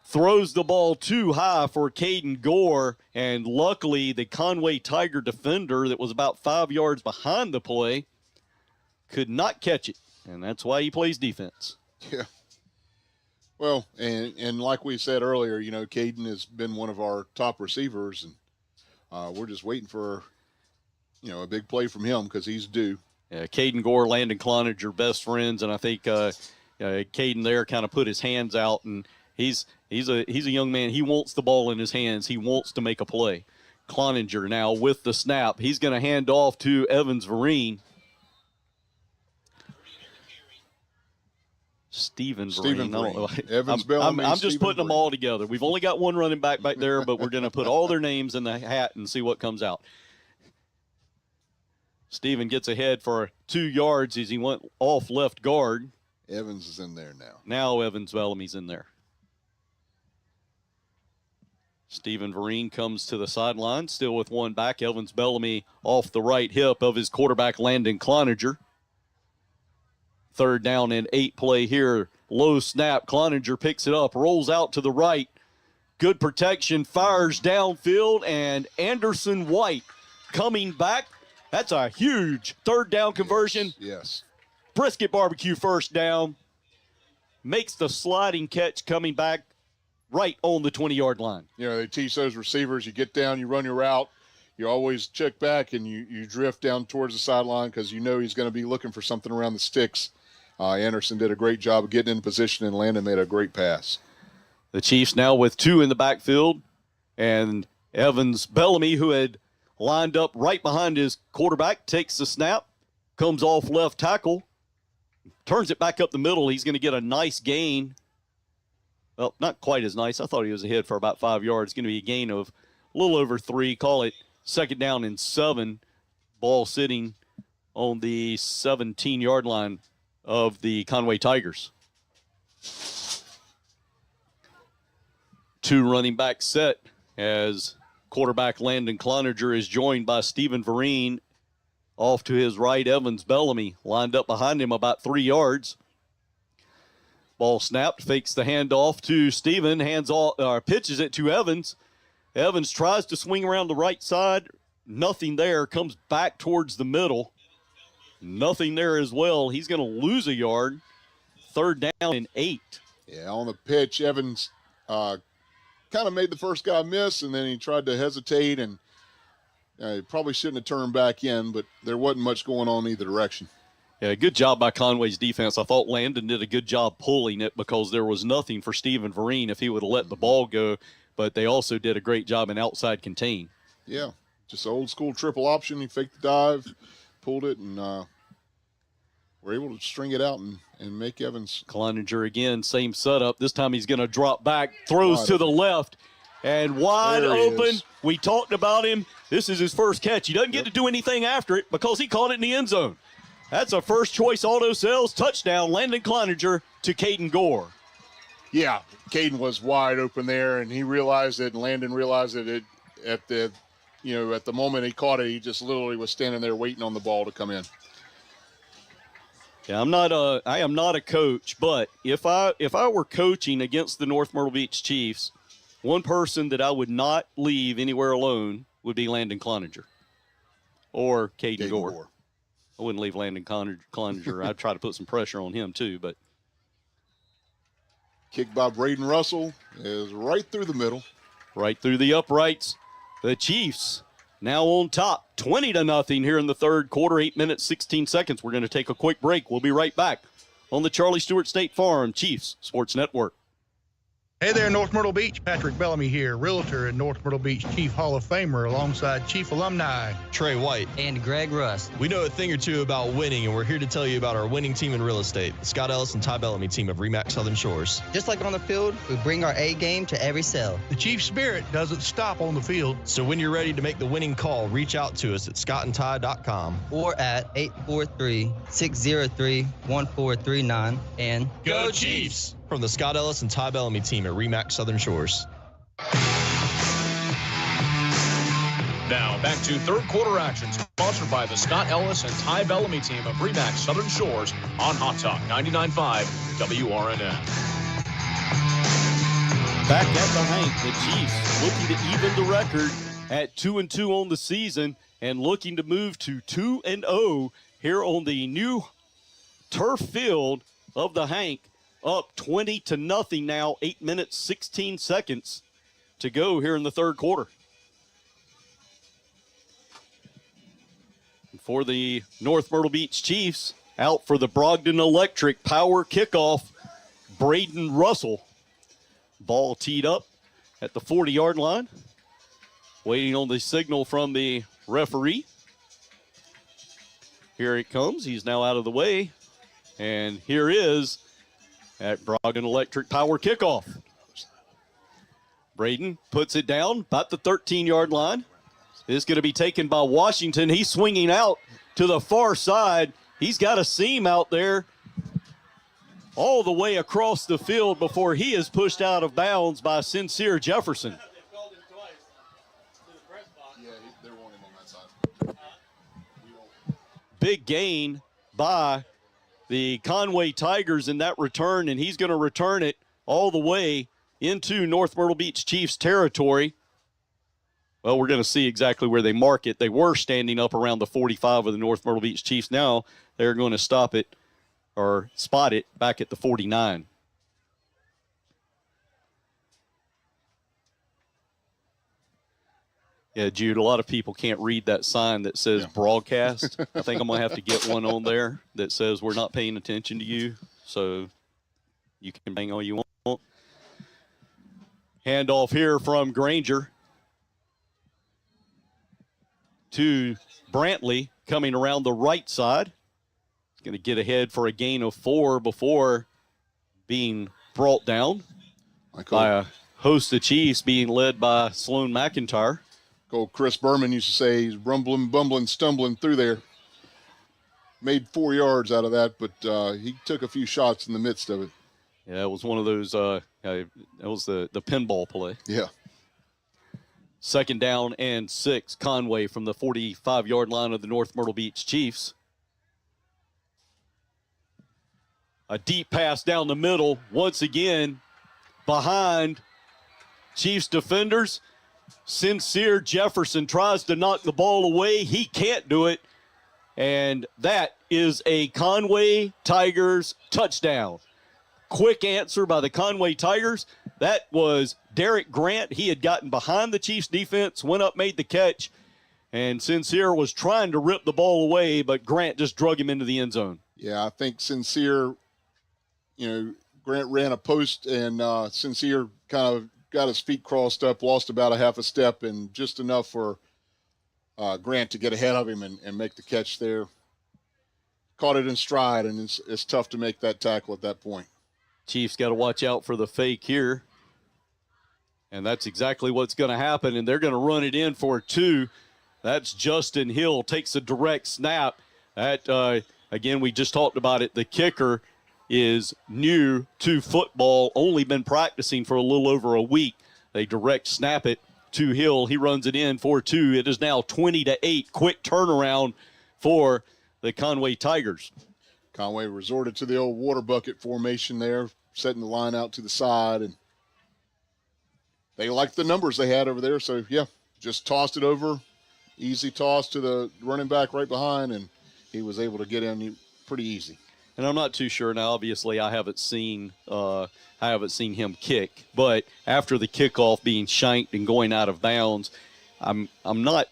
S1: Throws the ball too high for Caden Gore, and luckily the Conway Tiger defender that was about 5 yards behind the play could not catch it, and that's why he plays defense.
S12: Yeah. Well, and like we said earlier, Caden has been one of our top receivers, and we're just waiting for, a big play from him because he's due.
S1: Yeah, Caden Gore, Landon Cloninger, best friends, and I think Caden there kind of put his hands out and He's a young man. He wants the ball in his hands. He wants to make a play. Cloninger now with the snap. He's going to hand off to Evans Vereen. Stephen Vereen.
S12: Evans Bellamy.
S1: I'm just putting them all together. We've only got one running back there, but we're going to put all their names in the hat and see what comes out. Stephen gets ahead for 2 yards as he went off left guard.
S12: Evans is in there now.
S1: Now Evans Bellamy's in there. Stephen Vereen comes to the sideline, still with one back. Evans Bellamy off the right hip of his quarterback, Landon Cloninger. 3rd down and 8 play here. Low snap. Cloninger picks it up, rolls out to the right. Good protection, fires downfield, and Anderson White coming back. That's a huge 3rd down conversion.
S12: Yes.
S1: Brisket Barbecue 1st down. Makes the sliding catch coming back right on the 20-yard line.
S12: You know, they teach those receivers, you get down, you run your route, you always check back, and you drift down towards the sideline because you know he's going to be looking for something around the sticks. Anderson did a great job of getting in position, and Landon made a great pass.
S1: The Chiefs now with 2 in the backfield, and Evans Bellamy, who had lined up right behind his quarterback, takes the snap, comes off left tackle, turns it back up the middle. He's going to get a nice gain. Well, not quite as nice. I thought he was ahead for about 5 yards. It's going to be a gain of a little over 3. Call it 2nd down and 7. Ball sitting on the 17-yard line of the Conway Tigers. 2 running back set as quarterback Landon Cloninger is joined by Stephen Vereen. Off to his right, Evans Bellamy lined up behind him about 3 yards. Ball snapped, fakes the handoff to Stephen, pitches it to Evans. Evans tries to swing around the right side. Nothing there, comes back towards the middle. Nothing there as well. He's going to lose a yard. 3rd down and 8.
S12: Yeah, on the pitch, Evans kind of made the first guy miss, and then he tried to hesitate, and he probably shouldn't have turned back in, but there wasn't much going on either direction.
S1: Yeah, good job by Conway's defense. I thought Landon did a good job pulling it because there was nothing for Stephen Vereen if he would have let the ball go, but they also did a great job in outside contain.
S12: Yeah, just an old-school triple option. He faked the dive, pulled it, and were able to string it out and make Evans.
S1: Cloninger again, same setup. This time he's going to drop back, throws to the left, and wide open. We talked about him. This is his first catch. He doesn't get to do anything after it because he caught it in the end zone. That's a first-choice auto sales touchdown, Landon Cloninger to Caden Gore.
S12: Yeah, Caden was wide open there, and he realized it, and Landon realized it at the moment he caught it. He just literally was standing there waiting on the ball to come in.
S1: Yeah, I am not a coach, but if I were coaching against the North Myrtle Beach Chiefs, one person that I would not leave anywhere alone would be Landon Cloninger or Caden Gore. I wouldn't leave Landon Cloninger. I'd try to put some pressure on him too, but.
S12: Kick by Braden Russell is right through the middle.
S1: Right through the uprights. The Chiefs now on top, 20-0 here in the 3rd quarter, 8 minutes, 16 seconds. We're going to take a quick break. We'll be right back on the Charlie Stewart State Farm Chiefs Sports Network.
S18: Hey there, North Myrtle Beach. Patrick Bellamy here, realtor and North Myrtle Beach Chief Hall of Famer alongside Chief alumni
S19: Trey White
S20: and Greg Rust.
S19: We know a thing or two about winning, and we're here to tell you about our winning team in real estate, the Scott Ellis and Ty Bellamy team of RE/MAX Southern Shores.
S20: Just like on the field, we bring our A game to every sale.
S18: The Chief spirit doesn't stop on the field.
S19: So when you're ready to make the winning call, reach out to us at scottandty.com
S20: or at 843-603-1439 and
S19: Go Chiefs! From the Scott Ellis and Ty Bellamy team at RE/MAX Southern Shores.
S4: Now back to 3rd quarter action, sponsored by the Scott Ellis and Ty Bellamy team of RE/MAX Southern Shores on Hot Talk 99.5 WRNN.
S1: Back at the Hank, the Chiefs looking to even the record at 2-2 on the season and looking to move to 2-0 here on the new turf field of the Hank. Up 20-0 now, 8 minutes, 16 seconds to go here in the 3rd quarter. For the North Myrtle Beach Chiefs, out for the Brogdon Electric power kickoff, Braden Russell. Ball teed up at the 40-yard line. Waiting on the signal from the referee. Here it comes. He's now out of the way. And here is at Brogdon Electric Power kickoff. Braden puts it down about the 13-yard line. It's going to be taken by Washington. He's swinging out to the far side. He's got a seam out there all the way across the field before he is pushed out of bounds by Sincere Jefferson. Big gain by the Conway Tigers in that return, and he's going to return it all the way into North Myrtle Beach Chiefs territory. Well, we're going to see exactly where they mark it. They were standing up around the 45 of the North Myrtle Beach Chiefs. Now they're going to stop it or spot it back at the 49. Yeah, Jude, a lot of people can't read that sign that says broadcast. I think I'm going to have to get one on there that says we're not paying attention to you. So you can bang all you want. Handoff here from Granger to Brantley coming around the right side. He's going to get ahead for a gain of 4 before being brought down by a host of Chiefs being led by Sloan McIntyre.
S12: Old Chris Berman used to say he's rumbling, bumbling, stumbling through there. Made 4 yards out of that, but he took a few shots in the midst of it.
S1: Yeah, it was one of those, it was the pinball play.
S12: Yeah.
S1: 2nd down and 6, Conway from the 45-yard line of the North Myrtle Beach Chiefs. A deep pass down the middle, once again, behind Chiefs defenders. Sincere Jefferson tries to knock the ball away. He can't do it. And that is a Conway Tigers touchdown. Quick answer by the Conway Tigers. That was Derek Grant. He had gotten behind the Chiefs defense, went up, made the catch, and Sincere was trying to rip the ball away, but Grant just drug him into the end zone.
S12: Yeah, I think Sincere, Grant ran a post, and Sincere kind of got his feet crossed up, lost about a half a step, and just enough for Grant to get ahead of him and make the catch there. Caught it in stride, and it's tough to make that tackle at that point.
S1: Chiefs got to watch out for the fake here. And that's exactly what's going to happen, and they're going to run it in for 2. That's Justin Hill, takes a direct snap. That, again, we just talked about it. The kicker is new to football, only been practicing for a little over a week. They direct snap it to Hill. He runs it in for 2. It is now 20-8. Quick turnaround for the Conway Tigers.
S12: Conway resorted to the old water bucket formation there, setting the line out to the side, and they liked the numbers they had over there. So, yeah, just tossed it over. Easy toss to the running back right behind, and he was able to get in pretty easy.
S1: And I'm not too sure now. Obviously, I haven't seen him kick. But after the kickoff being shanked and going out of bounds, I'm not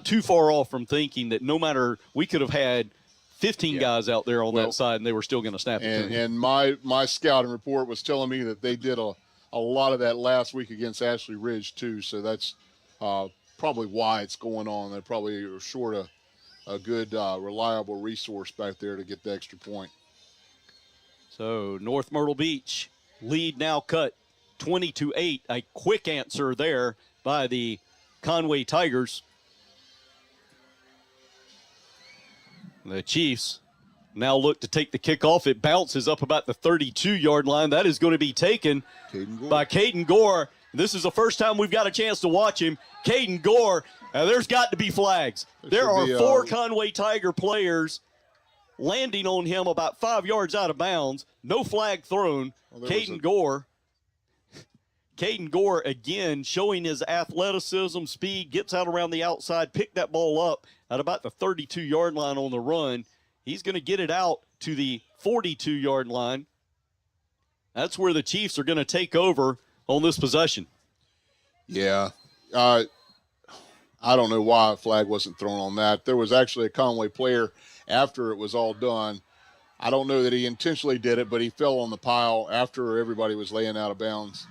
S1: too far off from thinking that no matter, we could have had 15 guys out there on that side and they were still going to snap it.
S12: And my scouting report was telling me that they did a lot of that last week against Ashley Ridge too. So that's probably why it's going on. They probably are short a good, reliable resource back there to get the extra point.
S1: So North Myrtle Beach lead now cut 20-8. A quick answer there by the Conway Tigers. The Chiefs now look to take the kickoff. It bounces up about the 32-yard line. That is going to be taken by Caden Gore. This is the first time we've got a chance to watch him. Caden Gore, there's got to be flags. There are 4 Conway Tiger players landing on him about 5 yards out of bounds. No flag thrown. Caden Gore again showing his athleticism, speed, gets out around the outside, picked that ball up at about the 32-yard line on the run. He's going to get it out to the 42-yard line. That's where the Chiefs are going to take over on this possession.
S12: Yeah. I don't know why a flag wasn't thrown on that. There was actually a Conway player after it was all done. I don't know that he intentionally did it, but he fell on the pile after everybody was laying out of bounds.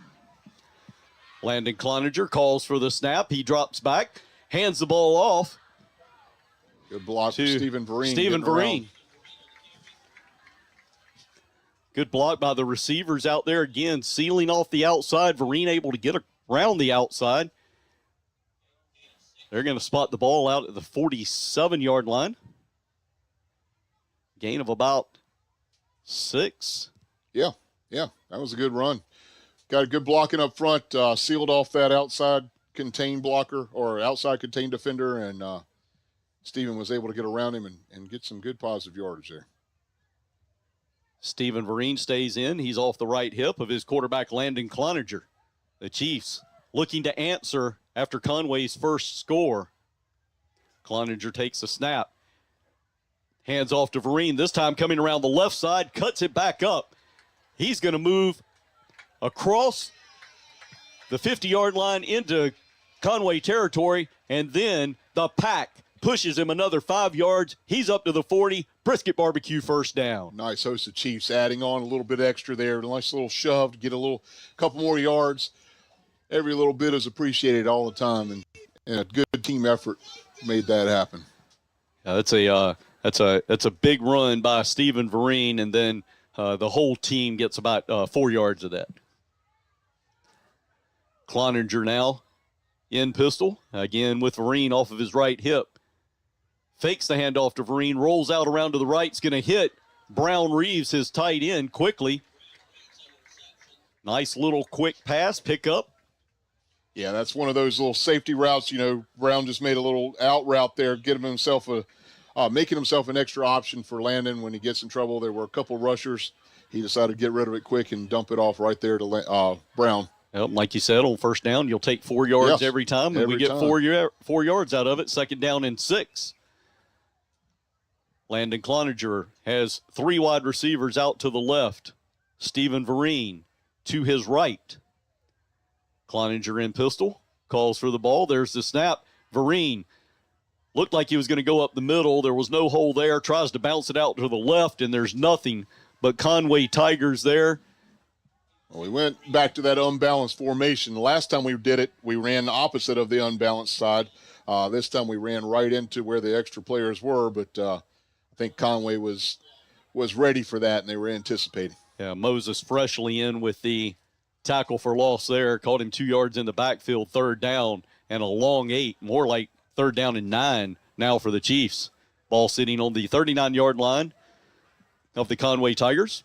S1: Landon Cloninger calls for the snap. He drops back, hands the ball off.
S12: Good block to Stephen Vereen.
S1: Stephen Vereen. Good block by the receivers out there again, sealing off the outside. Vereen able to get around the outside. They're going to spot the ball out at the 47-yard line. Gain of about 6.
S12: Yeah, that was a good run. Got a good blocking up front, sealed off that outside contained blocker or outside contained defender, and Stephen was able to get around him and get some good positive yardage there.
S1: Stephen Vereen stays in. He's off the right hip of his quarterback, Landon Cloninger. The Chiefs looking to answer after Conway's first score. Cloninger takes the snap. Hands off to Vereen, this time coming around the left side, cuts it back up. He's going to move across the 50-yard line into Conway territory, and then the pack pushes him another 5 yards. He's up to the 40. Brisket Barbecue first down.
S12: Nice host of Chiefs adding on a little bit extra there. A nice little shove to get a couple more yards. Every little bit is appreciated all the time, and a good team effort made that happen.
S1: That's a big run by Stephen Vereen, and then the whole team gets about 4 yards of that. Cloninger now in pistol, again with Vereen off of his right hip. Fakes the handoff to Vereen, rolls out around to the right. It's going to hit Brown Reeves, his tight end, quickly. Nice little quick pass, pick up.
S12: Yeah, that's one of those little safety routes. You know, Brown just made a little out route there, making himself an extra option for Landon when he gets in trouble. There were a couple rushers. He decided to get rid of it quick and dump it off right there to Brown.
S1: Well, like you said, on first down, you'll take 4 yards every time, and we get 4 yards out of it. Second down and 6. Landon Cloninger has 3 wide receivers out to the left. Stephen Vereen to his right. Cloninger in pistol, calls for the ball. There's the snap. Vereen looked like he was going to go up the middle. There was no hole there. Tries to bounce it out to the left, and there's nothing but Conway Tigers there.
S12: Well, we went back to that unbalanced formation. The last time we did it, we ran the opposite of the unbalanced side. This time we ran right into where the extra players were, but I think Conway was ready for that, and they were anticipating.
S1: Yeah, Moses freshly in with the tackle for loss there. Caught him 2 yards in the backfield, third down, and a long 8, more like third down and 9 now for the Chiefs. Ball sitting on the 39-yard line of the Conway Tigers.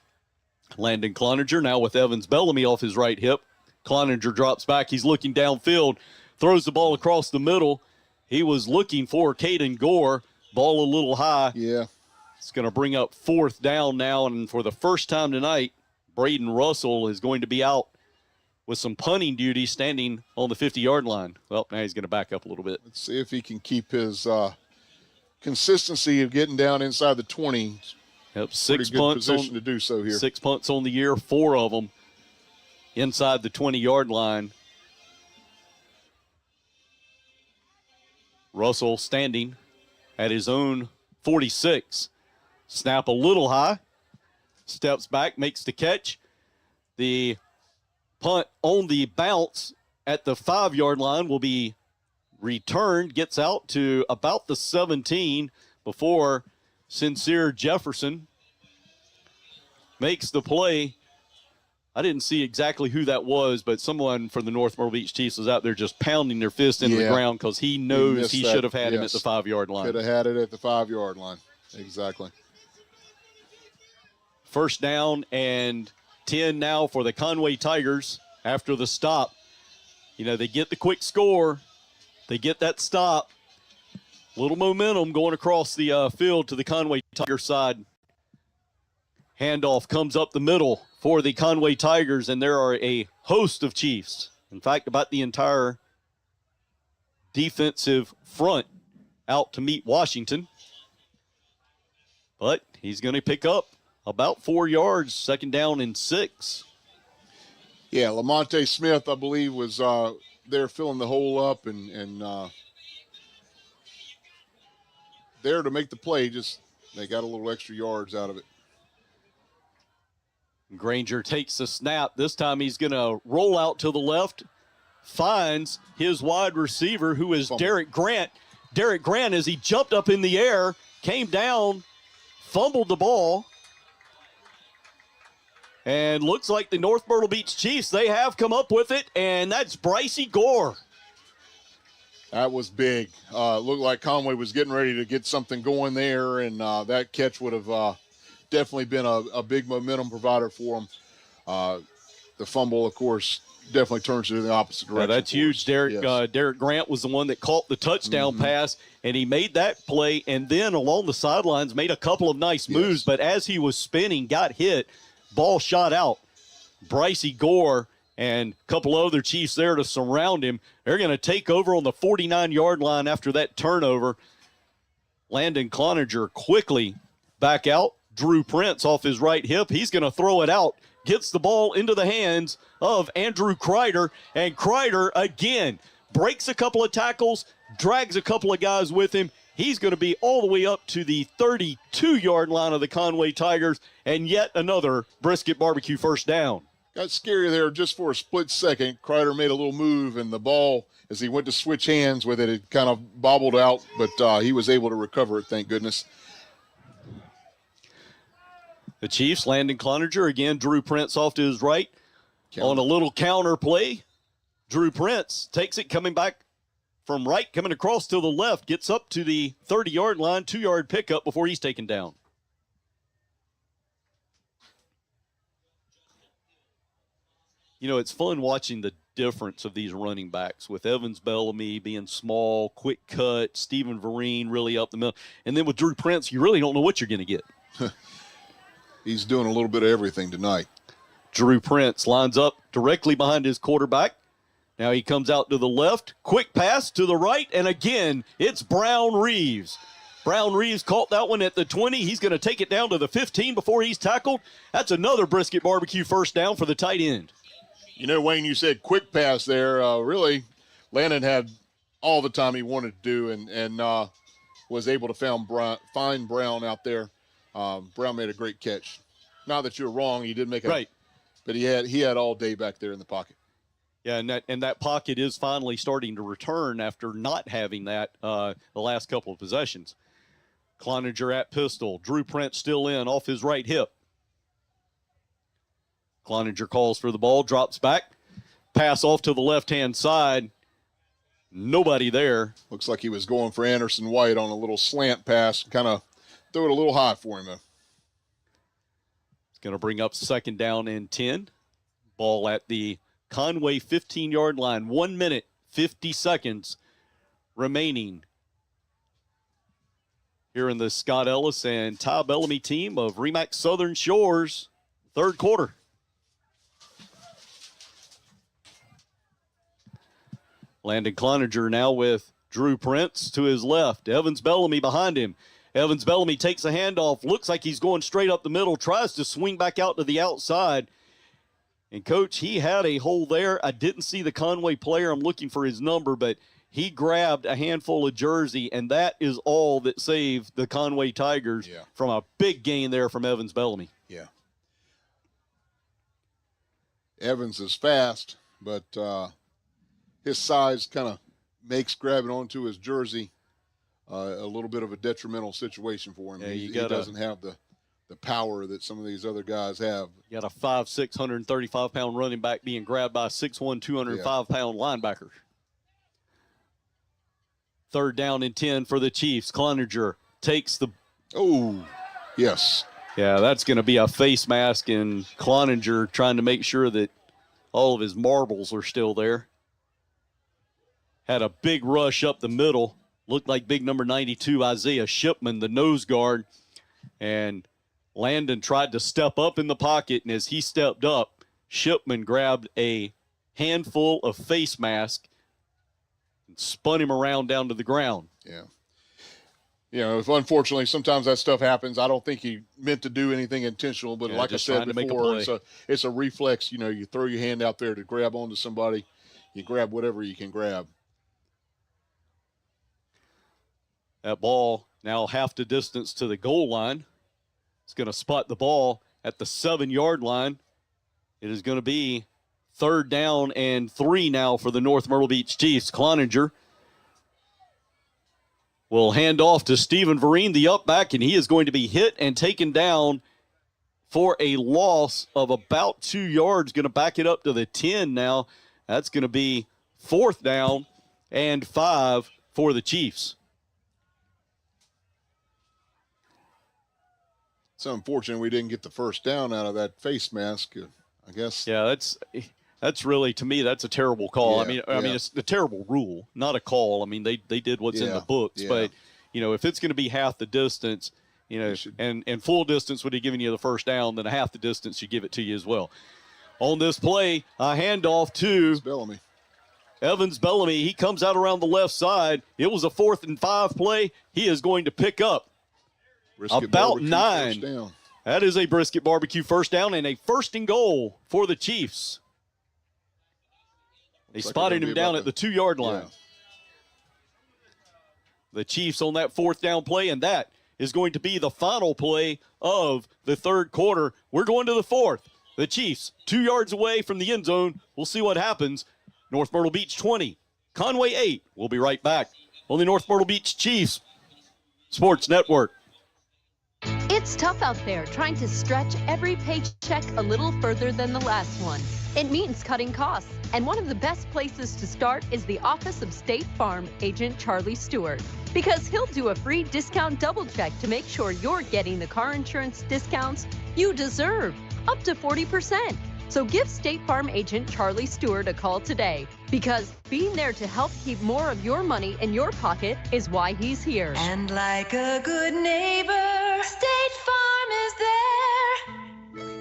S1: Landon Cloninger now with Evans Bellamy off his right hip. Cloninger drops back. He's looking downfield, throws the ball across the middle. He was looking for Caden Gore. Ball a little high.
S12: Yeah.
S1: It's going to bring up fourth down now, and for the first time tonight, Braden Russell is going to be out with some punting duty standing on the 50-yard line. Well, now he's going to back up a little bit.
S12: Let's see if he can keep his consistency of getting down inside the 20.
S1: Yep,
S12: six punts position to do so here.
S1: 6 punts on the year, 4 of them inside the 20-yard line. Russell standing at his own 46. Snap a little high. Steps back, makes the catch. The punt on the bounce at the 5-yard line will be returned. Gets out to about the 17 before Sincere Jefferson makes the play. I didn't see exactly who that was, but someone from the North Myrtle Beach Chiefs was out there just pounding their fist into the ground because he knows he should have had him at the 5-yard line.
S12: Could have had it at the 5-yard line. Exactly.
S1: First down and 10 now for the Conway Tigers after the stop. You know, they get the quick score. They get that stop. Little momentum going across the field to the Conway Tigers side. Handoff comes up the middle for the Conway Tigers, and there are a host of Chiefs. In fact, about the entire defensive front out to meet Washington. But he's going to pick up about 4 yards, second down and 6.
S12: Yeah, Lamonte Smith, I believe, was there filling the hole up and there to make the play. Just they got a little extra yards out of it.
S1: Granger takes the snap. This time he's going to roll out to the left, finds his wide receiver, who is Derek Grant. Derek Grant, as he jumped up in the air, came down, fumbled the ball. And looks like the North Myrtle Beach Chiefs, they have come up with it, and that's Brycey Gore.
S12: That was big. Looked like Conway was getting ready to get something going there, and that catch would have definitely been a big momentum provider for him. The fumble, of course, definitely turns it in the opposite direction.
S1: That's huge. Derek Grant was the one that caught the touchdown pass, and he made that play, and then along the sidelines made a couple of nice moves, but as he was spinning, got hit, ball shot out. Brycey Gore and a couple other Chiefs there to surround him. They're going to take over on the 49-yard line after that turnover. Landon Cloninger quickly back out. Drew Prince off his right hip. He's going to throw it out. Gets the ball into the hands of Andrew Kreider. And Kreider, again, breaks a couple of tackles, drags a couple of guys with him. He's going to be all the way up to the 32-yard line of the Conway Tigers. And yet another Brisket Barbecue first down.
S12: Got scary there just for a split second. Kreider made a little move, and the ball, as he went to switch hands with it, it kind of bobbled out, but he was able to recover it, thank goodness.
S1: The Chiefs, Landon Cloninger, again, Drew Prince off to his right. On a little counter play, Drew Prince takes it, coming back from right, coming across to the left, gets up to the 30-yard line, 2-yard pickup before he's taken down. You know, it's fun watching the difference of these running backs with Evans Bellamy being small, quick cut, Stephen Vereen really up the middle. And then with Drew Prince, you really don't know what you're going to get.
S12: He's doing a little bit of everything tonight.
S1: Drew Prince lines up directly behind his quarterback. Now he comes out to the left, quick pass to the right, and again, it's Brown Reeves. Brown Reeves caught that one at the 20. He's going to take it down to the 15 before he's tackled. That's another Brisket Barbecue first down for the tight end.
S12: You know, Wayne, you said quick pass there. Really, Landon had all the time he wanted to do and was able to find Brown out there. Brown made a great catch. Not that you're wrong, he did make a right, but he had all day back there in the pocket.
S1: Yeah, and that pocket is finally starting to return after not having that the last couple of possessions. Cloninger at pistol. Drew Prince still in off his right hip. Cloninger calls for the ball, drops back, pass off to the left-hand side. Nobody there.
S12: Looks like he was going for Anderson White on a little slant pass. Kind of threw it a little high for him, though.
S1: It's going to bring up second down and 10. Ball at the Conway 15-yard line. 1 minute, 50 seconds remaining here in the Scott Ellis and Ty Bellamy team of Remax Southern Shores, third quarter. Landon Cloninger now with Drew Prince to his left. Evans Bellamy behind him. Evans Bellamy takes a handoff. Looks like he's going straight up the middle. Tries to swing back out to the outside. And, Coach, he had a hole there. I didn't see the Conway player. I'm looking for his number, but he grabbed a handful of jersey, and that is all that saved the Conway Tigers from a big gain there from Evans Bellamy.
S12: Yeah. Evans is fast, but his size kind of makes grabbing onto his jersey a little bit of a detrimental situation for him.
S1: Yeah,
S12: he doesn't have the power that some of these other guys have.
S1: You got a 5'6", 135-pound running back being grabbed by a 6'1", 205-pound linebacker. Third down and 10 for the Chiefs. Cloninger takes the...
S12: Oh, yes.
S1: Yeah, that's going to be a face mask, and Cloninger trying to make sure that all of his marbles are still there. Had a big rush up the middle. Looked like big number 92, Isaiah Shipman, the nose guard. And Landon tried to step up in the pocket, and as he stepped up, Shipman grabbed a handful of face mask and spun him around down to the ground.
S12: Yeah. You know, unfortunately, sometimes that stuff happens. I don't think he meant to do anything intentional, but like I said before, it's a reflex. You know, you throw your hand out there to grab onto somebody. You grab whatever you can grab.
S1: That ball now half the distance to the goal line. It's going to spot the ball at the 7-yard line. It is going to be 3rd down and 3 now for the North Myrtle Beach Chiefs. Cloninger will hand off to Stephen Vereen, the up back, and he is going to be hit and taken down for a loss of about 2 yards. Going to back it up to the 10 now. That's going to be 4th down and 5 for the Chiefs.
S12: It's unfortunate we didn't get the first down out of that face mask, I guess.
S1: Yeah, that's really, to me, that's a terrible call.
S12: Yeah,
S1: I mean, it's a terrible rule, not a call. I mean, they did what's in the books, but if it's going to be half the distance, and full distance would have given you the first down, then a half the distance should give it to you as well. On this play, a handoff to
S12: Bellamy.
S1: Evans Bellamy. He comes out around the left side. It was a 4th and 5 play. He is going to pick up about 9. That is a brisket barbecue first down and a 1st and goal for the Chiefs. They spotted him down at the 2-yard line. Yeah. The Chiefs on that 4th down play, and that is going to be the final play of the 3rd quarter. We're going to the 4th. The Chiefs 2 yards away from the end zone. We'll see what happens. North Myrtle Beach 20, Conway 8. We'll be right back on the North Myrtle Beach Chiefs Sports Network.
S2: It's tough out there trying to stretch every paycheck a little further than the last one. It means cutting costs, and one of the best places to start is the Office of State Farm Agent Charlie Stewart, because he'll do a free discount double check to make sure you're getting the car insurance discounts you deserve, up to 40%. So give State Farm Agent Charlie Stewart a call today, because being there to help keep more of your money in your pocket is why he's here.
S3: And like a good neighbor, State Farm is there.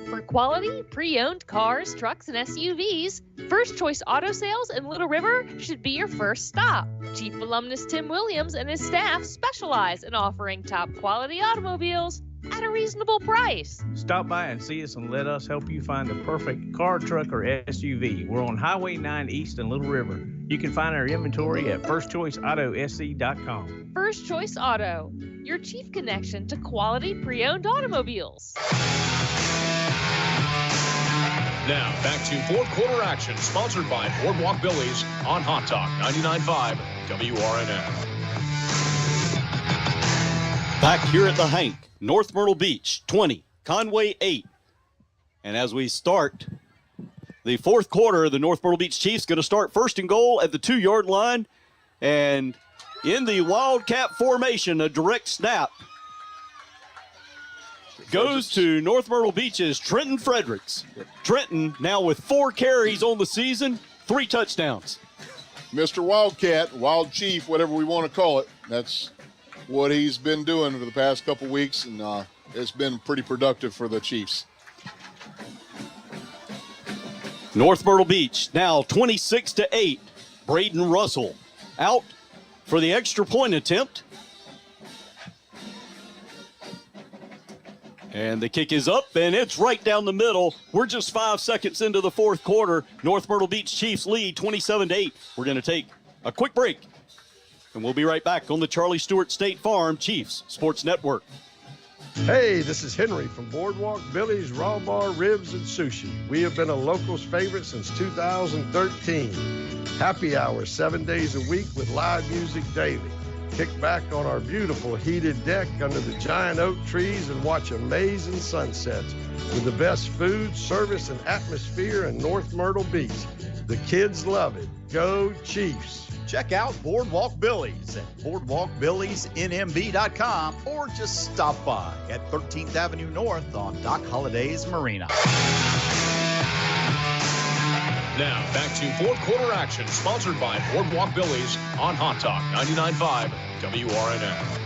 S11: For quality, pre-owned cars, trucks, and SUVs, First Choice Auto Sales in Little River should be your first stop. Chief alumnus Tim Williams and his staff specialize in offering top quality automobiles at a reasonable price.
S10: Stop by and see us and let us help you find the perfect car, truck, or SUV. We're on Highway 9 East in Little River. You can find our inventory at firstchoiceautosc.com.
S11: First Choice Auto, your chief connection to quality pre-owned automobiles.
S4: Now back to 4th quarter action, sponsored by Boardwalk Billy's on Hot Talk 99.5 WRNF.
S1: Back here at the Hank, North Myrtle Beach 20, Conway 8. And as we start the 4th quarter, the North Myrtle Beach Chiefs going to start 1st and goal at the 2-yard line. And in the Wildcat formation, a direct snap goes to North Myrtle Beach's Trenton Fredericks. Trenton now with 4 carries on the season, 3 touchdowns.
S12: Mr. Wildcat, Wild Chief, whatever we want to call it, that's what he's been doing for the past couple weeks, and it's been pretty productive for the Chiefs.
S1: North Myrtle Beach now 26-8. Braden Russell out for the extra point attempt. And the kick is up, and it's right down the middle. We're just 5 seconds into the 4th quarter. North Myrtle Beach Chiefs lead 27-8. We're going to take a quick break, and we'll be right back on the Charlie Stewart State Farm Chiefs Sports Network.
S9: Hey, this is Henry from Boardwalk Billy's Raw Bar Ribs and Sushi. We have been a locals favorite since 2013. Happy hour 7 days a week with live music daily. Kick back on our beautiful heated deck under the giant oak trees and watch amazing sunsets with the best food, service, and atmosphere in North Myrtle Beach. The kids love it. Go Chiefs!
S21: Check out Boardwalk Billy's at boardwalkbillysnmb.com or just stop by at 13th Avenue North on Doc Holliday's Marina.
S4: Now back to 4th quarter action, sponsored by Boardwalk Billy's on Hot Talk 99.5 WRNF.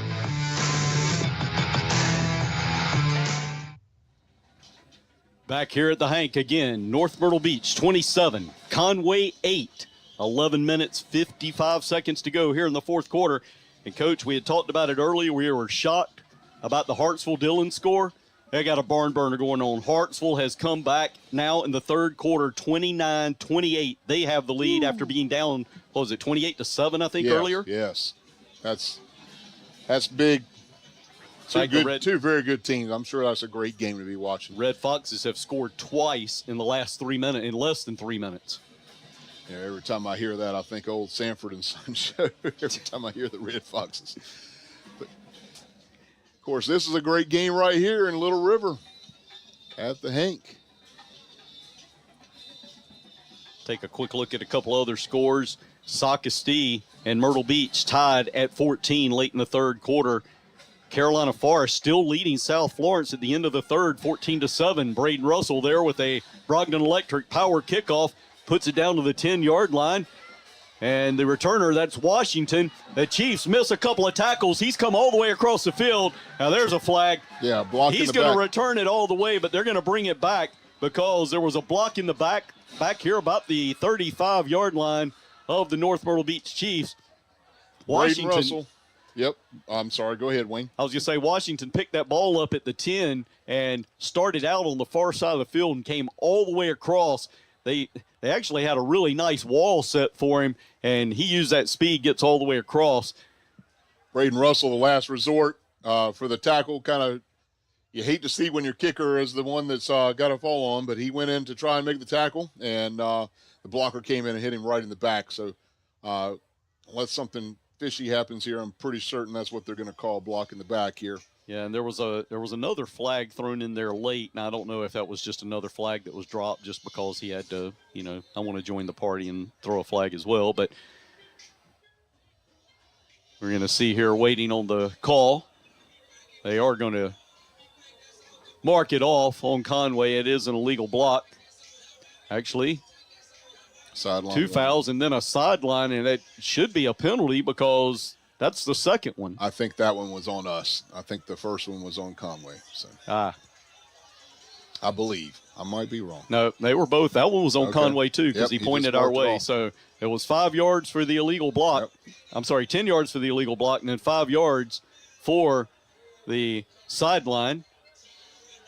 S1: Back here at the Hank again, North Myrtle Beach 27, Conway 8. 11 minutes, 55 seconds to go here in the 4th quarter. And, Coach, we had talked about it earlier. We were shocked about the Hartsville-Dillon score. They got a barn burner going on. Hartsville has come back now in the 3rd quarter, 29-28. They have the lead after being down, what was it, 28-7, I think, earlier?
S12: Yes, that's big. Two very good teams. I'm sure that's a great game to be watching.
S1: Red Foxes have scored twice in the last 3 minutes, in less than 3 minutes.
S12: Yeah, every time I hear that, I think old Sanford and Son show. Every time I hear the Red Foxes. But, of course, this is a great game right here in Little River at the Hank.
S1: Take a quick look at a couple other scores. Socastee and Myrtle Beach tied at 14 late in the third quarter. Carolina Forest still leading South Florence at the end of the third, 14-7. Braden Russell there with a Brogdon Electric power kickoff, puts it down to the 10-yard line. And the returner, that's Washington. The Chiefs miss a couple of tackles. He's come all the way across the field. Now there's a flag.
S12: Yeah, block in the back.
S1: He's going to return it all the way, but they're going to bring it back because there was a block in the back here about the 35-yard line of the North Myrtle Beach Chiefs.
S12: Washington. Braden Russell. Yep. I'm sorry. Go ahead, Wayne.
S1: I was going to say Washington picked that ball up at the 10 and started out on the far side of the field and came all the way across. They actually had a really nice wall set for him, and he used that speed, gets all the way across.
S12: Braden Russell, the last resort for the tackle. Kind of, you hate to see when your kicker is the one that's got to fall on, but he went in to try and make the tackle, and the blocker came in and hit him right in the back. So unless something fishy happens here, I'm pretty certain that's what they're going to call block in the back here.
S1: Yeah, and there was another flag thrown in there late, and I don't know if that was just another flag that was dropped just because he had to, I want to join the party and throw a flag as well. But we're going to see here waiting on the call. They are going to mark it off on Conway. It is an illegal block. Actually,
S12: sideline
S1: 2 fouls and then a sideline, and it should be a penalty because that's the second one.
S12: I think that one was on us. I think the first one was on Conway. So I believe. I might be wrong.
S1: No, they were both. That one was on Conway too because he pointed our way. So it was 5 yards for the illegal block.
S12: Yep.
S1: I'm sorry, 10 yards for the illegal block, and then 5 yards for the sideline.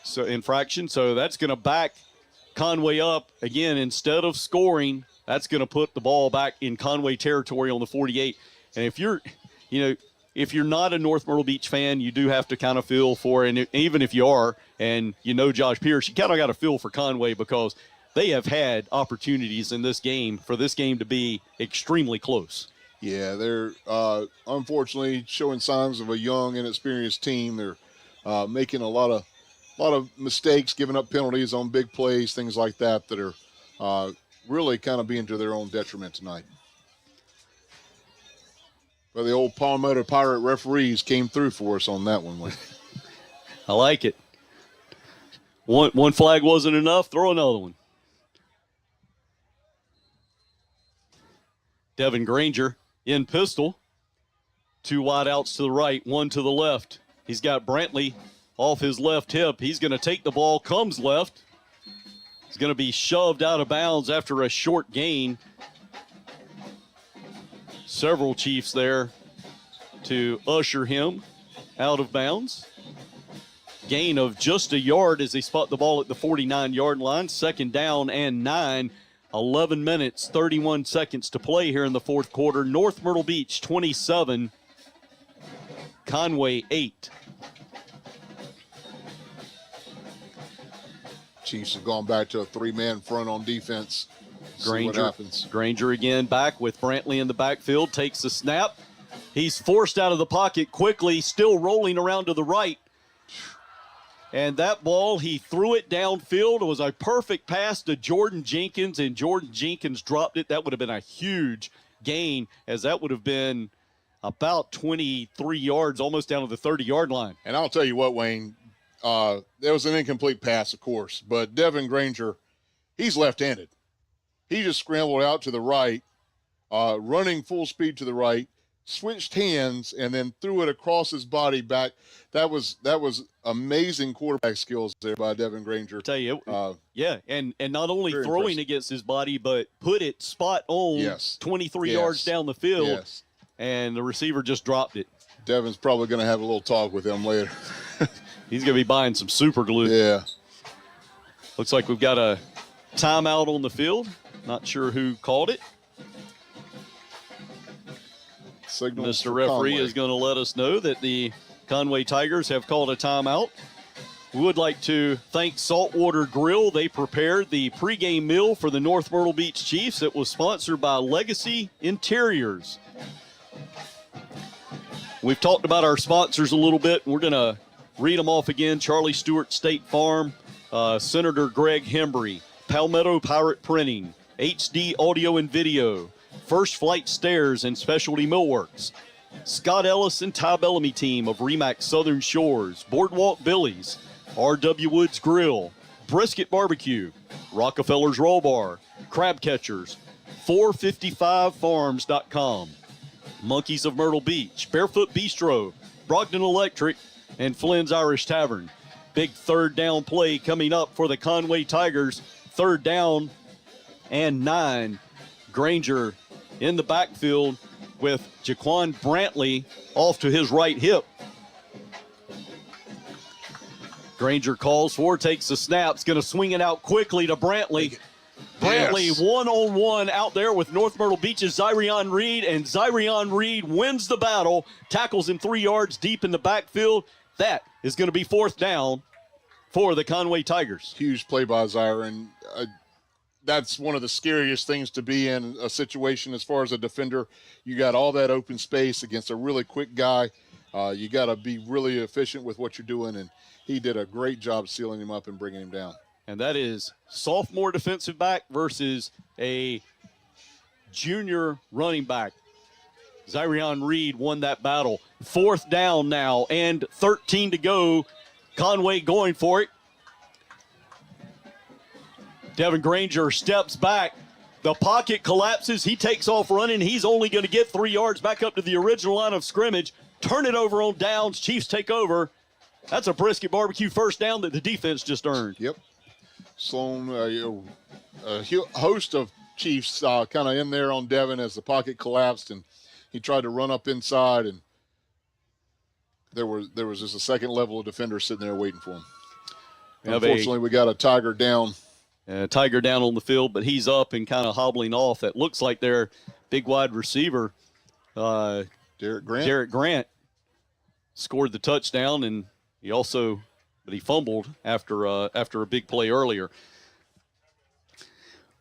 S1: So infraction. So that's going to back Conway up again. Instead of scoring, that's going to put the ball back in Conway territory on the 48. And if you're not a North Myrtle Beach fan, you do have to kind of feel for, and even if you are, and Josh Pierce, you kind of got to feel for Conway because they have had opportunities in this game for this game to be extremely close.
S12: Yeah, they're unfortunately showing signs of a young, inexperienced team. They're making a lot of mistakes, giving up penalties on big plays, things like that are really kind of being to their own detriment tonight. Well, the old Palmetto Pirate referees came through for us on that one.
S1: I like it. One flag wasn't enough. Throw another one. Devin Granger in pistol. 2 wide outs to the right, 1 to the left. He's got Brantley off his left hip. He's going to take the ball, comes left. He's going to be shoved out of bounds after a short gain. Several Chiefs there to usher him out of bounds. Gain of just a yard as they spot the ball at the 49-yard line. Second down and 9. 11 minutes, 31 seconds to play here in the fourth quarter. North Myrtle Beach 27, Conway 8.
S12: Chiefs have gone back to a 3-man front on defense.
S1: Granger again back with Brantley in the backfield, takes the snap. He's forced out of the pocket quickly, still rolling around to the right. And that ball, he threw it downfield. It was a perfect pass to Jordan Jenkins, and Jordan Jenkins dropped it. That would have been a huge gain, as that would have been about 23 yards, almost down to the 30-yard line.
S12: And I'll tell you what, Wayne, there was an incomplete pass, of course, but Devin Granger, he's left-handed. He just scrambled out to the right, running full speed to the right, switched hands, and then threw it across his body back. That was amazing quarterback skills there by Devin Granger.
S1: I tell you, and not only throwing
S12: impressive
S1: against his body, but put it spot on 23 yards down the field, and the receiver just dropped it.
S12: Devin's probably going to have a little talk with him later.
S1: He's going to be buying some super glue.
S12: Yeah.
S1: Looks like we've got a timeout on the field. Not sure who called it.
S12: Signal
S1: Mr. Referee is going to let us know that the Conway Tigers have called a timeout. We would like to thank Saltwater Grill. They prepared the pregame meal for the North Myrtle Beach Chiefs. It was sponsored by Legacy Interiors. We've talked about our sponsors a little bit. We're going to read them off again. Charlie Stewart State Farm, Senator Greg Hembry, Palmetto Pirate Printing, HD Audio and Video, First Flight Stairs and Specialty Millworks, Scott Ellis and Ty Bellamy team of RE/MAX Southern Shores, Boardwalk Billy's, R.W. Woods Grill, Brisket Barbecue, Rockefeller's Roll Bar, Crab Catchers, 455farms.com, Monkeys of Myrtle Beach, Barefoot Bistro, Brogdon Electric, and Flynn's Irish Tavern. Big third down play coming up for the Conway Tigers. Third down and 9. Granger in the backfield with Jaquan Brantley off to his right hip. Granger calls for, takes the snap, is going to swing it out quickly to Brantley. Brantley one-on-one out there with North Myrtle Beach's Zyrion Reed, and Zyrion Reed wins the battle, tackles him 3 yards deep in the backfield. That is going to be fourth down for the Conway Tigers.
S12: Huge play by Zyrion. That's one of the scariest things to be in a situation as far as a defender. You got all that open space against a really quick guy. You got to be really efficient with what you're doing, and he did a great job sealing him up and bringing him down.
S1: And that is sophomore defensive back versus a junior running back. Zyrion Reed won that battle. Fourth down now and 13 to go. Conway going for it. Devin Granger steps back. The pocket collapses. He takes off running. He's only going to get 3 yards back up to the original line of scrimmage. Turn it over on downs. Chiefs take over. That's a Brisket Barbecue first down that the defense just earned.
S12: Yep. Sloan, a host of Chiefs kind of in there on Devin as the pocket collapsed, and he tried to run up inside, and there was just a second level of defenders sitting there waiting for him. Unfortunately, we got a Tiger down.
S1: Tiger down on the field, but he's up and kind of hobbling off. That looks like their big wide receiver,
S12: Derek
S1: Grant, scored the touchdown, and he fumbled after a big play earlier.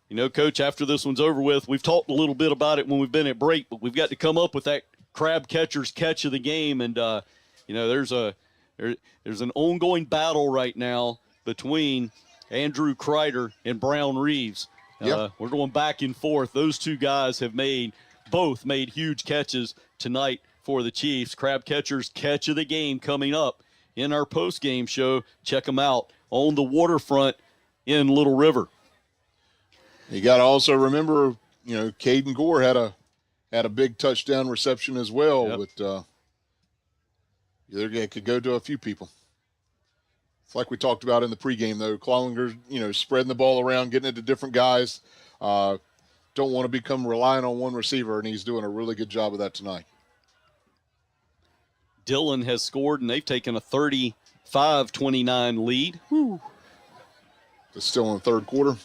S1: You know, Coach, after this one's over with, we've talked a little bit about it when we've been at break, but we've got to come up with that crab catcher's catch of the game. And, there's an ongoing battle right now between Andrew Kreider and Brown Reeves.
S12: Yep.
S1: We're going back and forth. Those two guys have both made huge catches tonight for the Chiefs. Crab catcher's catch of the game coming up in our post-game show. Check them out on the waterfront in Little River.
S12: You got to also remember, Caden Gore had a big touchdown reception as well.
S1: Yep.
S12: But it could go to a few people. It's like we talked about in the pregame, though. Clowlinger, spreading the ball around, getting it to different guys. Don't want to become reliant on one receiver, and he's doing a really good job of that tonight.
S1: Dillon has scored, and they've taken a 35-29 lead.
S12: It's still in the third quarter.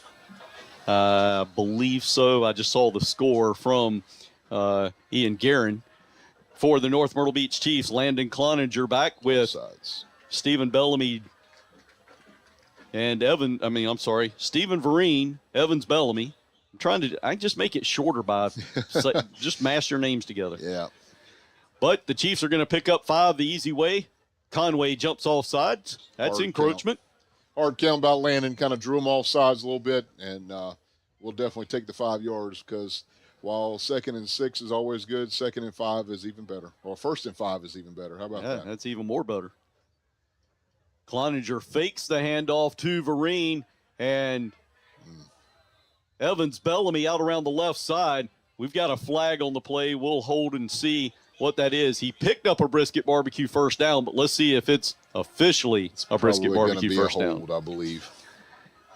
S1: I believe so. I just saw the score from Ian Guerin for the North Myrtle Beach Chiefs. Landon Cloninger back with Stephen Bellamy and Stephen Vereen, Evans Bellamy. I just make it shorter by just mash your names together.
S12: Yeah.
S1: But the Chiefs are going to pick up 5 the easy way. Conway jumps off sides. That's encroachment.
S12: Hard count by Landon, kind of drew him off sides a little bit, and we'll definitely take the 5 yards because while 2nd and 6 is always good, 2nd and 5 is even better. Or 1st and 5 is even better. How about that?
S1: That's even more better. Cloninger fakes the handoff to Vereen, and Evans Bellamy out around the left side. We've got a flag on the play. We'll hold and see what that is. He picked up a Brisket Barbecue first down, but let's see if it's officially a Brisket Barbecue first down.
S12: I believe.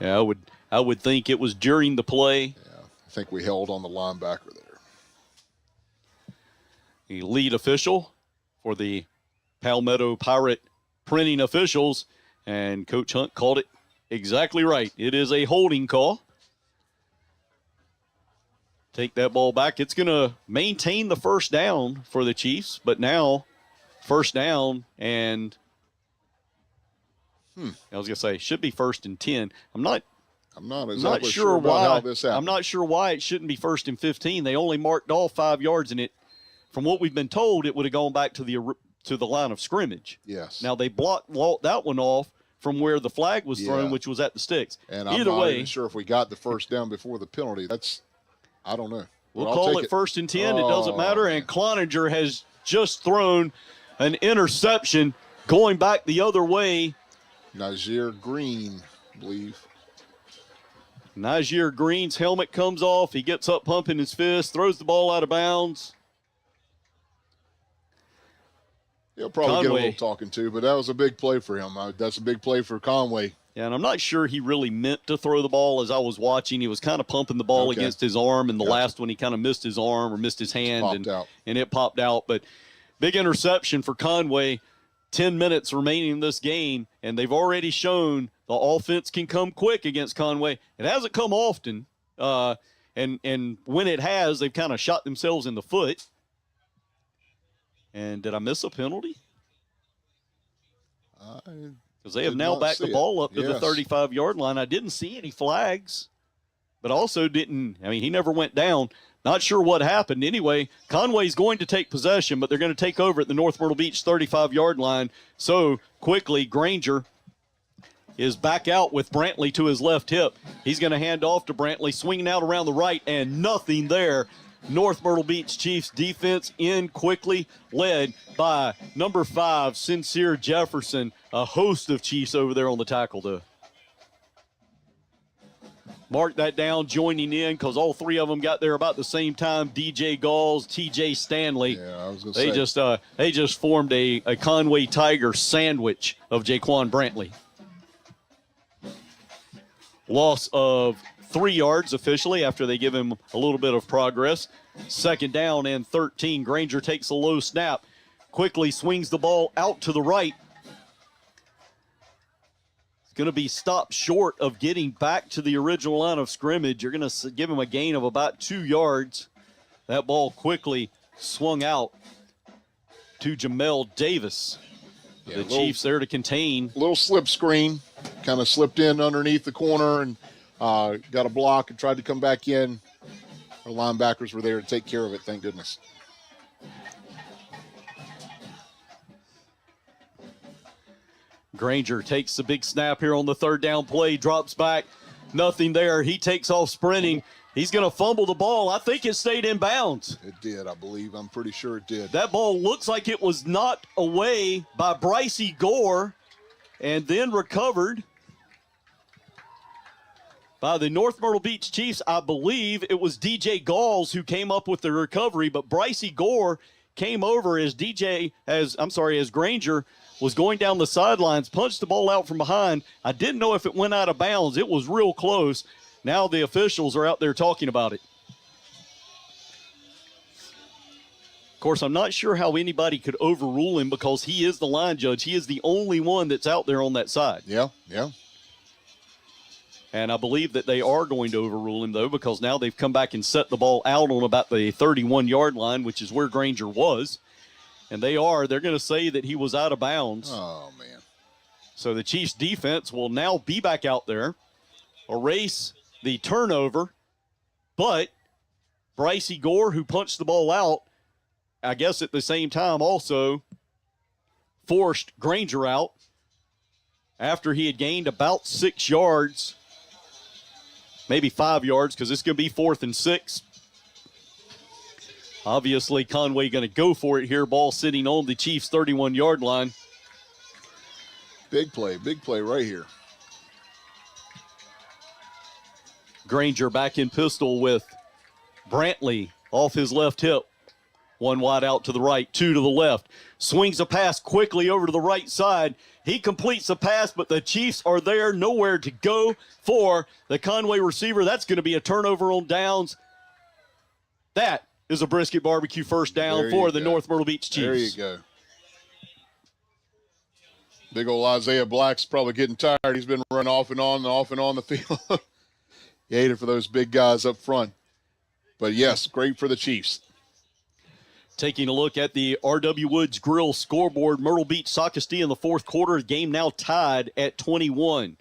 S1: Yeah, I would think it was during the play.
S12: Yeah, I think we held on the linebacker there.
S1: The lead official for the Palmetto Pirate printing officials, and Coach Hunt called it exactly right. It is a holding call. Take that ball back. It's going to maintain the first down for the Chiefs, but now first down, and I was going to say, should be 1st and 10. I'm not
S12: exactly
S1: sure
S12: about
S1: why.
S12: how this happened.
S1: I'm not sure why it shouldn't be 1st and 15. They only marked off 5 yards, and from what we've been told, it would have gone back to the line of scrimmage.
S12: Yes.
S1: Now they walked that one off from where the flag was thrown, which was at the sticks.
S12: And I'm not even sure if we got the first down before the penalty. I don't know.
S1: We'll call it 1st and 10. It doesn't matter.
S12: Man.
S1: And Cloninger has just thrown an interception going back the other way.
S12: Najir Green, I believe.
S1: Najir Green's helmet comes off. He gets up pumping his fist, throws the ball out of bounds.
S12: He'll probably
S1: Conway.
S12: get a little talking to, but that was a big play for him. That's a big play for Conway.
S1: Yeah, and I'm not sure he really meant to throw the ball. As I was watching, he was kind of pumping the ball against his arm, and the last one he kind of missed his arm or missed his hand, and it popped out. But big interception for Conway. 10 minutes remaining in this game, and they've already shown the offense can come quick against Conway. It hasn't come often, and when it has, they've kind of shot themselves in the foot. And did I miss a penalty? Because they have now backed the ball up to the 35-yard line. I didn't see any flags, but also he never went down. Not sure what happened. Anyway, Conway's going to take possession, but they're going to take over at the North Myrtle Beach 35-yard line. So quickly, Granger is back out with Brantley to his left hip. He's going to hand off to Brantley, swinging out around the right, and nothing there. North Myrtle Beach Chiefs defense in quickly, led by number 5, Sincere Jefferson, a host of Chiefs over there on the tackle though. Mark that down, joining in, because all 3 of them got there about the same time. DJ Galls, TJ Stanley.
S12: Yeah, I was going to
S1: say. They just formed a Conway Tiger sandwich of Jaquan Brantley. Loss of 3 yards officially after they give him a little bit of progress. 2nd down and 13. Granger takes a low snap, quickly swings the ball out to the right. It's going to be stopped short of getting back to the original line of scrimmage. You're going to give him a gain of about 2 yards. That ball quickly swung out to Jamel Davis. The Chiefs there to contain.
S12: Little slip screen, kind of slipped in underneath the corner and got a block and tried to come back in. Our linebackers were there to take care of it, thank goodness.
S1: Granger takes the big snap here on the 3rd down play, drops back, nothing there. He takes off sprinting. He's going to fumble the ball. I think it stayed in bounds.
S12: It did, I believe. I'm pretty sure it did.
S1: That ball looks like it was knocked away by Brycey Gore and then recovered by the North Myrtle Beach Chiefs. I believe it was DJ Galls who came up with the recovery, but Brycey Gore came over as Granger was going down the sidelines, punched the ball out from behind. I didn't know if it went out of bounds. It was real close. Now the officials are out there talking about it. Of course, I'm not sure how anybody could overrule him because he is the line judge. He is the only one that's out there on that side.
S12: Yeah.
S1: And I believe that they are going to overrule him, though, because now they've come back and set the ball out on about the 31-yard line, which is where Granger was. And they're going to say that he was out of bounds.
S12: Oh, man.
S1: So the Chiefs defense will now be back out there, erase the turnover. But Brycey Gore, who punched the ball out, I guess at the same time also forced Granger out after he had gained about 6 yards. Maybe 5 yards, because it's going to be 4th and 6. Obviously, Conway going to go for it here. Ball sitting on the Chiefs' 31-yard line.
S12: Big play right here.
S1: Granger back in pistol with Brantley off his left hip. 1 wide out to the right, 2 to the left. Swings a pass quickly over to the right side. He completes the pass, but the Chiefs are there, nowhere to go for the Conway receiver. That's going to be a turnover on downs. That is a brisket barbecue first down for the North Myrtle Beach Chiefs.
S12: There you go. Big old Isaiah Black's probably getting tired. He's been running off and on the field. He ate it for those big guys up front. But, yes, great for the Chiefs.
S1: Taking a look at the R.W. Woods Grill scoreboard, Myrtle Beach Socastee in the fourth quarter. The game now tied at 21.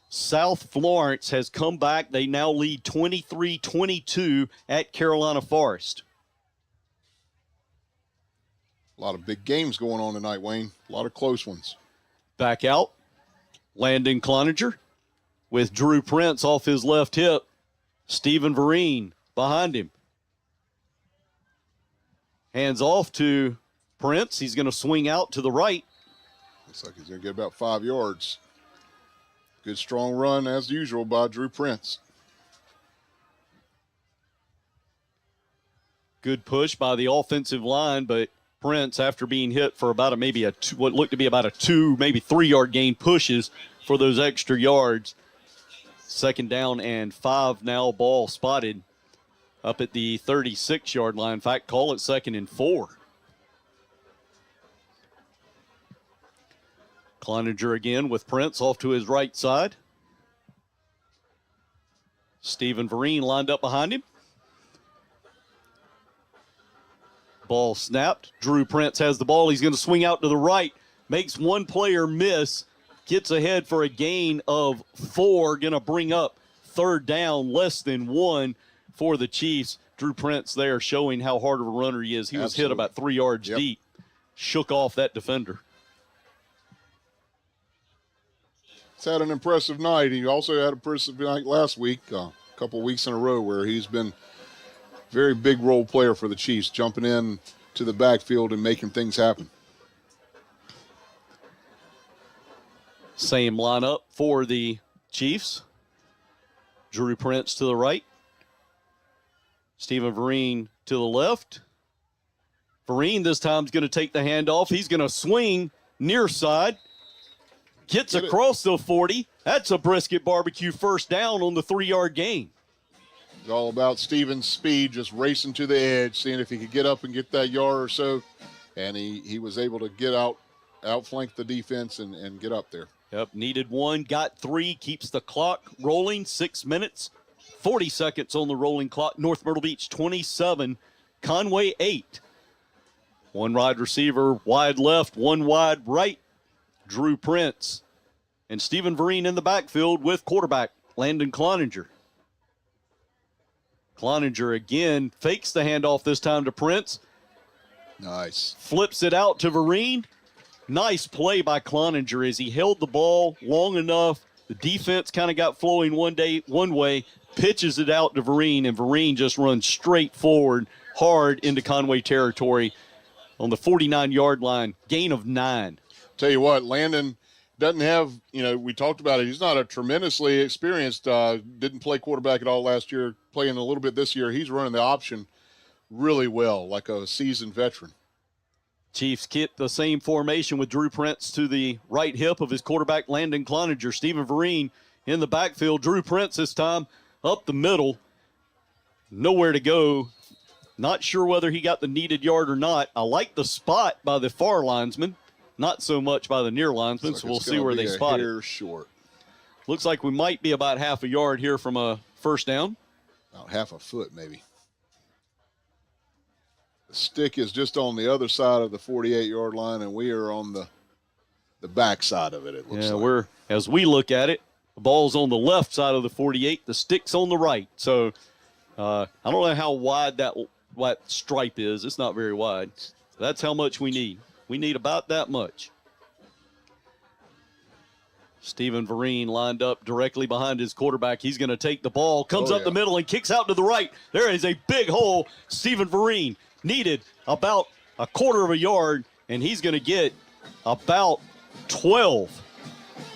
S1: South Florence has come back. They now lead 23-22 at Carolina Forest.
S12: A lot of big games going on tonight, Wayne. A lot of close ones.
S1: Back out, Landon Cloninger with Drew Prince off his left hip. Stephen Vereen behind him. Hands off to Prince. He's going to swing out to the right.
S12: Looks like he's going to get about 5 yards. Good strong run, as usual, by Drew Prince.
S1: Good push by the offensive line, but Prince, after being hit for about what looked to be about a 2, maybe 3 yard gain, pushes for those extra yards. 2nd down and 5 now, ball spotted up at the 36-yard line. In fact, call it 2nd and 4. Cloninger again with Prince off to his right side. Stephen Vereen lined up behind him. Ball snapped. Drew Prince has the ball. He's going to swing out to the right. Makes one player miss. Gets ahead for a gain of 4. Going to bring up 3rd down, less than 1 for the Chiefs. Drew Prince there showing how hard of a runner he is. He was hit about 3 yards deep. Shook off that defender.
S12: He's had an impressive night. He also had an impressive night last week, a couple weeks in a row, where he's been a very big role player for the Chiefs, jumping in to the backfield and making things happen.
S1: Same lineup for the Chiefs. Drew Prince to the right. Stephen Vereen to the left. Vereen this time is going to take the handoff. He's going to swing near side. Gets across the 40. That's a brisket barbecue 1st down on the 3-yard gain.
S12: It's all about Steven's speed, just racing to the edge, seeing if he could get up and get that yard or so. And he was able to get outflank the defense and get up there.
S1: Yep, needed 1, got 3, keeps the clock rolling. 6 minutes, 40 seconds on the rolling clock. North Myrtle Beach 27, Conway 8. 1 wide receiver, wide left, 1 wide right. Drew Prince and Stephen Vereen in the backfield with quarterback Landon Cloninger. Cloninger again fakes the handoff this time to Prince.
S12: Nice.
S1: Flips it out to Vereen. Nice play by Cloninger as he held the ball long enough. The defense kind of got flowing one way, pitches it out to Vereen, and Vereen just runs straight forward, hard into Conway territory on the 49-yard line. Gain of 9.
S12: Tell you what, Landon doesn't have, we talked about it. He's not a tremendously experienced, didn't play quarterback at all last year, playing a little bit this year. He's running the option really well, like a seasoned veteran.
S1: Chiefs get the same formation with Drew Prince to the right hip of his quarterback, Landon Cloninger. Stephen Vereen in the backfield. Drew Prince this time up the middle. Nowhere to go. Not sure whether he got the needed yard or not. I like the spot by the far linesman. Not so much by the near linesman, so we'll see where they spot it.
S12: Short.
S1: Looks like we might be about half a yard here from a 1st down.
S12: About half a foot, maybe. The stick is just on the other side of the 48-yard line, and we are on the back side of it, it looks like.
S1: As we look at it, the ball's on the left side of the 48. The stick's on the right. So I don't know how wide that stripe is. It's not very wide. That's how much we need. We need about that much. Stephen Vereen lined up directly behind his quarterback. He's going to take the ball, comes up the middle, and kicks out to the right. There is a big hole. Stephen Vereen needed about a 1/4 of a yard, and he's going to get about 12.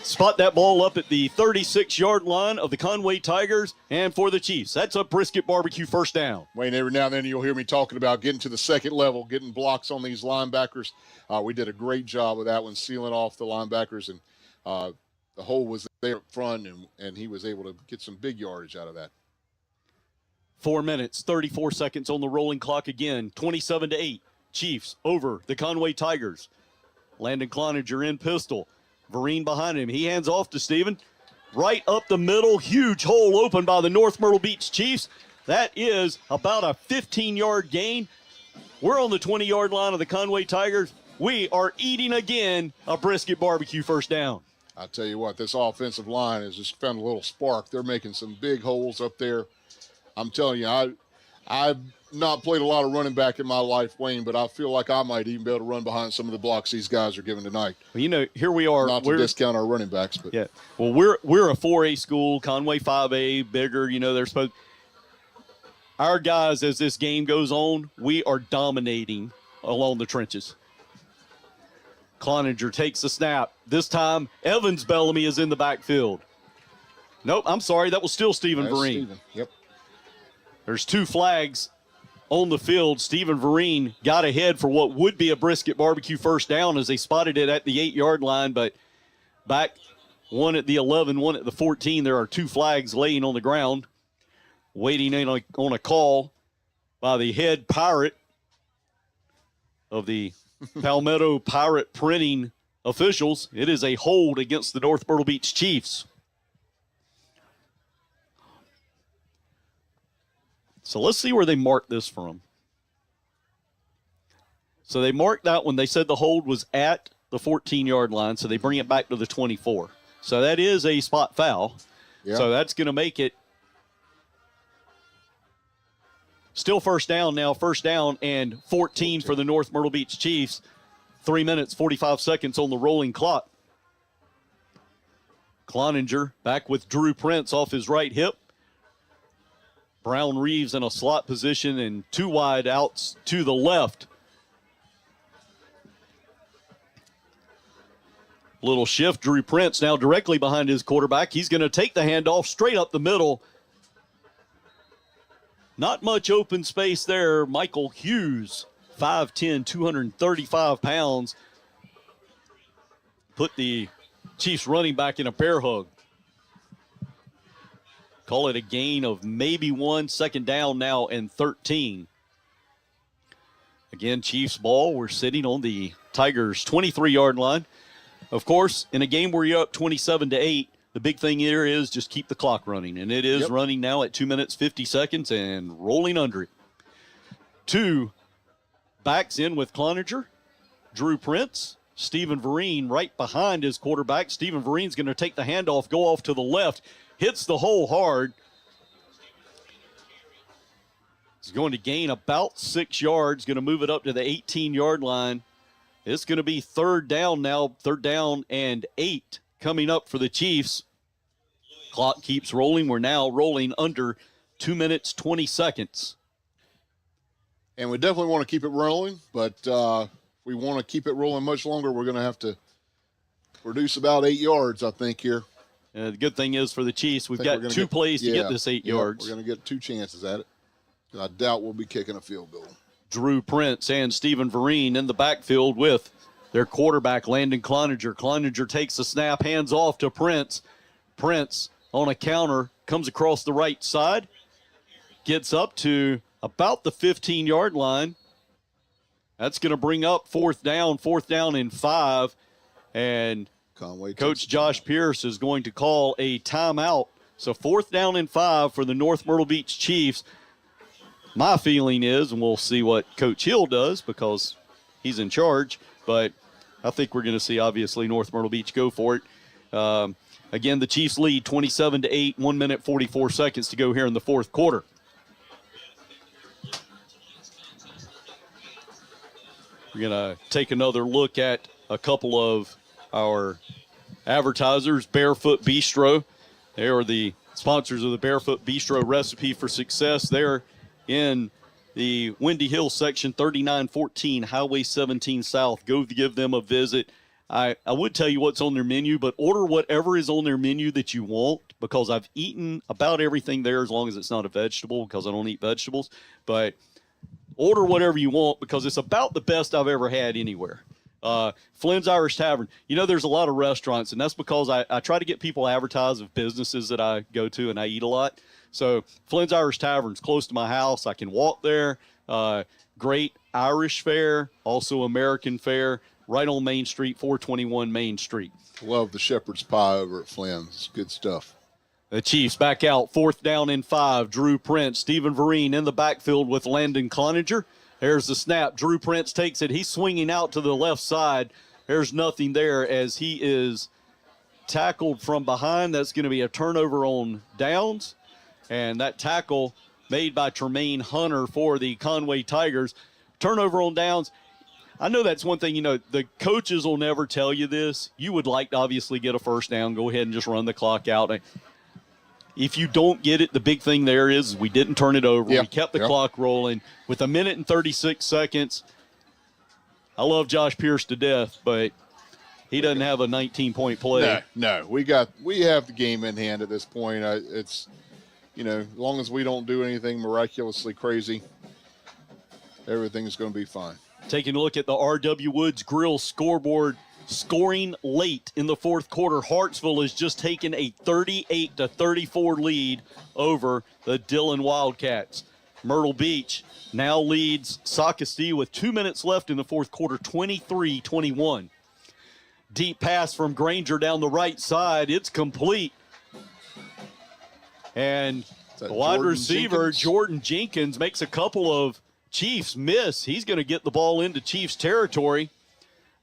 S1: Spot that ball up at the 36-yard line of the Conway Tigers, and for the Chiefs, that's a brisket barbecue 1st down.
S12: Wayne, every now and then you'll hear me talking about getting to the 2nd level, getting blocks on these linebackers. We did a great job of that one, sealing off the linebackers, and the hole was there up front, and he was able to get some big yardage out of that.
S1: 4 minutes, 34 seconds on the rolling clock again, 27-8. Chiefs over the Conway Tigers. Landon Cloninger in pistol. Vereen behind him. He hands off to Stephen. Right up the middle. Huge hole open by the North Myrtle Beach Chiefs. That is about a 15-yard gain. We're on the 20-yard line of the Conway Tigers. We are eating again a brisket barbecue first down.
S12: I tell you what, this offensive line has just found a little spark. They're making some big holes up there. I'm telling you, I've not played a lot of running back in my life, Wayne, but I feel like I might even be able to run behind some of the blocks these guys are giving tonight.
S1: Well, you know, here we are.
S12: Not to discount our running backs, but
S1: yeah. Well, we're a 4A school, Conway 5A, bigger. You know, they're supposed. Our guys, as this game goes on, we are dominating along the trenches. Cloninger takes the snap. This time, Evans Bellamy is in the backfield. Nope, I'm sorry, that was still Stephen Vereen.
S12: Yep.
S1: There's 2 flags on the field. Stephen Vereen got ahead for what would be a brisket barbecue first down as they spotted it at the 8-yard line, but back, one at the 11, one at the 14. There are 2 flags laying on the ground, waiting on a call by the head pirate of the Palmetto Pirate Printing officials. It is a hold against the North Myrtle Beach Chiefs. So let's see where they marked this from. So they marked that when they said the hold was at the 14-yard line, so they bring it back to the 24. So that is a spot foul.
S12: Yeah.
S1: So that's going to make it still first down now, first down and 14 for the North Myrtle Beach Chiefs. 3 minutes, 45 seconds on the rolling clock. Cloninger back with Drew Prince off his right hip. Brown Reeves in a slot position and 2 wide outs to the left. Little shift. Drew Prince now directly behind his quarterback. He's going to take the handoff straight up the middle. Not much open space there. Michael Hughes, 5'10", 235 pounds. Put the Chiefs running back in a bear hug. Call it a gain of maybe 1. Second down now and 13. Again, Chiefs ball. We're sitting on the Tigers' 23-yard line. Of course, in a game where you're up 27-8, the big thing here is just keep the clock running. And it is running now at 2 minutes, 50 seconds and rolling under it. 2 backs in with Cloninger. Drew Prince. Stephen Vereen right behind his quarterback. Stephen Vereen's going to take the handoff, go off to the left. Hits the hole hard. He's going to gain about 6 yards. Going to move it up to the 18-yard line. It's going to be third down now. Third down and 8 coming up for the Chiefs. Clock keeps rolling. We're now rolling under 2 minutes, 20 seconds.
S12: And we definitely want to keep it rolling, but if we want to keep it rolling much longer, we're going to have to reduce about 8 yards, I think, here.
S1: The good thing is for the Chiefs, we've got 2 plays to get this 8 yards.
S12: We're going to get 2 chances at it. I doubt we'll be kicking a field goal.
S1: Drew Prince and Stephen Vereen in the backfield with their quarterback, Landon Cloninger. Cloninger takes the snap, hands off to Prince. Prince on a counter, comes across the right side, gets up to about the 15-yard line. That's going to bring up fourth down and 5. And
S12: Conway
S1: Coach Josh Pierce is going to call a timeout. So 4th down and 5 for the North Myrtle Beach Chiefs. My feeling is, and we'll see what Coach Hill does because he's in charge, but I think we're going to see, obviously, North Myrtle Beach go for it. Again, the Chiefs lead 27-8, 1 minute, 44 seconds to go here in the fourth quarter. We're going to take another look at a couple of our advertisers. Barefoot Bistro. They are the sponsors of the Barefoot Bistro Recipe for Success. They're in the Windy Hill section, 3914 Highway 17 South. Go give them a visit. I would tell you what's on their menu, but order whatever is on their menu that you want, because I've eaten about everything there as long as it's not a vegetable, because I don't eat vegetables. But order whatever you want because it's about the best I've ever had anywhere. Flynn's Irish Tavern. You know, there's a lot of restaurants, and that's because I try to get people advertised of businesses that I go to and I eat a lot. So Flynn's Irish Tavern's close to my house. I can walk there. Great Irish fare, also American fare, right on Main Street, 421 Main Street.
S12: Love the shepherd's pie over at Flynn's. Good stuff.
S1: The Chiefs back out, 4th down and 5. Drew Prince, Stephen Vereen in the backfield with Landon Cloninger. There's the snap. Drew Prince takes it. He's swinging out to the left side. There's nothing there as he is tackled from behind. That's going to be a turnover on downs. And that tackle made by Tremaine Hunter for the Conway Tigers. Turnover on downs. I know that's one thing, the coaches will never tell you this. You would like to obviously get a first down, go ahead and just run the clock out. If you don't get it, the big thing there is we didn't turn it over. We kept the clock rolling. With 1 minute and 36 seconds, I love Josh Pierce to death, but he doesn't have a 19-point play.
S12: No. We have the game in hand at this point. It's, as long as we don't do anything miraculously crazy, everything's going to be fine.
S1: Taking a look at the R.W. Woods Grill scoreboard, scoring late in the fourth quarter. Hartsville has just taken a 38-34 lead over the Dillon Wildcats. Myrtle Beach now leads Socastee with 2 minutes left in the fourth quarter, 23-21. Deep pass from Granger down the right side. It's complete. And the wide receiver, Jordan Jenkins, makes a couple of Chiefs miss. He's going to get the ball into Chiefs territory.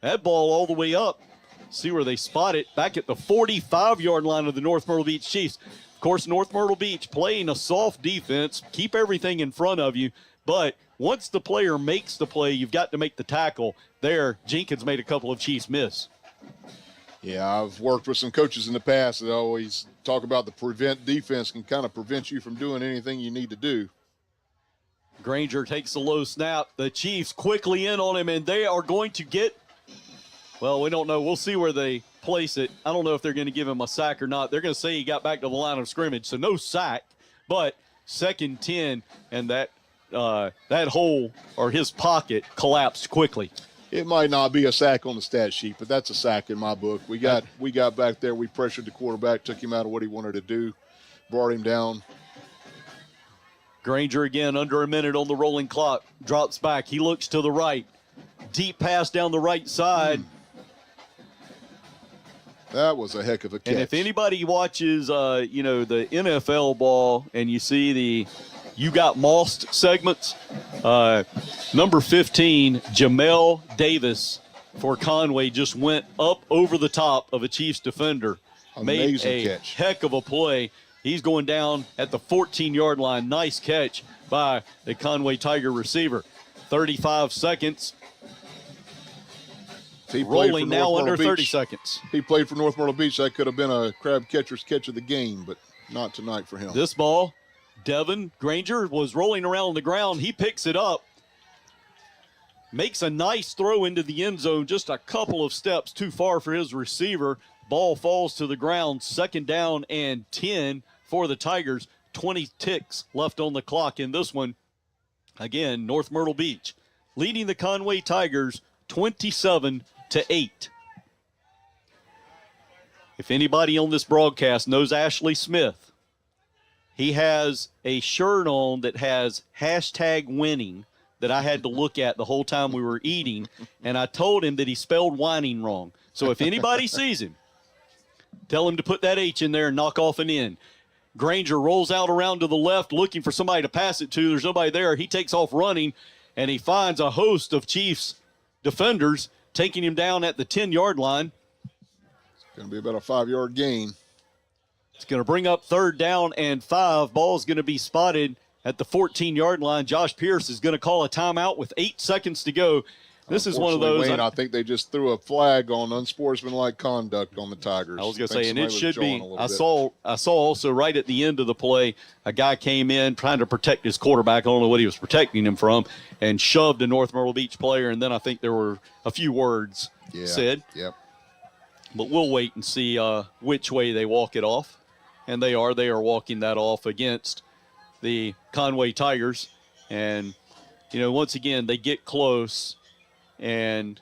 S1: That ball all the way up. See where they spot it. Back at the 45-yard line of the North Myrtle Beach Chiefs. Of course, North Myrtle Beach playing a soft defense. Keep everything in front of you. But once the player makes the play, you've got to make the tackle. There, Jenkins made a couple of Chiefs miss.
S12: Yeah, I've worked with some coaches in the past that always talk about the prevent defense can kind of prevent you from doing anything you need to do.
S1: Granger takes the low snap. The Chiefs quickly in on him, and they are going to get, well, we don't know. We'll see where they place it. I don't know if they're going to give him a sack or not. They're going to say he got back to the line of scrimmage, so no sack, but 2nd 10, and that hole or his pocket collapsed quickly.
S12: It might not be a sack on the stat sheet, but that's a sack in my book. We got back there. We pressured the quarterback, took him out of what he wanted to do, brought him down.
S1: Granger again under a minute on the rolling clock. Drops back. He looks to the right. Deep pass down the right side.
S12: That was a heck of a catch.
S1: And if anybody watches, the NFL ball and you see the You Got Mossed segments, number 15, Jamel Davis for Conway just went up over the top of a Chiefs defender.
S12: Amazing
S1: made a
S12: catch.
S1: Heck of a play. He's going down at the 14-yard line. Nice catch by the Conway Tiger receiver. 35 seconds. Rolling now under 30 seconds.
S12: He played for North Myrtle Beach. That could have been a crab catcher's catch of the game, but not tonight for him.
S1: This ball, Devin Granger was rolling around on the ground. He picks it up. Makes a nice throw into the end zone, just a couple of steps too far for his receiver. Ball falls to the ground. 2nd down and 10 for the Tigers. 20 ticks left on the clock in this one. Again, North Myrtle Beach leading the Conway Tigers 27-8. If anybody on this broadcast knows Ashley Smith, he has a shirt on that has #winning that I had to look at the whole time we were eating, and I told him that he spelled whining wrong. So if anybody sees him, tell him to put that H in there and knock off an N. Granger rolls out around to the left looking for somebody to pass it to. There's nobody there. He takes off running, and he finds a host of Chiefs defenders taking him down at the 10-yard line.
S12: It's going to be about a 5-yard gain.
S1: It's going to bring up 3rd down and 5. Ball's going to be spotted at the 14-yard line. Josh Pierce is going to call a timeout with 8 seconds to go. This is one of those.
S12: Wayne, I think they just threw a flag on unsportsmanlike conduct on the Tigers.
S1: I was going to say, and it should be. I saw also right at the end of the play, a guy came in trying to protect his quarterback. I don't know what he was protecting him from, and shoved a North Myrtle Beach player. And then I think there were a few words said.
S12: Yep.
S1: But we'll wait and see which way they walk it off. And they are walking that off against the Conway Tigers. And, once again, they get close. And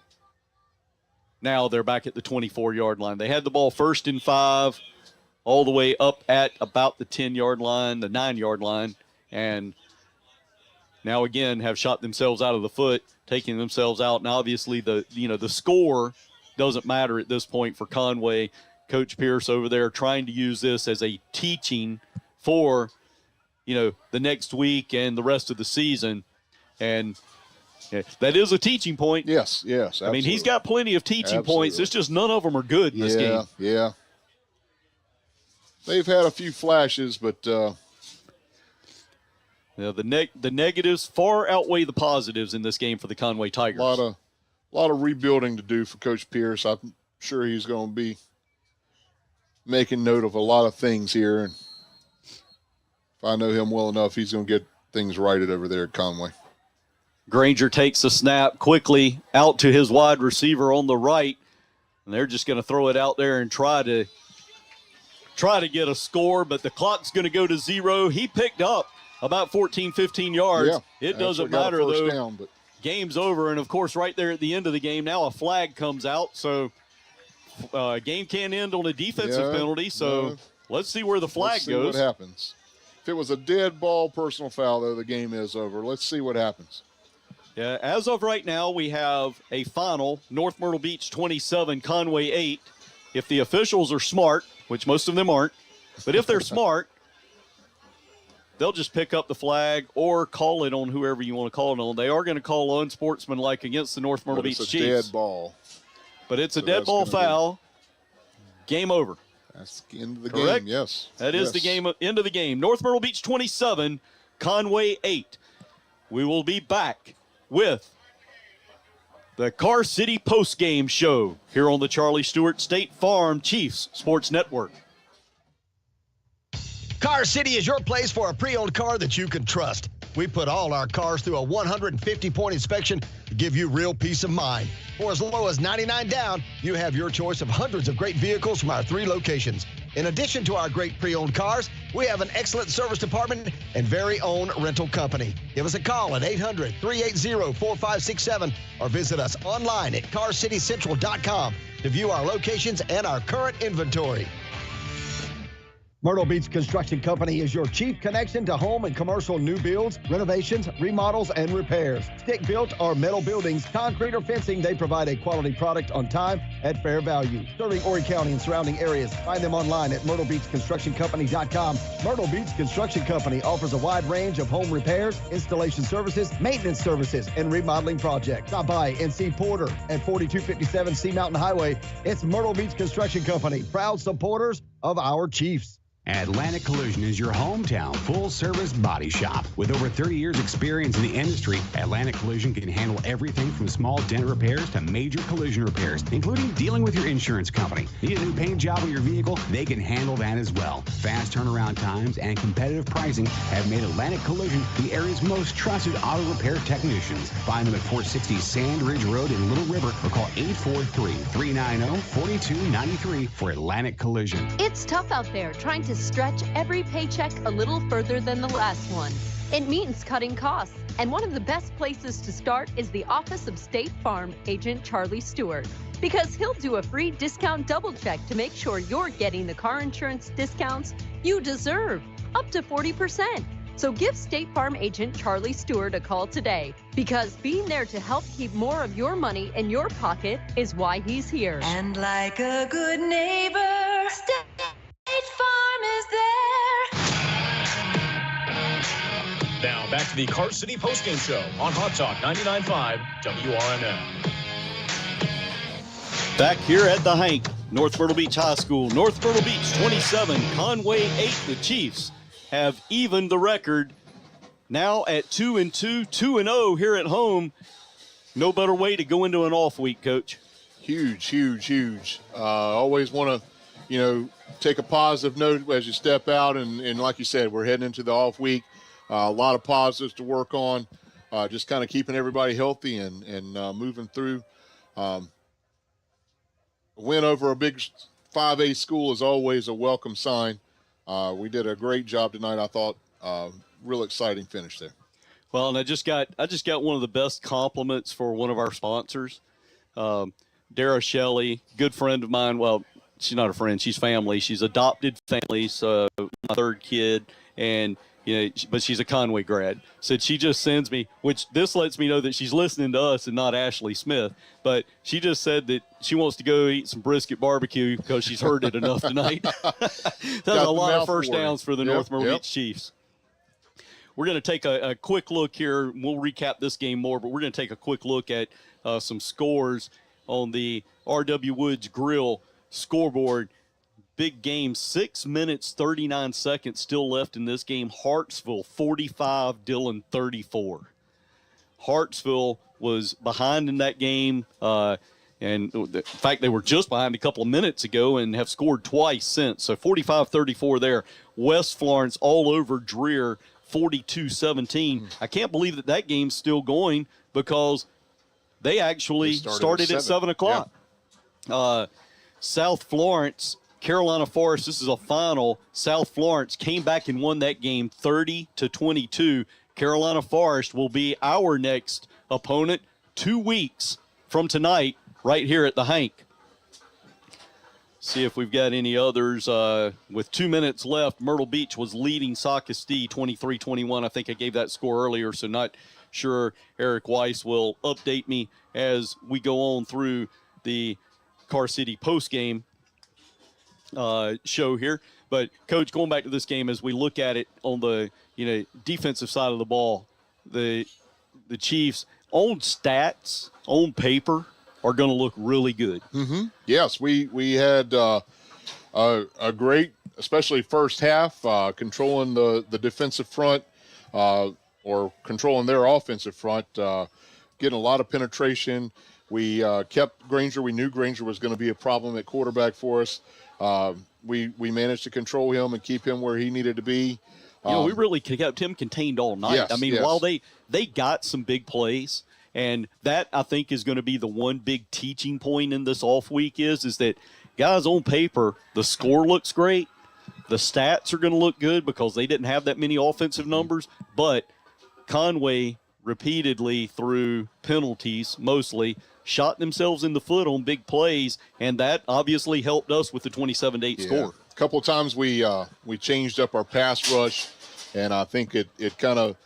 S1: now they're back at the 24-yard line. They had the ball 1st and 5 all the way up at about the 10-yard line, the 9-yard line, and now again have shot themselves out of the foot, taking themselves out. And obviously the score doesn't matter at this point for Conway. Coach Pierce over there trying to use this as a teaching for, the next week and the rest of the season. And Yeah, that is a teaching point.
S12: Yes, absolutely.
S1: I mean, he's got plenty of teaching points. It's just none of them are good in this game.
S12: Yeah. They've had a few flashes, but
S1: the negatives far outweigh the positives in this game for the Conway Tigers.
S12: A lot of rebuilding to do for Coach Pierce. I'm sure he's going to be making note of a lot of things here, and if I know him well enough, he's going to get things righted over there at Conway.
S1: Granger takes the snap quickly out to his wide receiver on the right, and they're just going to throw it out there and try to get a score, but the clock's going to go to 0. He picked up about 14, 15 yards.
S12: Yeah,
S1: it doesn't matter, though.
S12: Down, but
S1: game's over, and, of course, right there at the end of the game, now a flag comes out, so game can't end on a defensive penalty, so let's see where the flag goes.
S12: What happens. If it was a dead ball personal foul, though, the game is over. Let's see what happens.
S1: Yeah, as of right now, we have a final, North Myrtle Beach 27, Conway 8. If the officials are smart, which most of them aren't, but if they're smart, they'll just pick up the flag or call it on whoever you want to call it on. They are going to call unsportsmanlike against the North Myrtle Beach Chiefs.
S12: It's a dead ball.
S1: But it's a dead ball foul. Game over.
S12: That's the end of the
S1: Correct?
S12: game, yes.
S1: That is the game. End of the game. North Myrtle Beach 27, Conway 8. We will be back with the Car City postgame show here on the Charlie Stewart State Farm Chiefs Sports Network.
S17: Car City is your place for a pre-owned car that you can trust. We put all our cars through a 150-point inspection to give you real peace of mind. For as low as $99 down, you have your choice of hundreds of great vehicles from our 3 locations. In addition to our great pre-owned cars, we have an excellent service department and very own rental company. Give us a call at 800-380-4567 or visit us online at carcitycentral.com to view our locations and our current inventory. Myrtle Beach Construction Company is your chief connection to home and commercial new builds, renovations, remodels, and repairs. Stick-built or metal buildings, concrete or fencing, they provide a quality product on time at fair value. Serving Horry County and surrounding areas. Find them online at myrtlebeachconstructioncompany.com. Myrtle Beach Construction Company offers a wide range of home repairs, installation services, maintenance services, and remodeling projects. Stop by and see Porter at 4257 Sea Mountain Highway. It's Myrtle Beach Construction Company, proud supporters of our Chiefs.
S6: Atlantic Collision is your hometown full-service body shop. With over 30 years experience in the industry, Atlantic Collision can handle everything from small dent repairs to major collision repairs, including dealing with your insurance company. Need a new paint job on your vehicle? They can handle that as well. Fast turnaround times and competitive pricing have made Atlantic Collision the area's most trusted auto repair technicians. Find them at 460 Sand Ridge Road in Little River or call 843-390-4293 for Atlantic Collision.
S2: It's tough out there trying to stretch every paycheck a little further than the last one. It means cutting costs, and one of the best places to start is the office of State Farm agent Charlie Stewart, because he'll do a free discount double check to make sure you're getting the car insurance discounts you deserve, up to 40%. So give State Farm agent Charlie Stewart a call today, because being there to help keep more of your money in your pocket is why he's here.
S3: And like a good neighbor, State Farm is there.
S4: Now back to the Car City postgame show on Hot Talk 99.5 WRNN.
S1: Back here at the Hank, North Myrtle Beach High School. North Myrtle Beach 27, Conway 8. The Chiefs have evened the record now at 2-2, 2-0 here at home. No better way to go into an off week, Coach.
S12: Huge. Always want to, take a positive note as you step out. And like you said, we're heading into the off week. A lot of positives to work on. Just kind of keeping everybody healthy and moving through. A win over a big 5A school is always a welcome sign. We did a great job tonight, I thought. Real exciting finish there.
S1: Well, and I just got one of the best compliments for one of our sponsors, Dara Shelley, good friend of mine. Well, she's not a friend; she's family. She's adopted family, so my third kid, and but she's a Conway grad. Said she just sends me, which this lets me know that she's listening to us and not Ashley Smith. But she just said that she wants to go eat some brisket barbecue because she's heard it enough tonight. That's a lot of first downs for the North Myrtle Beach Chiefs. we're going to take a quick look here. We'll recap this game more, but we're going to take a quick look at some scores on the R.W. Woods Grill scoreboard. Big game, 6 minutes, 39 seconds still left in this game. Hartsville 45, Dillon 34. Hartsville was behind in that game, and in fact, they were just behind a couple of minutes ago and have scored twice since. So 45-34 there. West Florence all over Dreer, 42-17. I can't believe that game's still going because they actually started at 7 o'clock. Yeah. South Florence, Carolina Forest, this is a final. South Florence came back and won that game 30-22. Carolina Forest will be our next opponent 2 weeks from tonight right here at the Hank. See if we've got any others. With 2 minutes left, Myrtle Beach was leading Socastee 23-21. I think I gave that score earlier, so not sure. Eric Weiss will update me as we go on through the Car City postgame show here. But, Coach, going back to this game, as we look at it on the defensive side of the ball, the Chiefs on stats, on paper, are going to look really good.
S12: Mm-hmm. Yes, we had a great, especially first half, controlling the defensive front or controlling their offensive front, getting a lot of penetration. We kept Granger. We knew Granger was going to be a problem at quarterback for us. We managed to control him and keep him where he needed to be.
S1: We really kept him contained all night.
S12: Yes,
S1: I mean, while they got some big plays, and that I think is going to be the one big teaching point in this off week is that, guys, on paper, the score looks great. The stats are going to look good because they didn't have that many offensive numbers, but Conway repeatedly through penalties mostly shot themselves in the foot on big plays, and that obviously helped us with the 27-8 score.
S12: A couple of times we changed up our pass rush, and I think it kind of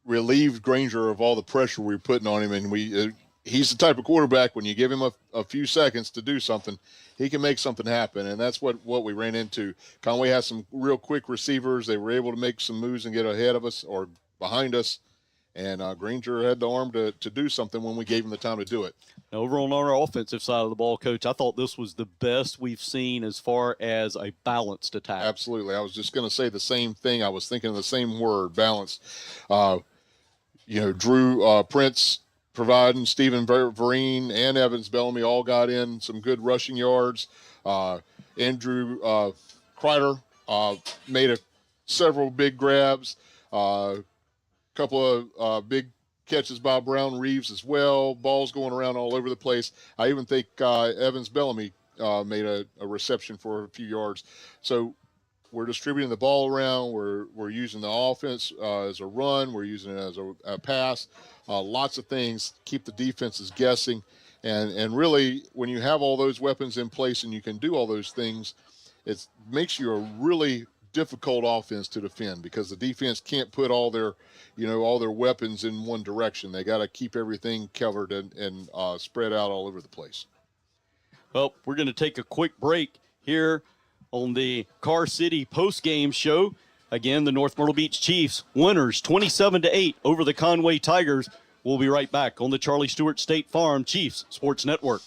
S12: relieved Granger of all the pressure we were putting on him. And he's the type of quarterback, when you give him a few seconds to do something, he can make something happen, and that's what we ran into. Conway has some real quick receivers. They were able to make some moves and get ahead of us or behind us. And Granger had the arm to do something when we gave him the time to do it.
S1: Over on our offensive side of the ball, Coach, I thought this was the best we've seen as far as a balanced attack.
S12: Absolutely. I was just going to say the same thing. I was thinking of the same word, balanced. Drew Prince providing, Stephen Vereen and Evans Bellamy all got in some good rushing yards. Andrew Kreider made several big grabs. Couple of big catches by Brown Reeves as well. Balls going around all over the place. I even think Evans Bellamy made a reception for a few yards. So we're distributing the ball around. We're using the offense as a run. We're using it as a pass. Lots of things keep the defenses guessing. And really, when you have all those weapons in place and you can do all those things, it makes you a really difficult offense to defend because the defense can't put all their weapons in one direction. They got to keep everything covered and spread out all over the place.
S1: Well, we're going to take a quick break here on the Car City postgame show. Again, the North Myrtle Beach Chiefs winners 27-8 over the Conway Tigers. We'll be right back on the Charlie Stewart State Farm Chiefs Sports Network.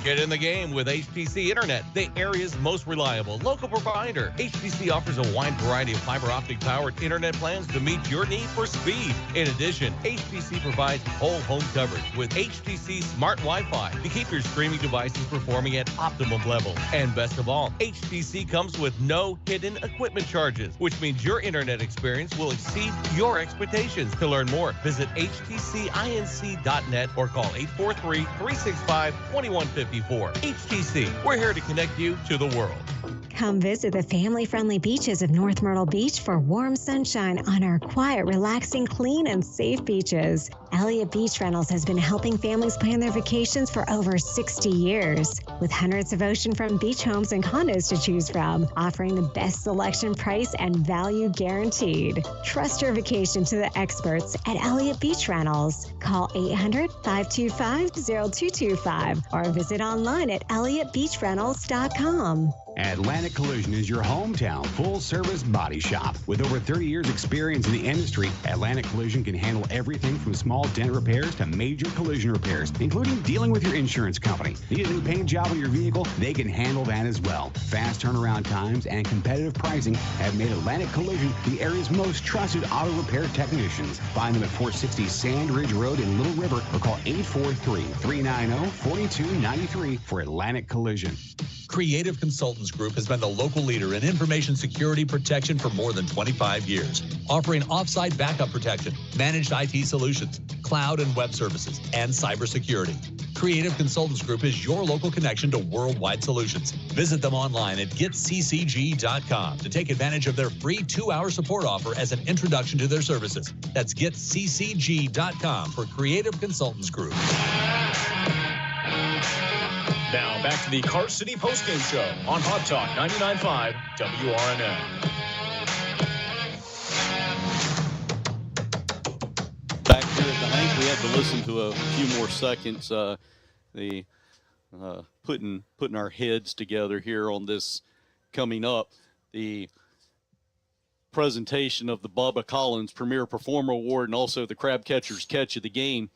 S7: Get in the game with HTC Internet, the area's most reliable local provider. HTC offers a wide variety of fiber optic powered internet plans to meet your need for speed. In addition, HTC provides whole home coverage with HTC Smart Wi-Fi to keep your streaming devices performing at optimum levels. And best of all, HTC comes with no hidden equipment charges, which means your internet experience will exceed your expectations. To learn more, visit htcinc.net or call 843-365-2154. HTC, we're here to connect you to the world.
S8: Come visit the family-friendly beaches of North Myrtle Beach for warm sunshine on our quiet, relaxing, clean, and safe beaches. Elliott Beach Rentals has been helping families plan their vacations for over 60 years. With hundreds of oceanfront beach homes and condos to choose from, offering the best selection, price, and value guaranteed. Trust your vacation to the experts at Elliott Beach Rentals. Call 800-525-0225 or visit online at elliottbeachrentals.com.
S6: Atlantic Collision is your hometown full-service body shop. With over 30 years experience in the industry, Atlantic Collision can handle everything from small dent repairs to major collision repairs, including dealing with your insurance company. Need a new paint job on your vehicle? They can handle that as well. Fast turnaround times and competitive pricing have made Atlantic Collision the area's most trusted auto repair technicians. Find them at 460 Sand Ridge Road in Little River or call 843-390-4293 for Atlantic Collision.
S4: Creative Consultants Group has been the local leader in information security protection for more than 25 years, offering offsite backup protection, managed IT solutions, cloud and web services, and cybersecurity. Creative Consultants Group is your local connection to worldwide solutions. Visit them online at getccg.com to take advantage of their free 2-hour support offer as an introduction to their services. That's getccg.com for Creative Consultants Group. Now back to the Car City postgame show on Hot Talk 99.5 WRNN.
S1: Back here at the Hank, we had to listen to a few more seconds. Putting our heads together here on this coming up. The presentation of the Bubba Collins Premier Performer Award and also the Crab Catcher's Catch of the Game.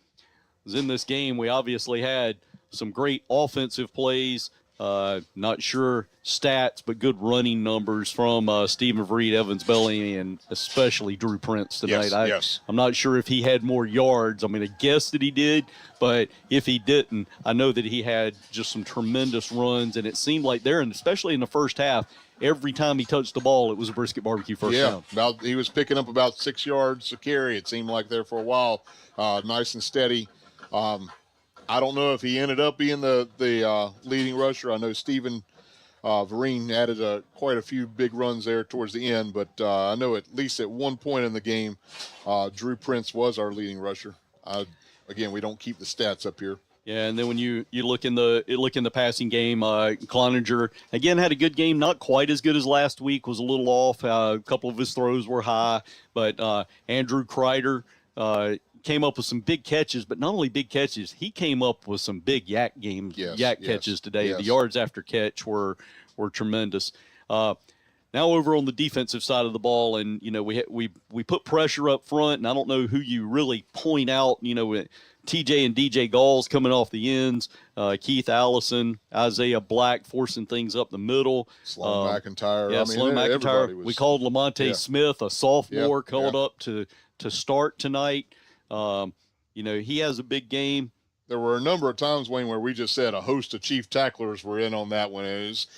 S1: Was in this game, we obviously had some great offensive plays, not sure stats, but good running numbers from Stephen Vreed, Evans Bellamy, and especially Drew Prince tonight.
S12: Yes.
S1: I'm not sure if he had more yards. I'm going to guess that he did, but if he didn't, I know that he had just some tremendous runs, and it seemed like there, and especially in the first half, every time he touched the ball, it was a Brisket Barbecue first down.
S12: Yeah, he was picking up about 6 yards a carry, it seemed like there for a while, nice and steady. I don't know if he ended up being the leading rusher. I know Stephen Vereen added quite a few big runs there towards the end, but I know at least at one point in the game, Drew Prince was our leading rusher. Again, we don't keep the stats up here.
S1: Yeah, and then when you look in the passing game, Cloninger again had a good game, not quite as good as last week, was a little off. A couple of his throws were high, but Andrew Kreider came up with some big catches, but not only big catches, he came up with some big yak catches today.
S12: Yes.
S1: The yards after catch were tremendous. Now over on the defensive side of the ball, and we put pressure up front, and I don't know who you really point out. TJ and DJ Galls coming off the ends, Keith Allison, Isaiah Black forcing things up the middle.
S12: Sloan McIntyre.
S1: Yeah, Sloan McIntyre. We called Lamonte Smith, a sophomore, called up to start tonight. He has a big game.
S12: There were a number of times, Wayne, where we just said a host of chief tacklers were in on that one. It was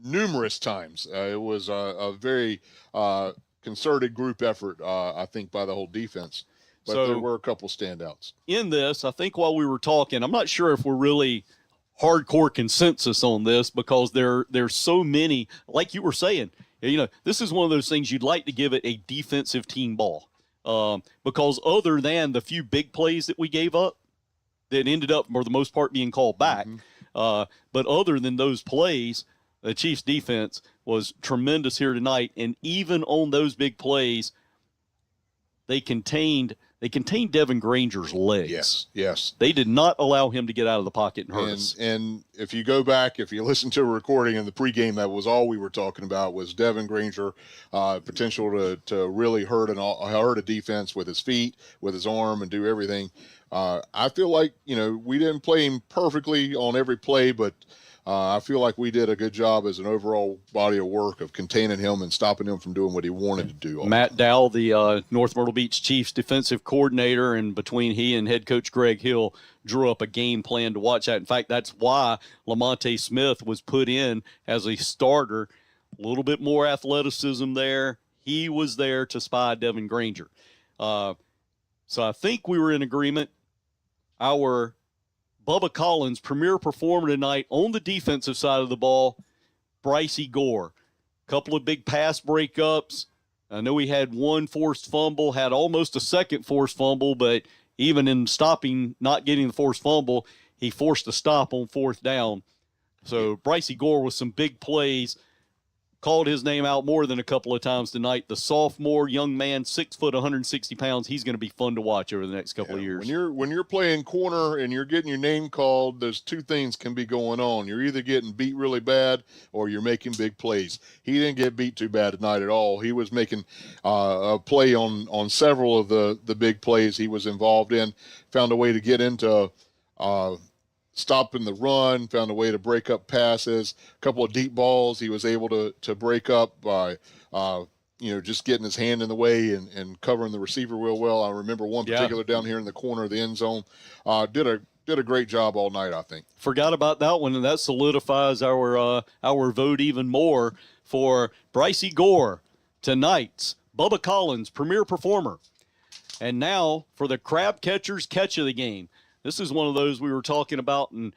S12: numerous times. It was a very concerted group effort, I think, by the whole defense. But there were a couple standouts. In this, I think while we were talking, I'm not sure if we're really hardcore consensus on this because there's so many, like you were saying, this is one of those things you'd like to give it a defensive team ball. Because other than the few big plays that we gave up that ended up, for the most part, being called back, but other than those plays, the Chiefs' defense was tremendous here tonight. And even on those big plays, they contained Devin Granger's legs. Yes.
S1: They did not allow him to get out of the pocket and hurt us.
S12: And if you go back, if you listen to a recording in the pregame, that was all we were talking about was Devin Granger, potential to really hurt a defense with his feet, with his arm, and do everything. I feel like, we didn't play him perfectly on every play, but I feel like we did a good job as an overall body of work of containing him and stopping him from doing what he wanted to do.
S1: Matt Dowell, the North Myrtle Beach Chiefs defensive coordinator, and between he and head coach Greg Hill drew up a game plan to watch that. In fact, that's why Lamonte Smith was put in as a starter. A little bit more athleticism there. He was there to spy Devin Granger. So I think we were in agreement. Our Bubba Collins, premier performer tonight on the defensive side of the ball, Brycey Gore. Couple of big pass breakups. I know he had one forced fumble, had almost a second forced fumble, but even in stopping, not getting the forced fumble, he forced a stop on fourth down. So Brycey Gore with some big plays. called his name out more than a couple of times tonight. The sophomore young man, 6 foot, 160 pounds. He's going to be fun to watch over the next couple of years.
S12: When you're playing corner and you're getting your name called, there's two things can be going on. You're either getting beat really bad or you're making big plays. He didn't get beat too bad tonight at all. He was making a play on several of the big plays he was involved in. Found a way to get into stopping the run, found a way to break up passes, a couple of deep balls he was able to break up by, just getting his hand in the way and covering the receiver real well. I remember one particular down here in the corner of the end zone. Did a great job all night, I think.
S1: Forgot about that one, and that solidifies our vote even more for Brycey Gore, tonight's Bubba Collins Premier Performer. And now for the Crab Catcher's Catch of the Game. This is one of those we were talking about, and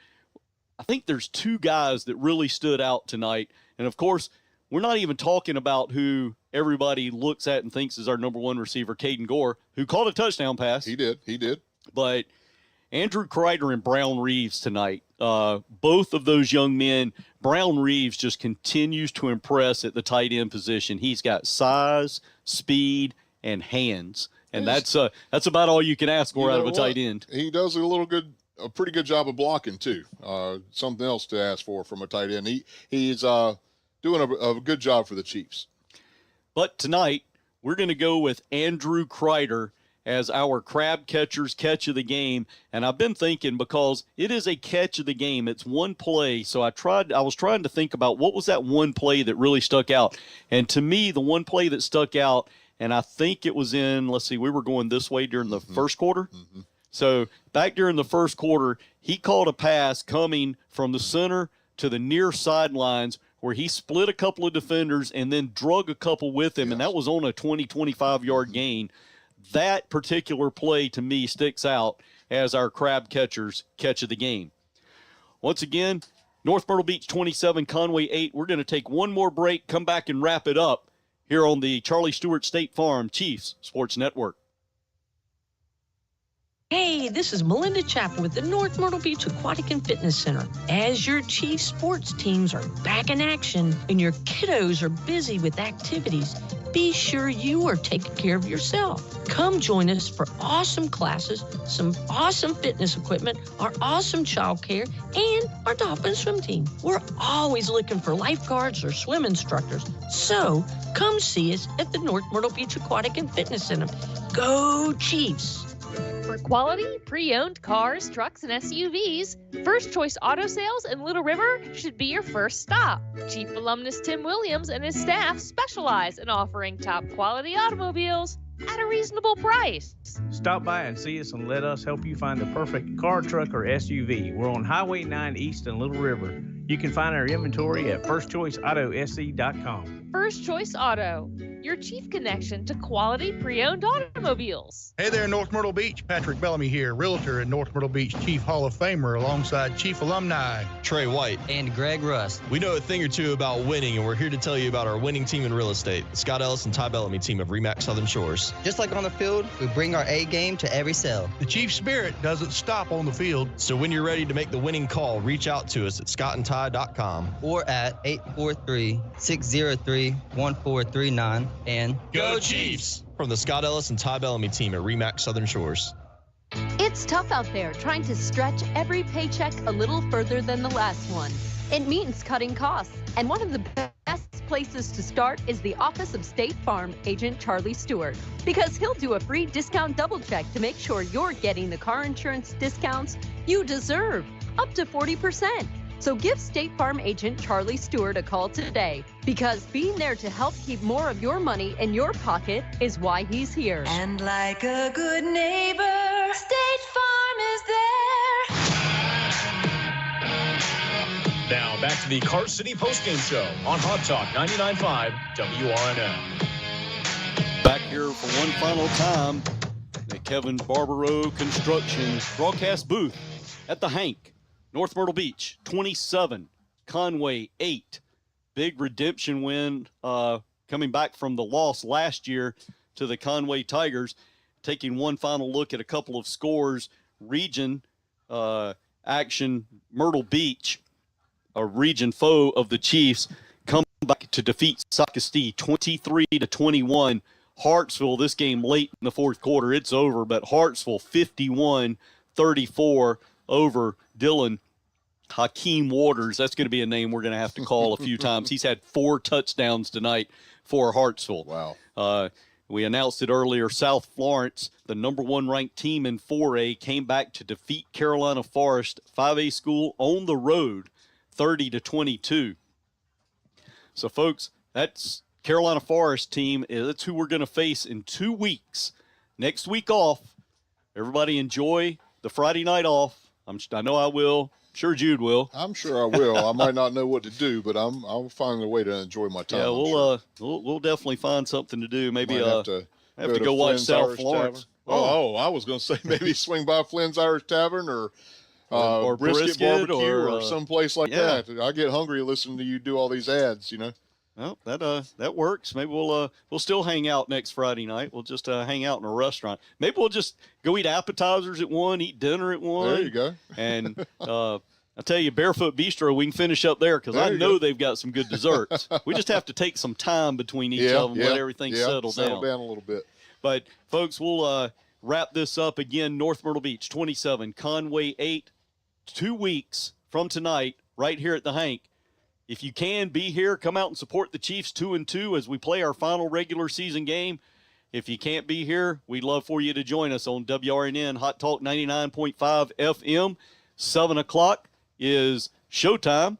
S1: I think there's two guys that really stood out tonight. And, of course, we're not even talking about who everybody looks at and thinks is our number one receiver, Caden Gore, who caught a touchdown pass.
S12: He did.
S1: But Andrew Kreider and Brown Reeves tonight, both of those young men, Brown Reeves just continues to impress at the tight end position. He's got size, speed, and hands. And that's about all you can ask for out of a tight end.
S12: He does a pretty good job of blocking too. Something else to ask for from a tight end. He's doing a good job for the Chiefs.
S1: But tonight we're going to go with Andrew Kreider as our Crab Catcher's Catch of the Game. And I've been thinking, because it is a catch of the game, it's one play. So I was trying to think about what was that one play that really stuck out. And to me, the one play that stuck out, and I think it was we were going this way during the first quarter. Mm-hmm. So back during the first quarter, he caught a pass coming from the center to the near sidelines where he split a couple of defenders and then drug a couple with him, and that was on a 20, 25-yard gain. That particular play, to me, sticks out as our Crab Catcher's Catch of the Game. Once again, North Myrtle Beach 27, Conway 8. We're going to take one more break, come back and wrap it up here on the Charlie Stewart State Farm Chiefs Sports Network.
S5: Hey, this is Melinda Chapman with the North Myrtle Beach Aquatic and Fitness Center. As your Chiefs sports teams are back in action and your kiddos are busy with activities, be sure you are taking care of yourself. Come join us for awesome classes, some awesome fitness equipment, our awesome child care, and our dolphin swim team. We're always looking for lifeguards or swim instructors, so come see us at the North Myrtle Beach Aquatic and Fitness Center. Go Chiefs!
S11: For quality, pre-owned cars, trucks, and SUVs, First Choice Auto Sales in Little River should be your first stop. Chief alumnus Tim Williams and his staff specialize in offering top-quality automobiles at a reasonable price.
S10: Stop by and see us and let us help you find the perfect car, truck, or SUV. We're on Highway 9 East in Little River. You can find our inventory at firstchoiceautosc.com.
S11: First Choice Auto, your chief connection to quality pre-owned automobiles.
S18: Hey there, North Myrtle Beach. Patrick Bellamy here, Realtor and North Myrtle Beach Chief Hall of Famer alongside Chief Alumni
S19: Trey White
S20: and Greg Rust.
S19: We know a thing or two about winning, and we're here to tell you about our winning team in real estate, the Scott Ellis and Ty Bellamy team of RE/MAX Southern Shores.
S20: Just like on the field, we bring our A game to every sale.
S18: The Chief spirit doesn't stop on the field.
S19: So when you're ready to make the winning call, reach out to us at scottandty.com
S20: or at 843-603-1439 and
S19: Go Chiefs! From the Scott Ellis and Ty Bellamy team at RE/MAX Southern Shores.
S2: It's tough out there trying to stretch every paycheck a little further than the last one. It means cutting costs, and one of the best places to start is the office of State Farm agent Charlie Stewart, because he'll do a free discount double check to make sure you're getting the car insurance discounts you deserve, up to 40%. So give State Farm agent Charlie Stewart a call today, because being there to help keep more of your money in your pocket is why he's here.
S3: And like a good neighbor, State Farm is there.
S4: Now back to the Cart City postgame show on Hot Talk 99.5 WRNN.
S1: Back here for one final time, the Kevin Barbaro Construction broadcast booth at the Hank. North Myrtle Beach, 27. Conway, 8. Big redemption win coming back from the loss last year to the Conway Tigers. Taking one final look at a couple of scores. Region action, Myrtle Beach, a region foe of the Chiefs, come back to defeat Socastee 23-21. Hartsville, this game late in the fourth quarter, it's over, but Hartsville 51-34 over Dillon. Hakeem Waters, that's going to be a name we're going to have to call a few times. He's had 4 touchdowns tonight for Hartsville.
S12: Wow.
S1: We announced it earlier. South Florence, the number 1 ranked team in 4A, came back to defeat Carolina Forest 5A school on the road 30-22. So, folks, that's Carolina Forest team. That's who we're going to face in 2 weeks. Next week off. Everybody enjoy the Friday night off. I know I will. I'm sure Jude will.
S12: I'm sure I will. I might not know what to do, but I'll find a way to enjoy my time.
S1: Yeah, we'll definitely find something to do. Maybe have to go watch South Florence.
S12: I was going to say maybe swing by Flynn's Irish Tavern or brisket barbecue or someplace like that. I get hungry listening to you do all these ads, you know.
S1: Well, that works. Maybe we'll still hang out next Friday night. We'll just hang out in a restaurant. Maybe we'll just go eat appetizers at 1, eat dinner at 1.
S12: There you go.
S1: And I'll tell you, Barefoot Bistro, we can finish up there because I know they've got some good desserts. We just have to take some time between each of them, let everything settle down
S12: a little bit.
S1: But, folks, we'll wrap this up again. North Myrtle Beach, 27, Conway, 8, 2 weeks from tonight, right here at the Hank. If you can be here, come out and support the Chiefs 2-2 as we play our final regular season game. If you can't be here, we'd love for you to join us on WRNN Hot Talk 99.5 FM. 7 o'clock is showtime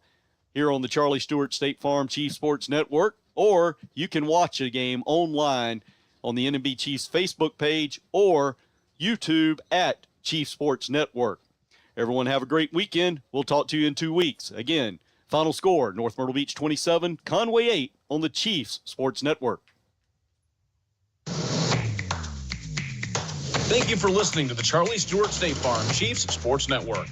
S1: here on the Charlie Stewart State Farm Chiefs Sports Network, or you can watch a game online on the NMB Chiefs Facebook page or YouTube at Chiefs Sports Network. Everyone have a great weekend. We'll talk to you in 2 weeks. Again, final score, North Myrtle Beach 27, Conway 8 on the Chiefs Sports Network.
S4: Thank you for listening to the Charlie Stewart State Farm Chiefs Sports Network.